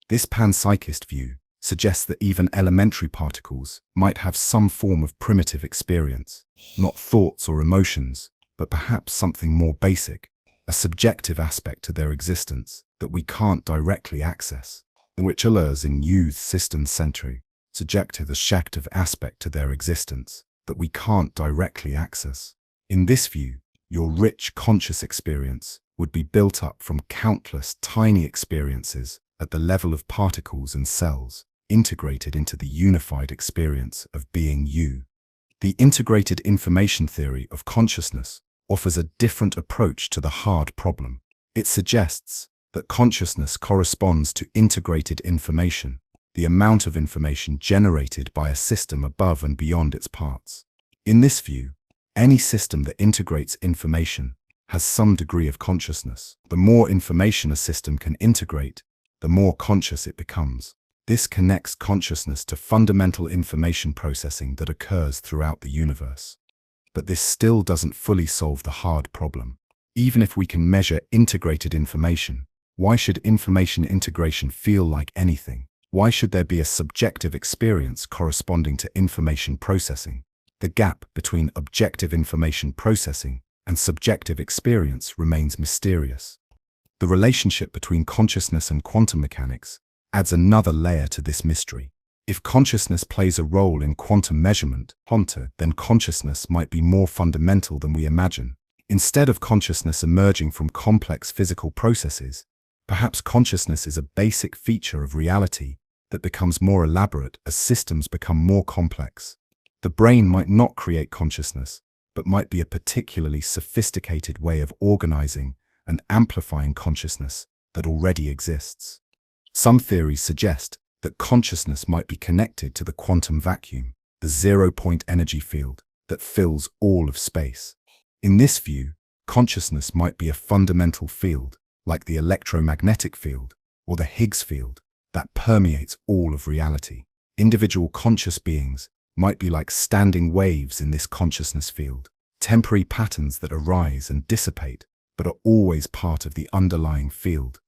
This panpsychist view suggests that even elementary particles might have some form of primitive experience, not thoughts or emotions, but perhaps something more basic, a subjective aspect to their existence that we can't directly access, which allures in youth system century, subjective subjective aspect to their existence that we can't directly access. In this view, your rich conscious experience would be built up from countless tiny experiences at the level of particles and cells, integrated into the unified experience of being you. The integrated information theory of consciousness offers a different approach to the hard problem. It suggests that consciousness corresponds to integrated information, the amount of information generated by a system above and beyond its parts. In this view, any system that integrates information has some degree of consciousness. The more information a system can integrate, the more conscious it becomes. This connects consciousness to fundamental information processing that occurs throughout the universe. But this still doesn't fully solve the hard problem. Even if we can measure integrated information, why should information integration feel like anything? Why should there be a subjective experience corresponding to information processing? The gap between objective information processing and subjective experience remains mysterious. The relationship between consciousness and quantum mechanics adds another layer to this mystery. If consciousness plays a role in quantum measurement, then consciousness might be more fundamental than we imagine. Instead of consciousness emerging from complex physical processes, perhaps consciousness is a basic feature of reality that becomes more elaborate as systems become more complex. The brain might not create consciousness, but might be a particularly sophisticated way of organizing and amplifying consciousness that already exists. Some theories suggest that consciousness might be connected to the quantum vacuum, the zero-point energy field that fills all of space. In this view, consciousness might be a fundamental field, like the electromagnetic field or the Higgs field, that permeates all of reality. Individual conscious beings might be like standing waves in this consciousness field, temporary patterns that arise and dissipate, but are always part of the underlying field.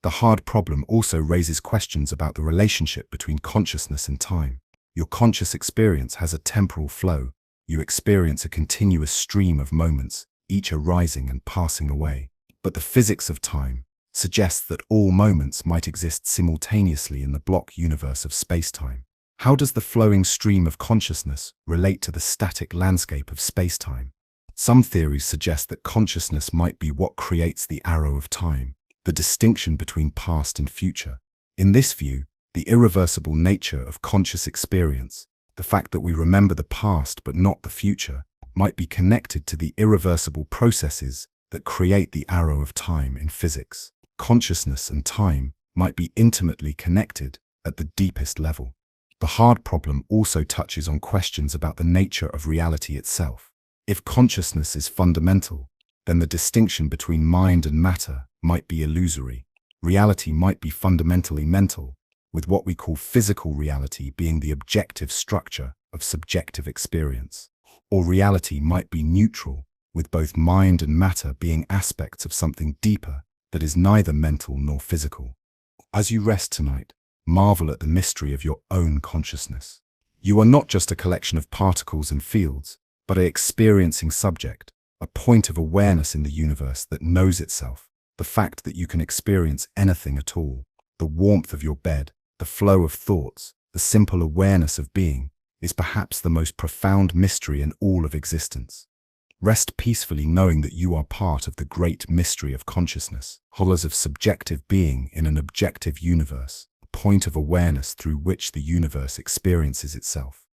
The hard problem also raises questions about the relationship between consciousness and time. Your conscious experience has a temporal flow. You experience a continuous stream of moments, each arising and passing away. But the physics of time suggests that all moments might exist simultaneously in the block universe of space-time. How does the flowing stream of consciousness relate to the static landscape of space-time? Some theories suggest that consciousness might be what creates the arrow of time, the distinction between past and future. In this view, the irreversible nature of conscious experience, the fact that we remember the past but not the future, might be connected to the irreversible processes that create the arrow of time in physics. Consciousness and time might be intimately connected at the deepest level. The hard problem also touches on questions about the nature of reality itself. If consciousness is fundamental, then the distinction between mind and matter might be illusory. Reality might be fundamentally mental, with what we call physical reality being the objective structure of subjective experience. Or reality might be neutral, with both mind and matter being aspects of something deeper that is neither mental nor physical. As you rest tonight, marvel at the mystery of your own consciousness. You are not just a collection of particles and fields, but an experiencing subject, a point of awareness in the universe that knows itself. The fact that you can experience anything at all, the warmth of your bed, the flow of thoughts, the simple awareness of being, is perhaps the most profound mystery in all of existence. Rest peacefully knowing that you are part of the great mystery of consciousness, hollows of subjective being in an objective universe, a point of awareness through which the universe experiences itself.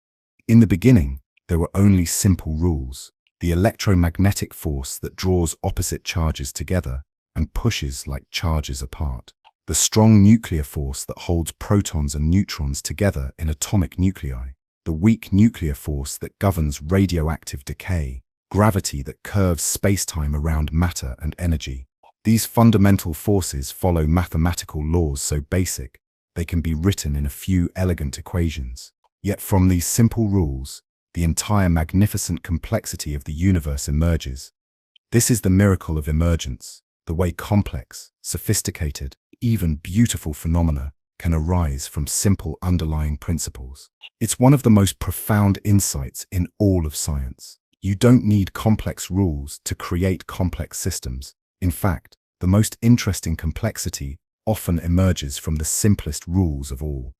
In the beginning, there were only simple rules, the electromagnetic force that draws opposite charges together and pushes like charges apart, the strong nuclear force that holds protons and neutrons together in atomic nuclei, the weak nuclear force that governs radioactive decay, gravity that curves space-time around matter and energy. These fundamental forces follow mathematical laws so basic they can be written in a few elegant equations. Yet from these simple rules, the entire magnificent complexity of the universe emerges. This is the miracle of emergence, the way complex, sophisticated, even beautiful phenomena can arise from simple underlying principles. It's one of the most profound insights in all of science. You don't need complex rules to create complex systems. In fact, the most interesting complexity often emerges from the simplest rules of all.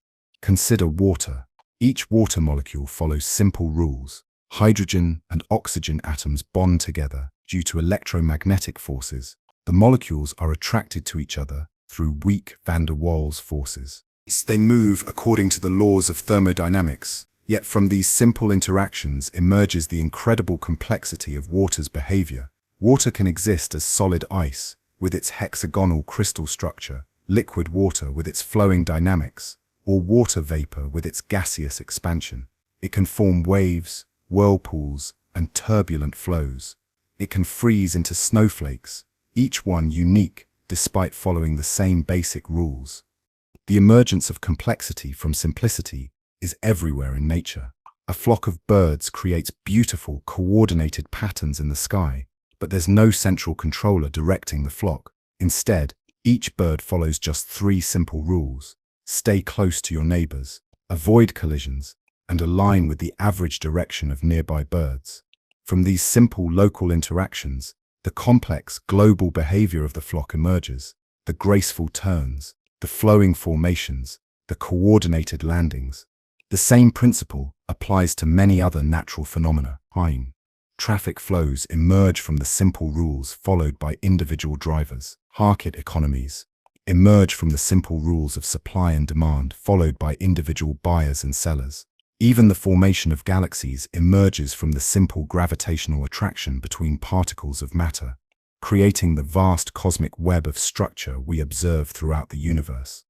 Consider water. Each water molecule follows simple rules. Hydrogen and oxygen atoms bond together due to electromagnetic forces. The molecules are attracted to each other through weak van der Waals forces. They move according to the laws of thermodynamics. Yet from these simple interactions emerges the incredible complexity of water's behavior. Water can exist as solid ice, with its hexagonal crystal structure, liquid water with its flowing dynamics, or water vapor with its gaseous expansion. It can form waves, whirlpools, and turbulent flows. It can freeze into snowflakes, each one unique despite following the same basic rules. The emergence of complexity from simplicity is everywhere in nature. A flock of birds creates beautiful, coordinated patterns in the sky, but there's no central controller directing the flock. Instead, each bird follows just 3 simple rules. Stay close to your neighbors, avoid collisions, and align with the average direction of nearby birds. From these simple local interactions, the complex global behavior of the flock emerges. The graceful turns, the flowing formations, the coordinated landings. The same principle applies to many other natural phenomena. Traffic flows emerge from the simple rules followed by individual drivers. Market economies emerge from the simple rules of supply and demand followed by individual buyers and sellers. Even the formation of galaxies emerges from the simple gravitational attraction between particles of matter, creating the vast cosmic web of structure we observe throughout the universe.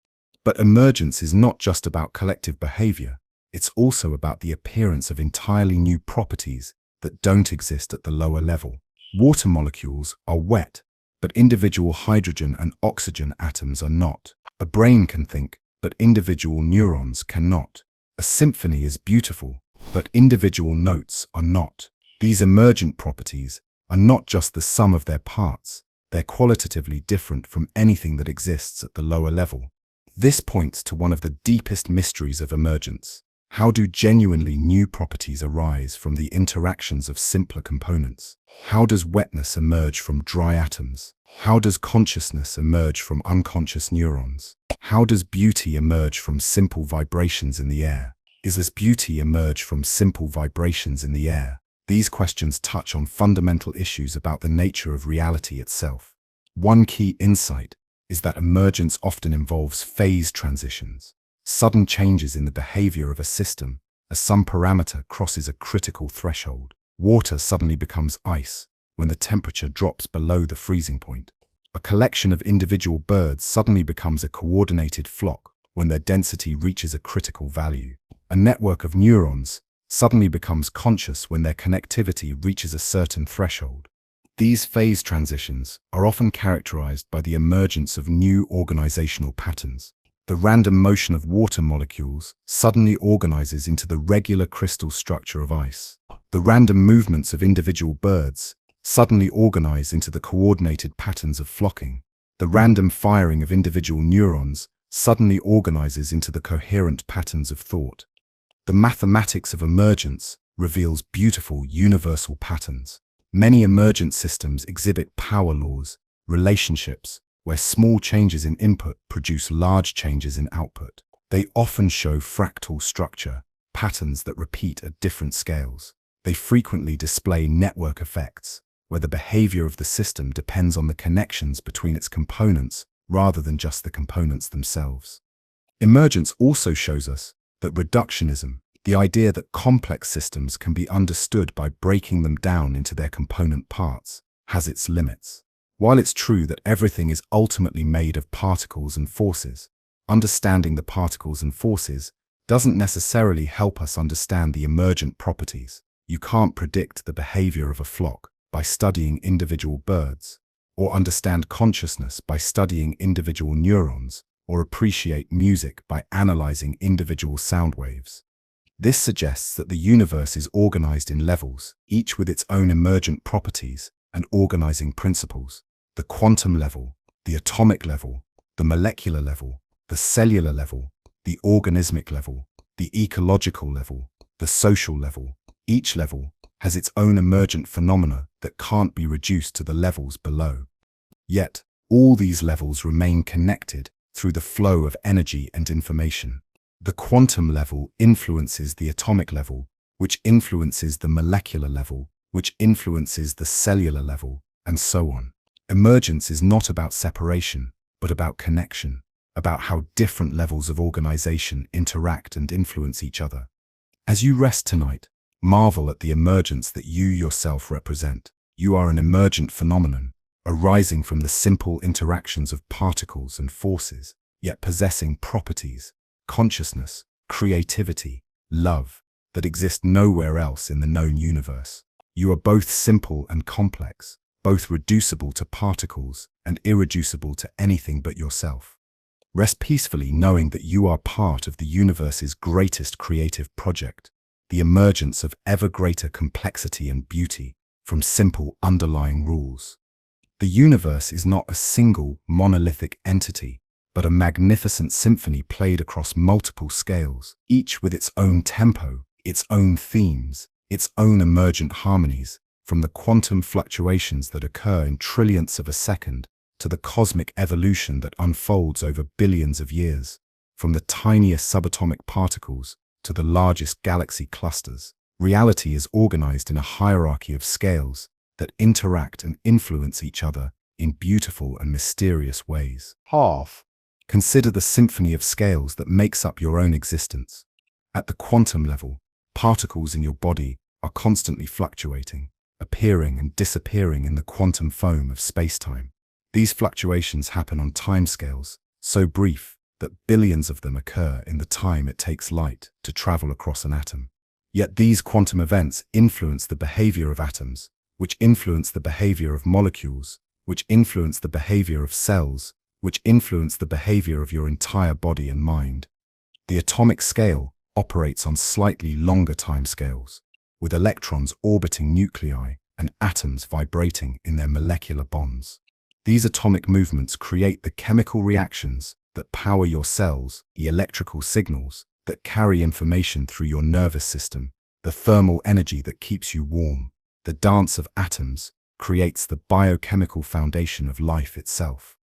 But emergence is not just about collective behavior. It's also about the appearance of entirely new properties that don't exist at the lower level. Water molecules are wet, but individual hydrogen and oxygen atoms are not. A brain can think, but individual neurons cannot. A symphony is beautiful, but individual notes are not. These emergent properties are not just the sum of their parts, they're qualitatively different from anything that exists at the lower level. This points to one of the deepest mysteries of emergence. How do genuinely new properties arise from the interactions of simpler components? How does wetness emerge from dry atoms? How does consciousness emerge from unconscious neurons? How does beauty emerge from simple vibrations in the air? Does beauty emerge from simple vibrations in the air? These questions touch on fundamental issues about the nature of reality itself. One key insight is that emergence often involves phase transitions. Sudden changes in the behavior of a system as some parameter crosses a critical threshold. Water suddenly becomes ice when the temperature drops below the freezing point. A collection of individual birds suddenly becomes a coordinated flock when their density reaches a critical value. A network of neurons suddenly becomes conscious when their connectivity reaches a certain threshold. These phase transitions are often characterized by the emergence of new organizational patterns. The random motion of water molecules suddenly organizes into the regular crystal structure of ice. The random movements of individual birds suddenly organize into the coordinated patterns of flocking. The random firing of individual neurons suddenly organizes into the coherent patterns of thought. The mathematics of emergence reveals beautiful universal patterns. Many emergent systems exhibit power laws, relationships, where small changes in input produce large changes in output. They often show fractal structure, patterns that repeat at different scales. They frequently display network effects, where the behavior of the system depends on the connections between its components rather than just the components themselves. Emergence also shows us that reductionism, the idea that complex systems can be understood by breaking them down into their component parts, has its limits. While it's true that everything is ultimately made of particles and forces, understanding the particles and forces doesn't necessarily help us understand the emergent properties. You can't predict the behavior of a flock by studying individual birds, or understand consciousness by studying individual neurons, or appreciate music by analyzing individual sound waves. This suggests that the universe is organized in levels, each with its own emergent properties and organizing principles. The quantum level, the atomic level, the molecular level, the cellular level, the organismic level, the ecological level, the social level. Each level has its own emergent phenomena that can't be reduced to the levels below. Yet, all these levels remain connected through the flow of energy and information. The quantum level influences the atomic level, which influences the molecular level, which influences the cellular level, and so on. Emergence is not about separation, but about connection, about how different levels of organization interact and influence each other. As you rest tonight, marvel at the emergence that you yourself represent. You are an emergent phenomenon, arising from the simple interactions of particles and forces, yet possessing properties, consciousness, creativity, love, that exist nowhere else in the known universe. You are both simple and complex, both reducible to particles and irreducible to anything but yourself. Rest peacefully knowing that you are part of the universe's greatest creative project, the emergence of ever greater complexity and beauty from simple underlying rules. The universe is not a single monolithic entity, but a magnificent symphony played across multiple scales, each with its own tempo, its own themes, its own emergent harmonies, from the quantum fluctuations that occur in trillionths of a second to the cosmic evolution that unfolds over billions of years, from the tiniest subatomic particles to the largest galaxy clusters. Reality is organized in a hierarchy of scales that interact and influence each other in beautiful and mysterious ways. Consider the symphony of scales that makes up your own existence. At the quantum level, particles in your body are constantly fluctuating, appearing and disappearing in the quantum foam of space-time. These fluctuations happen on timescales so brief that billions of them occur in the time it takes light to travel across an atom. Yet these quantum events influence the behavior of atoms, which influence the behavior of molecules, which influence the behavior of cells, which influence the behavior of your entire body and mind. The atomic scale operates on slightly longer timescales, with electrons orbiting nuclei and atoms vibrating in their molecular bonds. These atomic movements create the chemical reactions that power your cells, the electrical signals that carry information through your nervous system, the thermal energy that keeps you warm. The dance of atoms creates the biochemical foundation of life itself.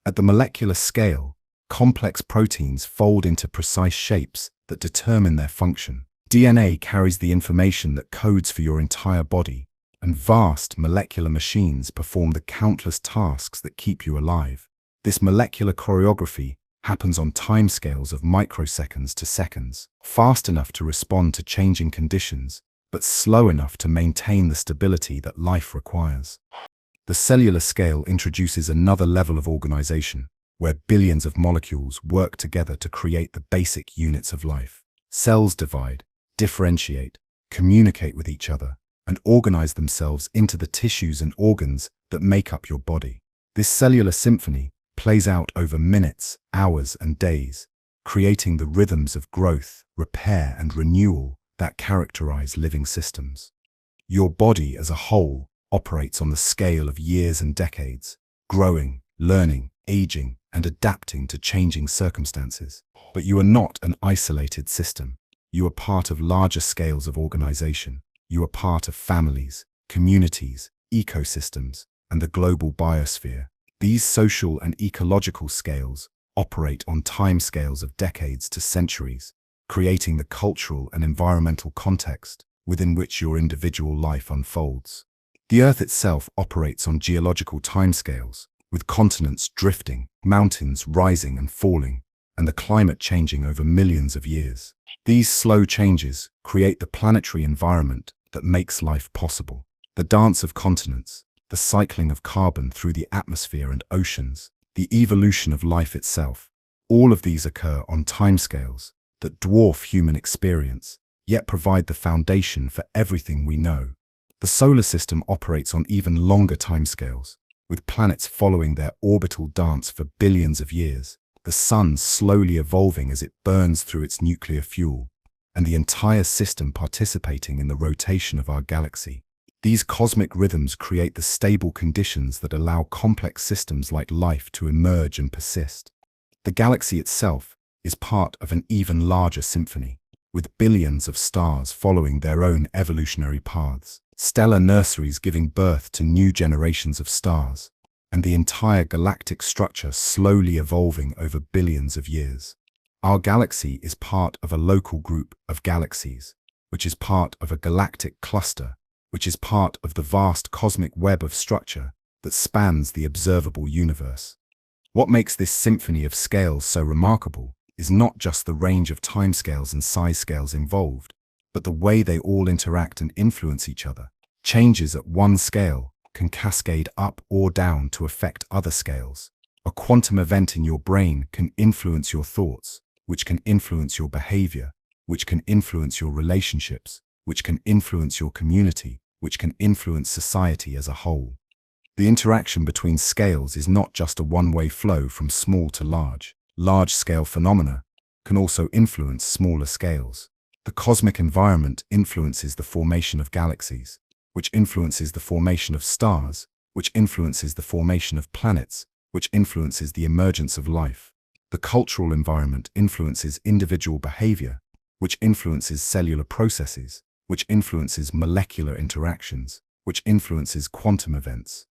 At the molecular scale, complex proteins fold into precise shapes that determine their function. DNA carries the information that codes for your entire body, and vast molecular machines perform the countless tasks that keep you alive. This molecular choreography happens on timescales of microseconds to seconds, fast enough to respond to changing conditions, but slow enough to maintain the stability that life requires. The cellular scale introduces another level of organization, where billions of molecules work together to create the basic units of life. Cells divide, differentiate, communicate with each other, and organize themselves into the tissues and organs that make up your body. This cellular symphony plays out over minutes, hours, and days, creating the rhythms of growth, repair, and renewal that characterize living systems. Your body as a whole operates on the scale of years and decades, growing, learning, aging, and adapting to changing circumstances. But you are not an isolated system. You are part of larger scales of organization. You are part of families, communities, ecosystems, and the global biosphere. These social and ecological scales operate on timescales of decades to centuries, creating the cultural and environmental context within which your individual life unfolds. The Earth itself operates on geological timescales, with continents drifting, mountains rising and falling, and the climate changing over millions of years. These slow changes create the planetary environment that makes life possible. The dance of continents, the cycling of carbon through the atmosphere and oceans, the evolution of life itself, all of these occur on timescales that dwarf human experience, yet provide the foundation for everything we know. The solar system operates on even longer timescales, with planets following their orbital dance for billions of years, the sun slowly evolving as it burns through its nuclear fuel, and the entire system participating in the rotation of our galaxy. These cosmic rhythms create the stable conditions that allow complex systems like life to emerge and persist. The galaxy itself is part of an even larger symphony, with billions of stars following their own evolutionary paths. stellar nurseries giving birth to new generations of stars, and the entire galactic structure slowly evolving over billions of years. Our galaxy is part of a local group of galaxies, which is part of a galactic cluster, which is part of the vast cosmic web of structure that spans the observable universe. What makes this symphony of scales so remarkable is not just the range of timescales and size scales involved, but the way they all interact and influence each other. Changes at one scale can cascade up or down to affect other scales. A quantum event in your brain can influence your thoughts, which can influence your behavior, which can influence your relationships, which can influence your community, which can influence society as a whole. The interaction between scales is not just a one-way flow from small to large. Large-scale phenomena can also influence smaller scales. The cosmic environment influences the formation of galaxies, which influences the formation of stars, which influences the formation of planets, which influences the emergence of life. The cultural environment influences individual behavior, which influences cellular processes, which influences molecular interactions, which influences quantum events.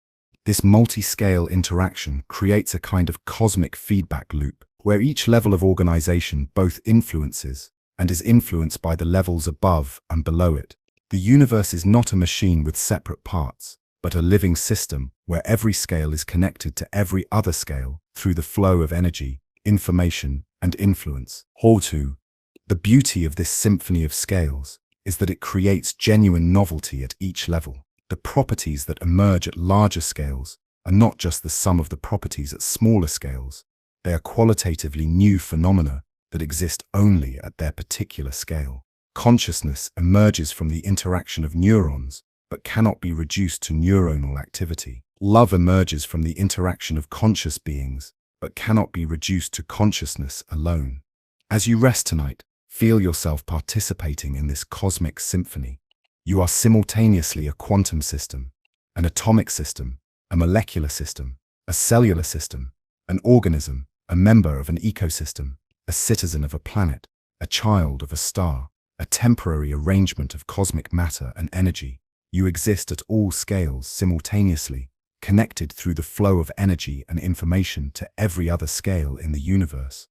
This multi-scale interaction creates a kind of cosmic feedback loop, where each level of organization both influences and is influenced by the levels above and below it. The universe is not a machine with separate parts, but a living system where every scale is connected to every other scale through the flow of energy, information, and influence. Hortu. The beauty of this symphony of scales is that it creates genuine novelty at each level. The properties that emerge at larger scales are not just the sum of the properties at smaller scales. They are qualitatively new phenomena that exist only at their particular scale. Consciousness emerges from the interaction of neurons, but cannot be reduced to neuronal activity. Love emerges from the interaction of conscious beings, but cannot be reduced to consciousness alone. As you rest tonight, feel yourself participating in this cosmic symphony. You are simultaneously a quantum system, an atomic system, a molecular system, a cellular system, an organism, a member of an ecosystem, a citizen of a planet, a child of a star, a temporary arrangement of cosmic matter and energy. You exist at all scales simultaneously, connected through the flow of energy and information to every other scale in the universe.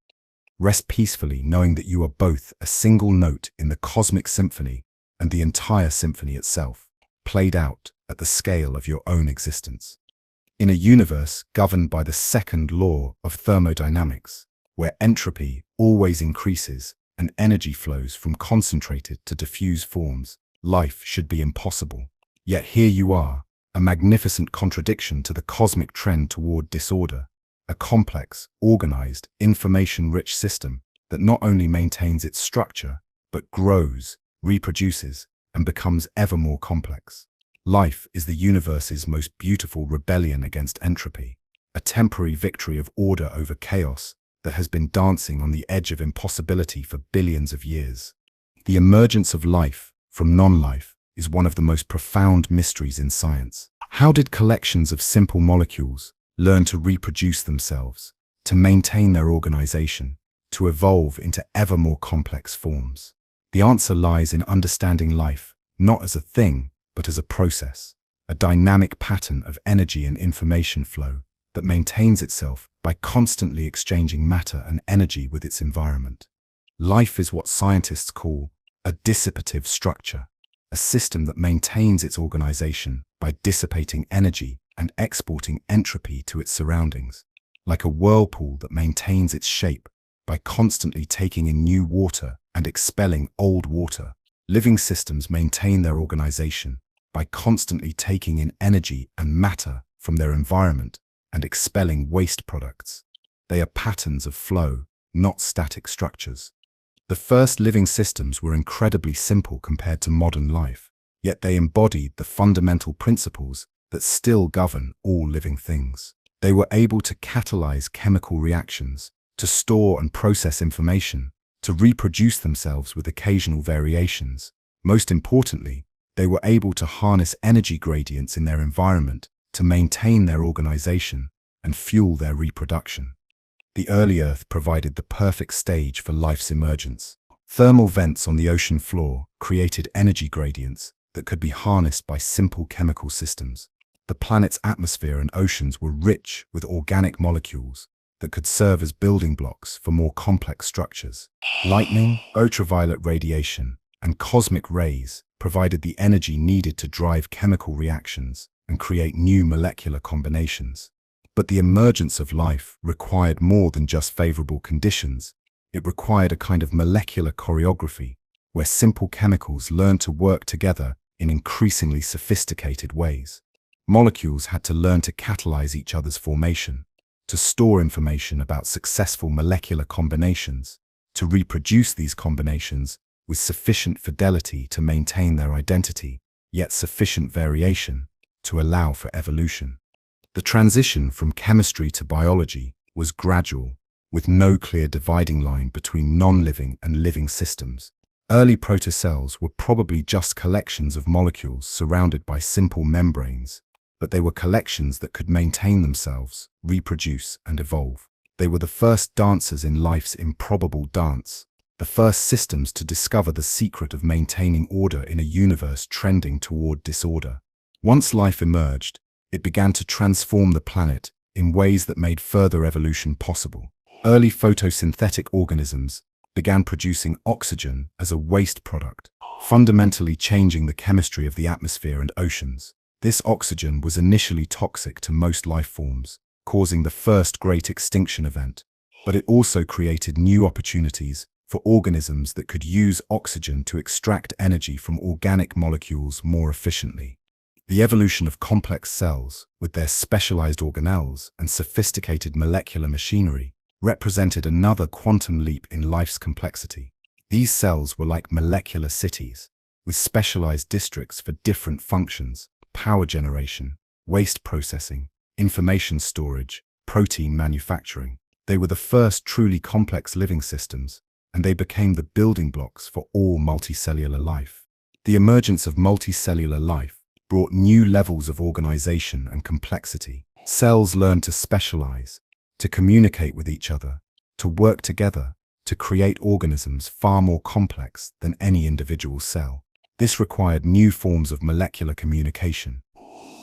Rest peacefully knowing that you are both a single note in the cosmic symphony and the entire symphony itself, played out at the scale of your own existence. In a universe governed by the second law of thermodynamics, where entropy always increases and energy flows from concentrated to diffuse forms, life should be impossible. Yet here you are, a magnificent contradiction to the cosmic trend toward disorder, a complex, organized, information-rich system that not only maintains its structure, but grows, reproduces, and becomes ever more complex. Life is the universe's most beautiful rebellion against entropy, a temporary victory of order over chaos that has been dancing on the edge of impossibility for billions of years. The emergence of life from non-life is one of the most profound mysteries in science. How did collections of simple molecules learn to reproduce themselves, to maintain their organization, to evolve into ever more complex forms? The answer lies in understanding life, not as a thing, but as a process, a dynamic pattern of energy and information flow that maintains itself by constantly exchanging matter and energy with its environment. Life is what scientists call a dissipative structure, a system that maintains its organization by dissipating energy and exporting entropy to its surroundings, like a whirlpool that maintains its shape by constantly taking in new water and expelling old water. Living systems maintain their organization by constantly taking in energy and matter from their environment and expelling waste products. They are patterns of flow, not static structures. The first living systems were incredibly simple compared to modern life, yet they embodied the fundamental principles that still govern all living things. They were able to catalyze chemical reactions, to store and process information, to reproduce themselves with occasional variations. Most importantly, they were able to harness energy gradients in their environment to maintain their organization and fuel their reproduction. The early Earth provided the perfect stage for life's emergence. Thermal vents on the ocean floor created energy gradients that could be harnessed by simple chemical systems. The planet's atmosphere and oceans were rich with organic molecules that could serve as building blocks for more complex structures. Lightning, ultraviolet radiation, and cosmic rays provided the energy needed to drive chemical reactions and create new molecular combinations. But the emergence of life required more than just favorable conditions. It required a kind of molecular choreography where simple chemicals learned to work together in increasingly sophisticated ways. Molecules had to learn to catalyze each other's formation, to store information about successful molecular combinations, to reproduce these combinations with sufficient fidelity to maintain their identity, yet sufficient variation to allow for evolution. The transition from chemistry to biology was gradual, with no clear dividing line between non-living and living systems. Early protocells were probably just collections of molecules surrounded by simple membranes, but they were collections that could maintain themselves, reproduce, and evolve. They were the first dancers in life's improbable dance, the first systems to discover the secret of maintaining order in a universe trending toward disorder. Once life emerged, it began to transform the planet in ways that made further evolution possible. Early photosynthetic organisms began producing oxygen as a waste product, fundamentally changing the chemistry of the atmosphere and oceans. This oxygen was initially toxic to most life forms, causing the first great extinction event, but it also created new opportunities for organisms that could use oxygen to extract energy from organic molecules more efficiently. The evolution of complex cells, with their specialized organelles and sophisticated molecular machinery, represented another quantum leap in life's complexity. These cells were like molecular cities, with specialized districts for different functions: power generation, waste processing, information storage, protein manufacturing. They were the first truly complex living systems, and they became the building blocks for all multicellular life. The emergence of multicellular life brought new levels of organization and complexity. Cells learned to specialize, to communicate with each other, to work together, to create organisms far more complex than any individual cell. This required new forms of molecular communication,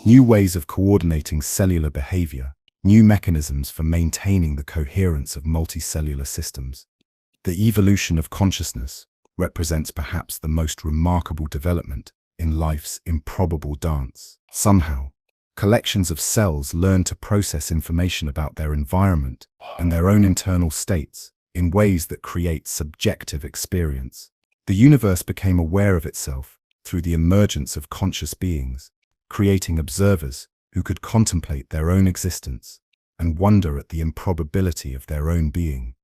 new ways of coordinating cellular behavior, new mechanisms for maintaining the coherence of multicellular systems. The evolution of consciousness represents perhaps the most remarkable development in life's improbable dance. Somehow, collections of cells learn to process information about their environment and their own internal states in ways that create subjective experience. The universe became aware of itself through the emergence of conscious beings, creating observers who could contemplate their own existence and wonder at the improbability of their own being.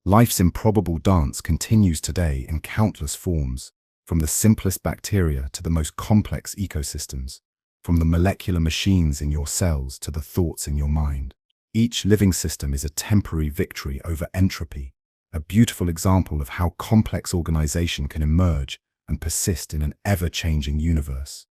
Life's improbable dance continues today in countless forms, from the simplest bacteria to the most complex ecosystems, from the molecular machines in your cells to the thoughts in your mind. Each living system is a temporary victory over entropy, a beautiful example of how complex organization can emerge and persist in an ever-changing universe.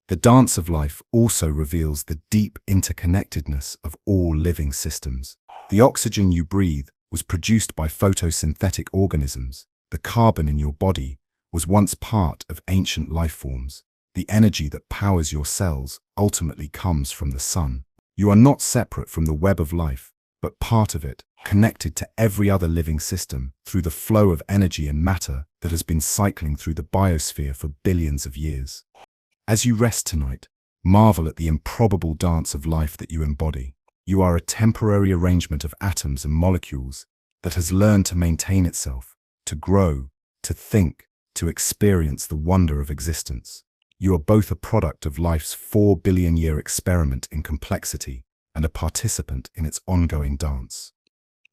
The dance of life also reveals the deep interconnectedness of all living systems. The oxygen you breathe was produced by photosynthetic organisms. The carbon in your body was once part of ancient life forms. The energy that powers your cells ultimately comes from the sun. You are not separate from the web of life, but part of it, connected to every other living system through the flow of energy and matter that has been cycling through the biosphere for billions of years. As you rest tonight, marvel at the improbable dance of life that you embody. You are a temporary arrangement of atoms and molecules that has learned to maintain itself, to grow, to think, to experience the wonder of existence. You are both a product of life's 4 billion-year experiment in complexity and a participant in its ongoing dance.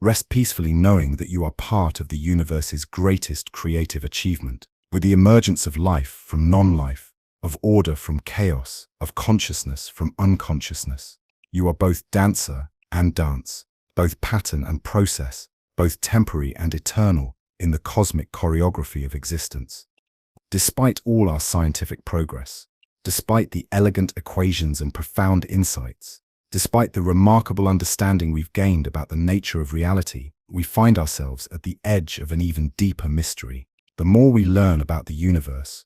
Rest peacefully knowing that you are part of the universe's greatest creative achievement. With the emergence of life from non-life, of order from chaos, of consciousness from unconsciousness, you are both dancer and dance, both pattern and process, both temporary and eternal in the cosmic choreography of existence. Despite all our scientific progress, despite the elegant equations and profound insights, despite the remarkable understanding we've gained about the nature of reality, we find ourselves at the edge of an even deeper mystery. The more we learn about the universe,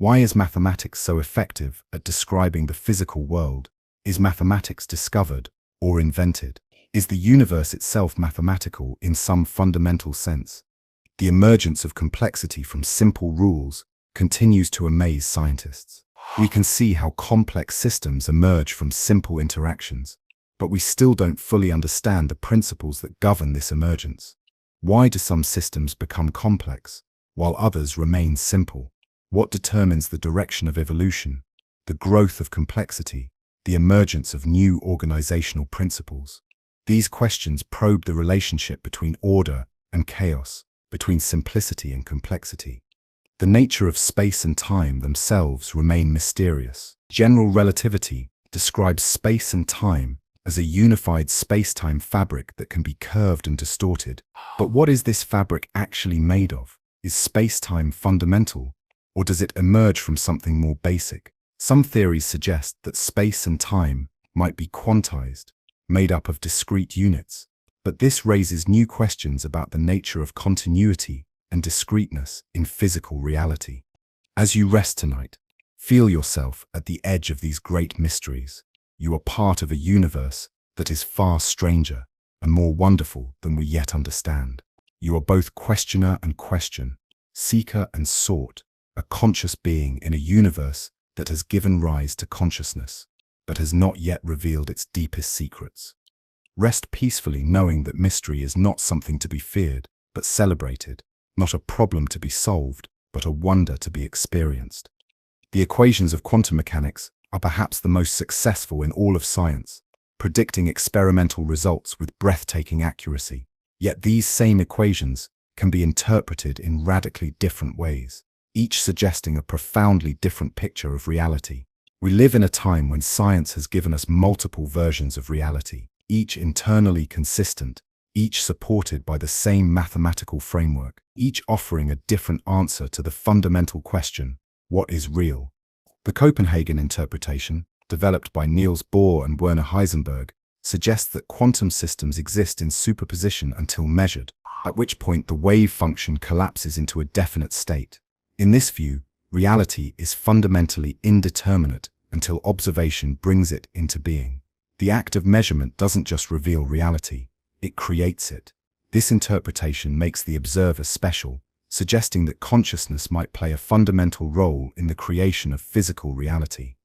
Why is mathematics so effective at describing the physical world? Is mathematics discovered or invented? Is the universe itself mathematical in some fundamental sense? The emergence of complexity from simple rules continues to amaze scientists. We can see how complex systems emerge from simple interactions, but we still don't fully understand the principles that govern this emergence. Why do some systems become complex, while others remain simple? What determines the direction of evolution, the growth of complexity, the emergence of new organizational principles? These questions probe the relationship between order and chaos, between simplicity and complexity. The nature of space and time themselves remain mysterious. General relativity describes space and time as a unified space-time fabric that can be curved and distorted. But what is this fabric actually made of? Is space-time fundamental, or does it emerge from something more basic? Some theories suggest that space and time might be quantized, made up of discrete units. But this raises new questions about the nature of continuity and discreteness in physical reality. As you rest tonight, feel yourself at the edge of these great mysteries. You are part of a universe that is far stranger and more wonderful than we yet understand. You are both questioner and question, seeker and sought, a conscious being in a universe that has given rise to consciousness, but has not yet revealed its deepest secrets. Rest peacefully knowing that mystery is not something to be feared, but celebrated, not a problem to be solved, but a wonder to be experienced. The equations of quantum mechanics are perhaps the most successful in all of science, predicting experimental results with breathtaking accuracy. Yet these same equations can be interpreted in radically different ways, each suggesting a profoundly different picture of reality. We live in a time when science has given us multiple versions of reality, each internally consistent, each supported by the same mathematical framework, each offering a different answer to the fundamental question, what is real? The Copenhagen interpretation, developed by Niels Bohr and Werner Heisenberg, suggests that quantum systems exist in superposition until measured, at which point the wave function collapses into a definite state. In this view, reality is fundamentally indeterminate until observation brings it into being. The act of measurement doesn't just reveal reality, it creates it. This interpretation makes the observer special, suggesting that consciousness might play a fundamental role in the creation of physical reality.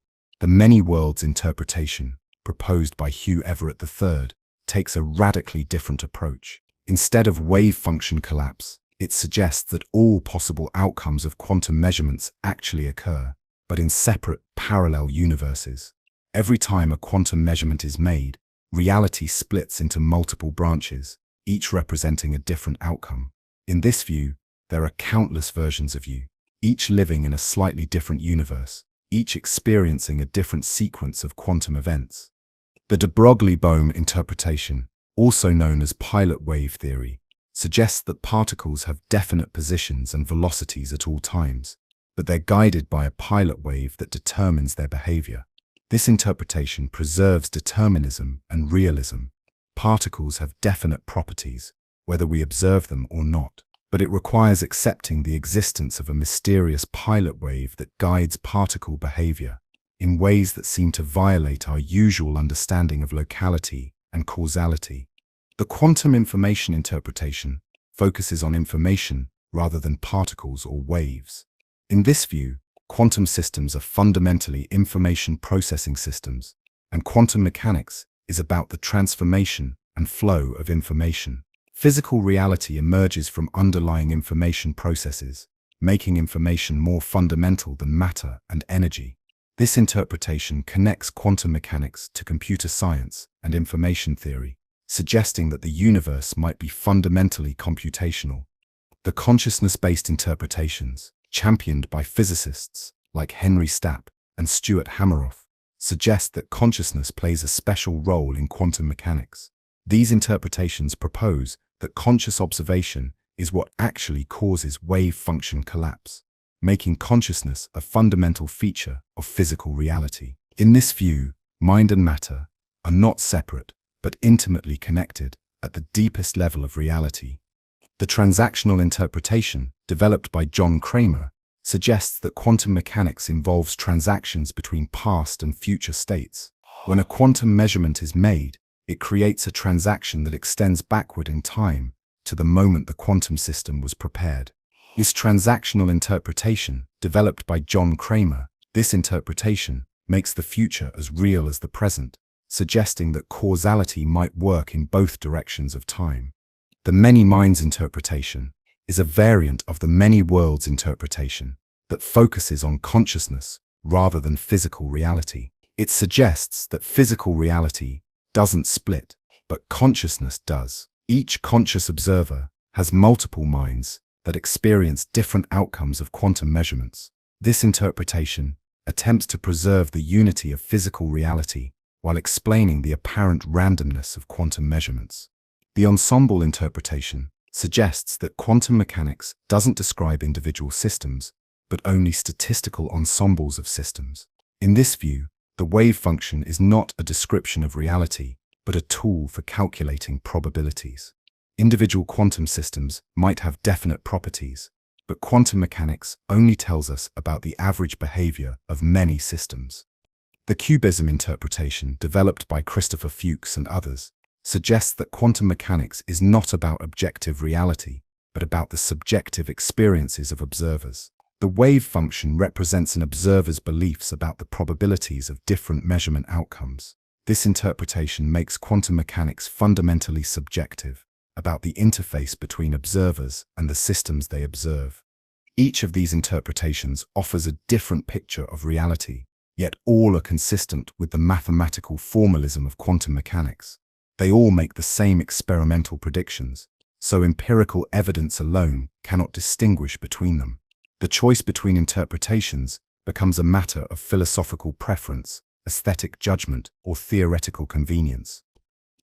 The many worlds interpretation, proposed by Hugh Everett III, takes a radically different approach. Instead of wave function collapse, it suggests that all possible outcomes of quantum measurements actually occur, but in separate, parallel universes. Every time a quantum measurement is made, reality splits into multiple branches, each representing a different outcome. In this view, there are countless versions of you, each living in a slightly different universe, each experiencing a different sequence of quantum events. The de Broglie-Bohm interpretation, also known as pilot wave theory, suggests that particles have definite positions and velocities at all times, but they're guided by a pilot wave that determines their behavior. This interpretation preserves determinism and realism. Particles have definite properties, whether we observe them or not, but it requires accepting the existence of a mysterious pilot wave that guides particle behavior in ways that seem to violate our usual understanding of locality and causality. The quantum information interpretation focuses on information rather than particles or waves. In this view, quantum systems are fundamentally information processing systems, and quantum mechanics is about the transformation and flow of information. Physical reality emerges from underlying information processes, making information more fundamental than matter and energy. This interpretation connects quantum mechanics to computer science and information theory, suggesting that the universe might be fundamentally computational. The consciousness-based interpretations, championed by physicists like Henry Stapp and Stuart Hameroff, suggest that consciousness plays a special role in quantum mechanics. These interpretations propose that conscious observation is what actually causes wave function collapse, making consciousness a fundamental feature of physical reality. In this view, mind and matter are not separate, but intimately connected at the deepest level of reality. The transactional interpretation, developed by John Cramer, suggests that quantum mechanics involves transactions between past and future states. When a quantum measurement is made, it creates a transaction that extends backward in time to the moment the quantum system was prepared. This transactional interpretation, developed by John Cramer, this interpretation makes the future as real as the present, suggesting that causality might work in both directions of time. The many minds interpretation is a variant of the many worlds interpretation that focuses on consciousness rather than physical reality. It suggests that physical reality doesn't split, but consciousness does. Each conscious observer has multiple minds that experience different outcomes of quantum measurements. This interpretation attempts to preserve the unity of physical reality while explaining the apparent randomness of quantum measurements. The ensemble interpretation suggests that quantum mechanics doesn't describe individual systems, but only statistical ensembles of systems. In this view, the wave function is not a description of reality, but a tool for calculating probabilities. Individual quantum systems might have definite properties, but quantum mechanics only tells us about the average behavior of many systems. The cubism interpretation, developed by Christopher Fuchs and others, suggests that quantum mechanics is not about objective reality, but about the subjective experiences of observers. The wave function represents an observer's beliefs about the probabilities of different measurement outcomes. This interpretation makes quantum mechanics fundamentally subjective, about the interface between observers and the systems they observe. Each of these interpretations offers a different picture of reality, yet all are consistent with the mathematical formalism of quantum mechanics. They all make the same experimental predictions, so empirical evidence alone cannot distinguish between them. The choice between interpretations becomes a matter of philosophical preference, aesthetic judgment, or theoretical convenience.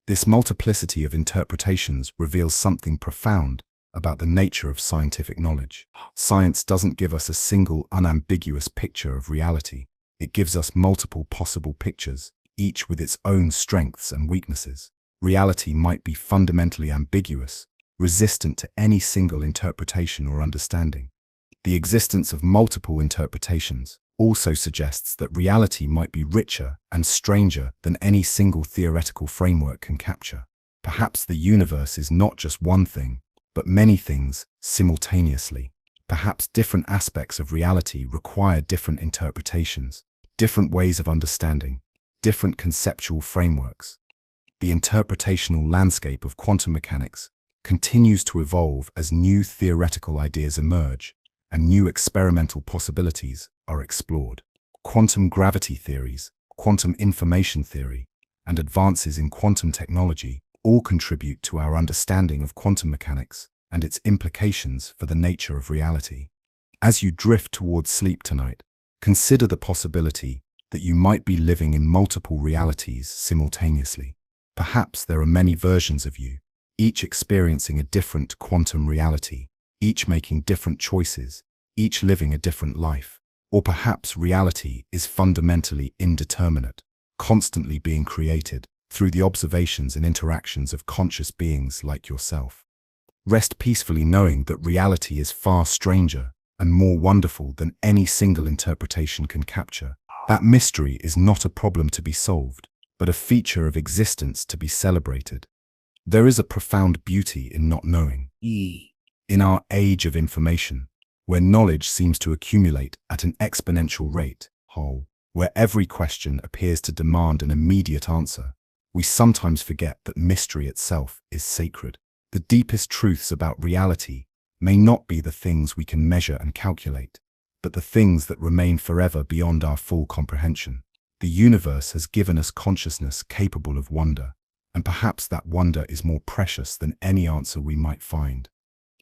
This multiplicity of interpretations reveals something profound about the nature of scientific knowledge. Science doesn't give us a single unambiguous picture of reality. It gives us multiple possible pictures, each with its own strengths and weaknesses. Reality might be fundamentally ambiguous, resistant to any single interpretation or understanding. The existence of multiple interpretations also suggests that reality might be richer and stranger than any single theoretical framework can capture. Perhaps the universe is not just one thing, but many things simultaneously. Perhaps different aspects of reality require different interpretations, different ways of understanding, different conceptual frameworks. The interpretational landscape of quantum mechanics continues to evolve as new theoretical ideas emerge and new experimental possibilities are explored. Quantum gravity theories, quantum information theory, and advances in quantum technology all contribute to our understanding of quantum mechanics and its implications for the nature of reality. As you drift towards sleep tonight, consider the possibility that you might be living in multiple realities simultaneously. Perhaps there are many versions of you, each experiencing a different quantum reality, each making different choices, each living a different life. Or perhaps reality is fundamentally indeterminate, constantly being created through the observations and interactions of conscious beings like yourself. Rest peacefully knowing that reality is far stranger and more wonderful than any single interpretation can capture. That mystery is not a problem to be solved, but a feature of existence to be celebrated. There is a profound beauty in not knowing. In our age of information, where knowledge seems to accumulate at an exponential rate, where every question appears to demand an immediate answer, we sometimes forget that mystery itself is sacred. The deepest truths about reality may not be the things we can measure and calculate, but the things that remain forever beyond our full comprehension. The universe has given us consciousness capable of wonder, and perhaps that wonder is more precious than any answer we might find.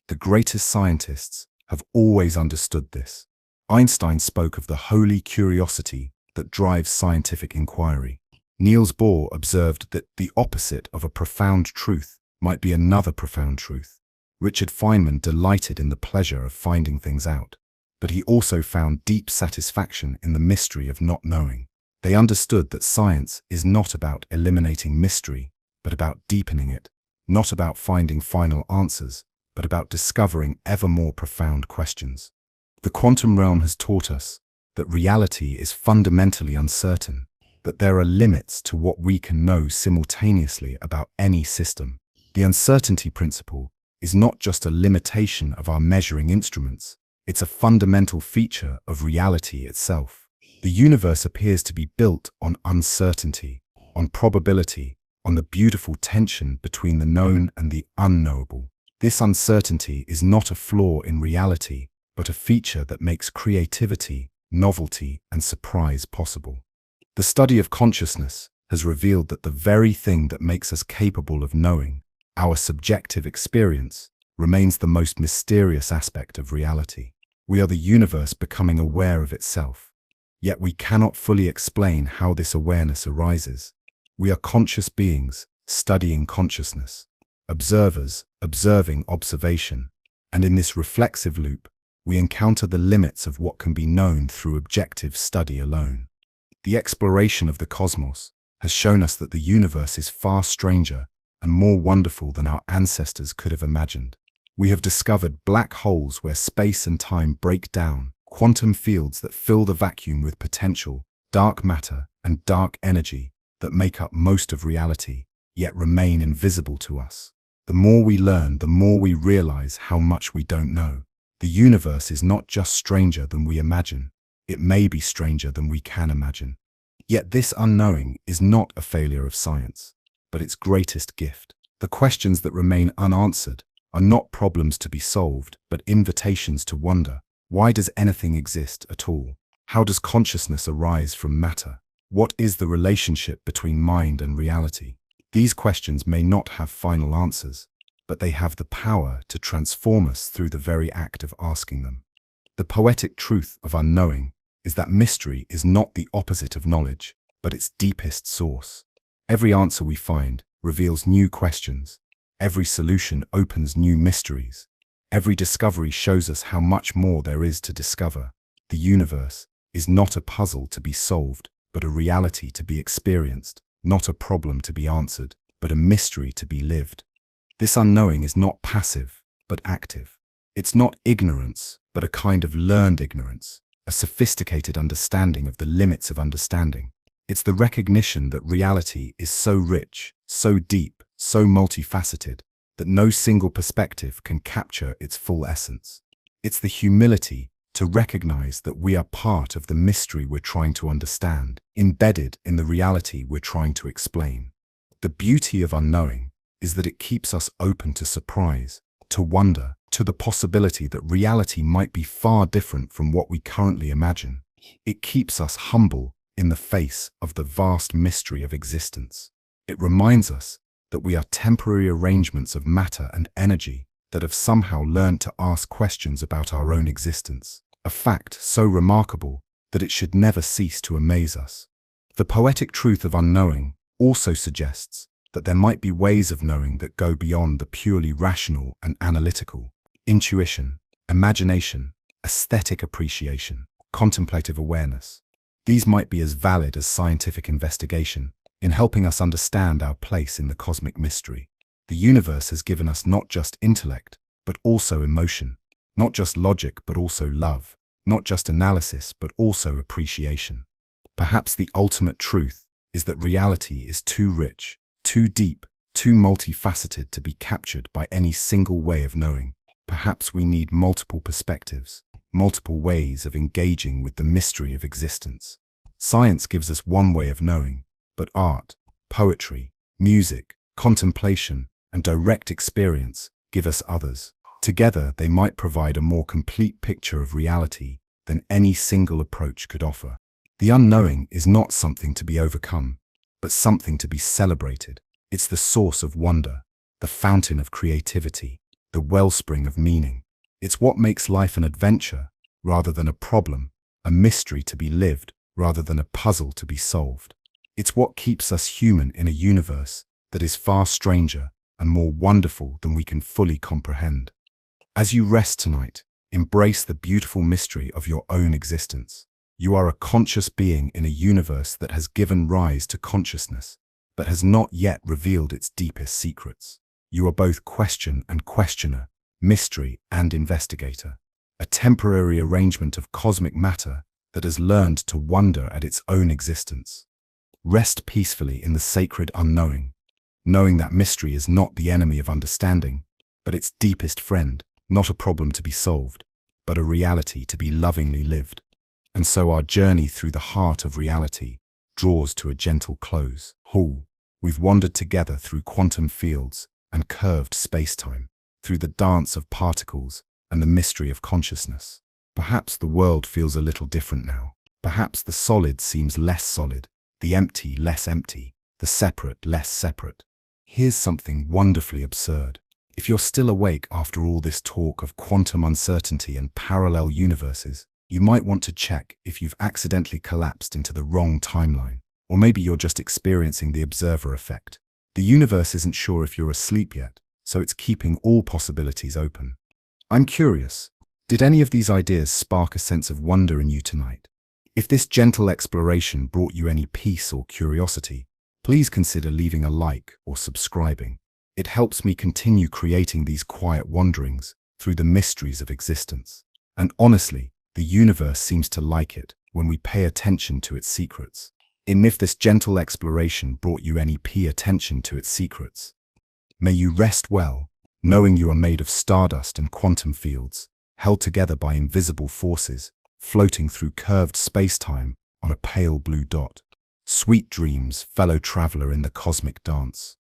The greatest scientists have always understood this. Einstein spoke of the holy curiosity that drives scientific inquiry. Niels Bohr observed that the opposite of a profound truth might be another profound truth. Richard Feynman delighted in the pleasure of finding things out, but he also found deep satisfaction in the mystery of not knowing. They understood that science is not about eliminating mystery, but about deepening it, not about finding final answers, but about discovering ever more profound questions. The quantum realm has taught us that reality is fundamentally uncertain, that there are limits to what we can know simultaneously about any system. The uncertainty principle is not just a limitation of our measuring instruments, it's a fundamental feature of reality itself. The universe appears to be built on uncertainty, on probability, on the beautiful tension between the known and the unknowable. This uncertainty is not a flaw in reality, but a feature that makes creativity, novelty, and surprise possible. The study of consciousness has revealed that the very thing that makes us capable of knowing, our subjective experience, remains the most mysterious aspect of reality. We are the universe becoming aware of itself. Yet we cannot fully explain how this awareness arises. We are conscious beings, studying consciousness, observers, observing observation, and in this reflexive loop, we encounter the limits of what can be known through objective study alone. The exploration of the cosmos has shown us that the universe is far stranger and more wonderful than our ancestors could have imagined. We have discovered black holes where space and time break down, quantum fields that fill the vacuum with potential, dark matter and dark energy that make up most of reality, yet remain invisible to us. The more we learn, the more we realize how much we don't know. The universe is not just stranger than we imagine, it may be stranger than we can imagine. Yet this unknowing is not a failure of science, but its greatest gift. The questions that remain unanswered are not problems to be solved, but invitations to wonder. Why does anything exist at all? How does consciousness arise from matter? What is the relationship between mind and reality? These questions may not have final answers, but they have the power to transform us through the very act of asking them. The poetic truth of unknowing is that mystery is not the opposite of knowledge, but its deepest source. Every answer we find reveals new questions. Every solution opens new mysteries. Every discovery shows us how much more there is to discover. The universe is not a puzzle to be solved, but a reality to be experienced, not a problem to be answered, but a mystery to be lived. This unknowing is not passive, but active. It's not ignorance, but a kind of learned ignorance, a sophisticated understanding of the limits of understanding. It's the recognition that reality is so rich, so deep, so multifaceted, that no single perspective can capture its full essence. It's the humility to recognize that we are part of the mystery we're trying to understand, embedded in the reality we're trying to explain. The beauty of unknowing is that it keeps us open to surprise, to wonder, to the possibility that reality might be far different from what we currently imagine. It keeps us humble in the face of the vast mystery of existence. It reminds us that we are temporary arrangements of matter and energy that have somehow learned to ask questions about our own existence, a fact so remarkable that it should never cease to amaze us. The poetic truth of unknowing also suggests that there might be ways of knowing that go beyond the purely rational and analytical. Intuition, imagination, aesthetic appreciation, contemplative awareness. These might be as valid as scientific investigation in helping us understand our place in the cosmic mystery. The universe has given us not just intellect, but also emotion, not just logic, but also love, not just analysis, but also appreciation. Perhaps the ultimate truth is that reality is too rich, too deep, too multifaceted to be captured by any single way of knowing. Perhaps we need multiple perspectives, multiple ways of engaging with the mystery of existence. Science gives us one way of knowing, but art, poetry, music, contemplation, and direct experience give us others. Together, they might provide a more complete picture of reality than any single approach could offer. The unknowing is not something to be overcome, but something to be celebrated. It's the source of wonder, the fountain of creativity, the wellspring of meaning. It's what makes life an adventure rather than a problem, a mystery to be lived rather than a puzzle to be solved. It's what keeps us human in a universe that is far stranger and more wonderful than we can fully comprehend. As you rest tonight, embrace the beautiful mystery of your own existence. You are a conscious being in a universe that has given rise to consciousness, but has not yet revealed its deepest secrets. You are both question and questioner, mystery and investigator. a temporary arrangement of cosmic matter that has learned to wonder at its own existence. Rest peacefully in the sacred unknowing, knowing that mystery is not the enemy of understanding, but its deepest friend, not a problem to be solved, but a reality to be lovingly lived. And so our journey through the heart of reality draws to a gentle close. We've wandered together through quantum fields and curved space-time, through the dance of particles and the mystery of consciousness. Perhaps the world feels a little different now. Perhaps the solid seems less solid, the empty less empty, the separate less separate. Here's something wonderfully absurd. If you're still awake after all this talk of quantum uncertainty and parallel universes, you might want to check if you've accidentally collapsed into the wrong timeline. Or maybe you're just experiencing the observer effect. The universe isn't sure if you're asleep yet, so it's keeping all possibilities open. I'm curious, did any of these ideas spark a sense of wonder in you tonight? If this gentle exploration brought you any peace or curiosity, please consider leaving a like or subscribing. It helps me continue creating these quiet wanderings through the mysteries of existence. And honestly, the universe seems to like it when we pay attention to its secrets. And if this gentle exploration brought you any attention to its secrets, may you rest well, knowing you are made of stardust and quantum fields, held together by invisible forces, floating through curved space-time on a pale blue dot. Sweet dreams, fellow traveler in the cosmic dance.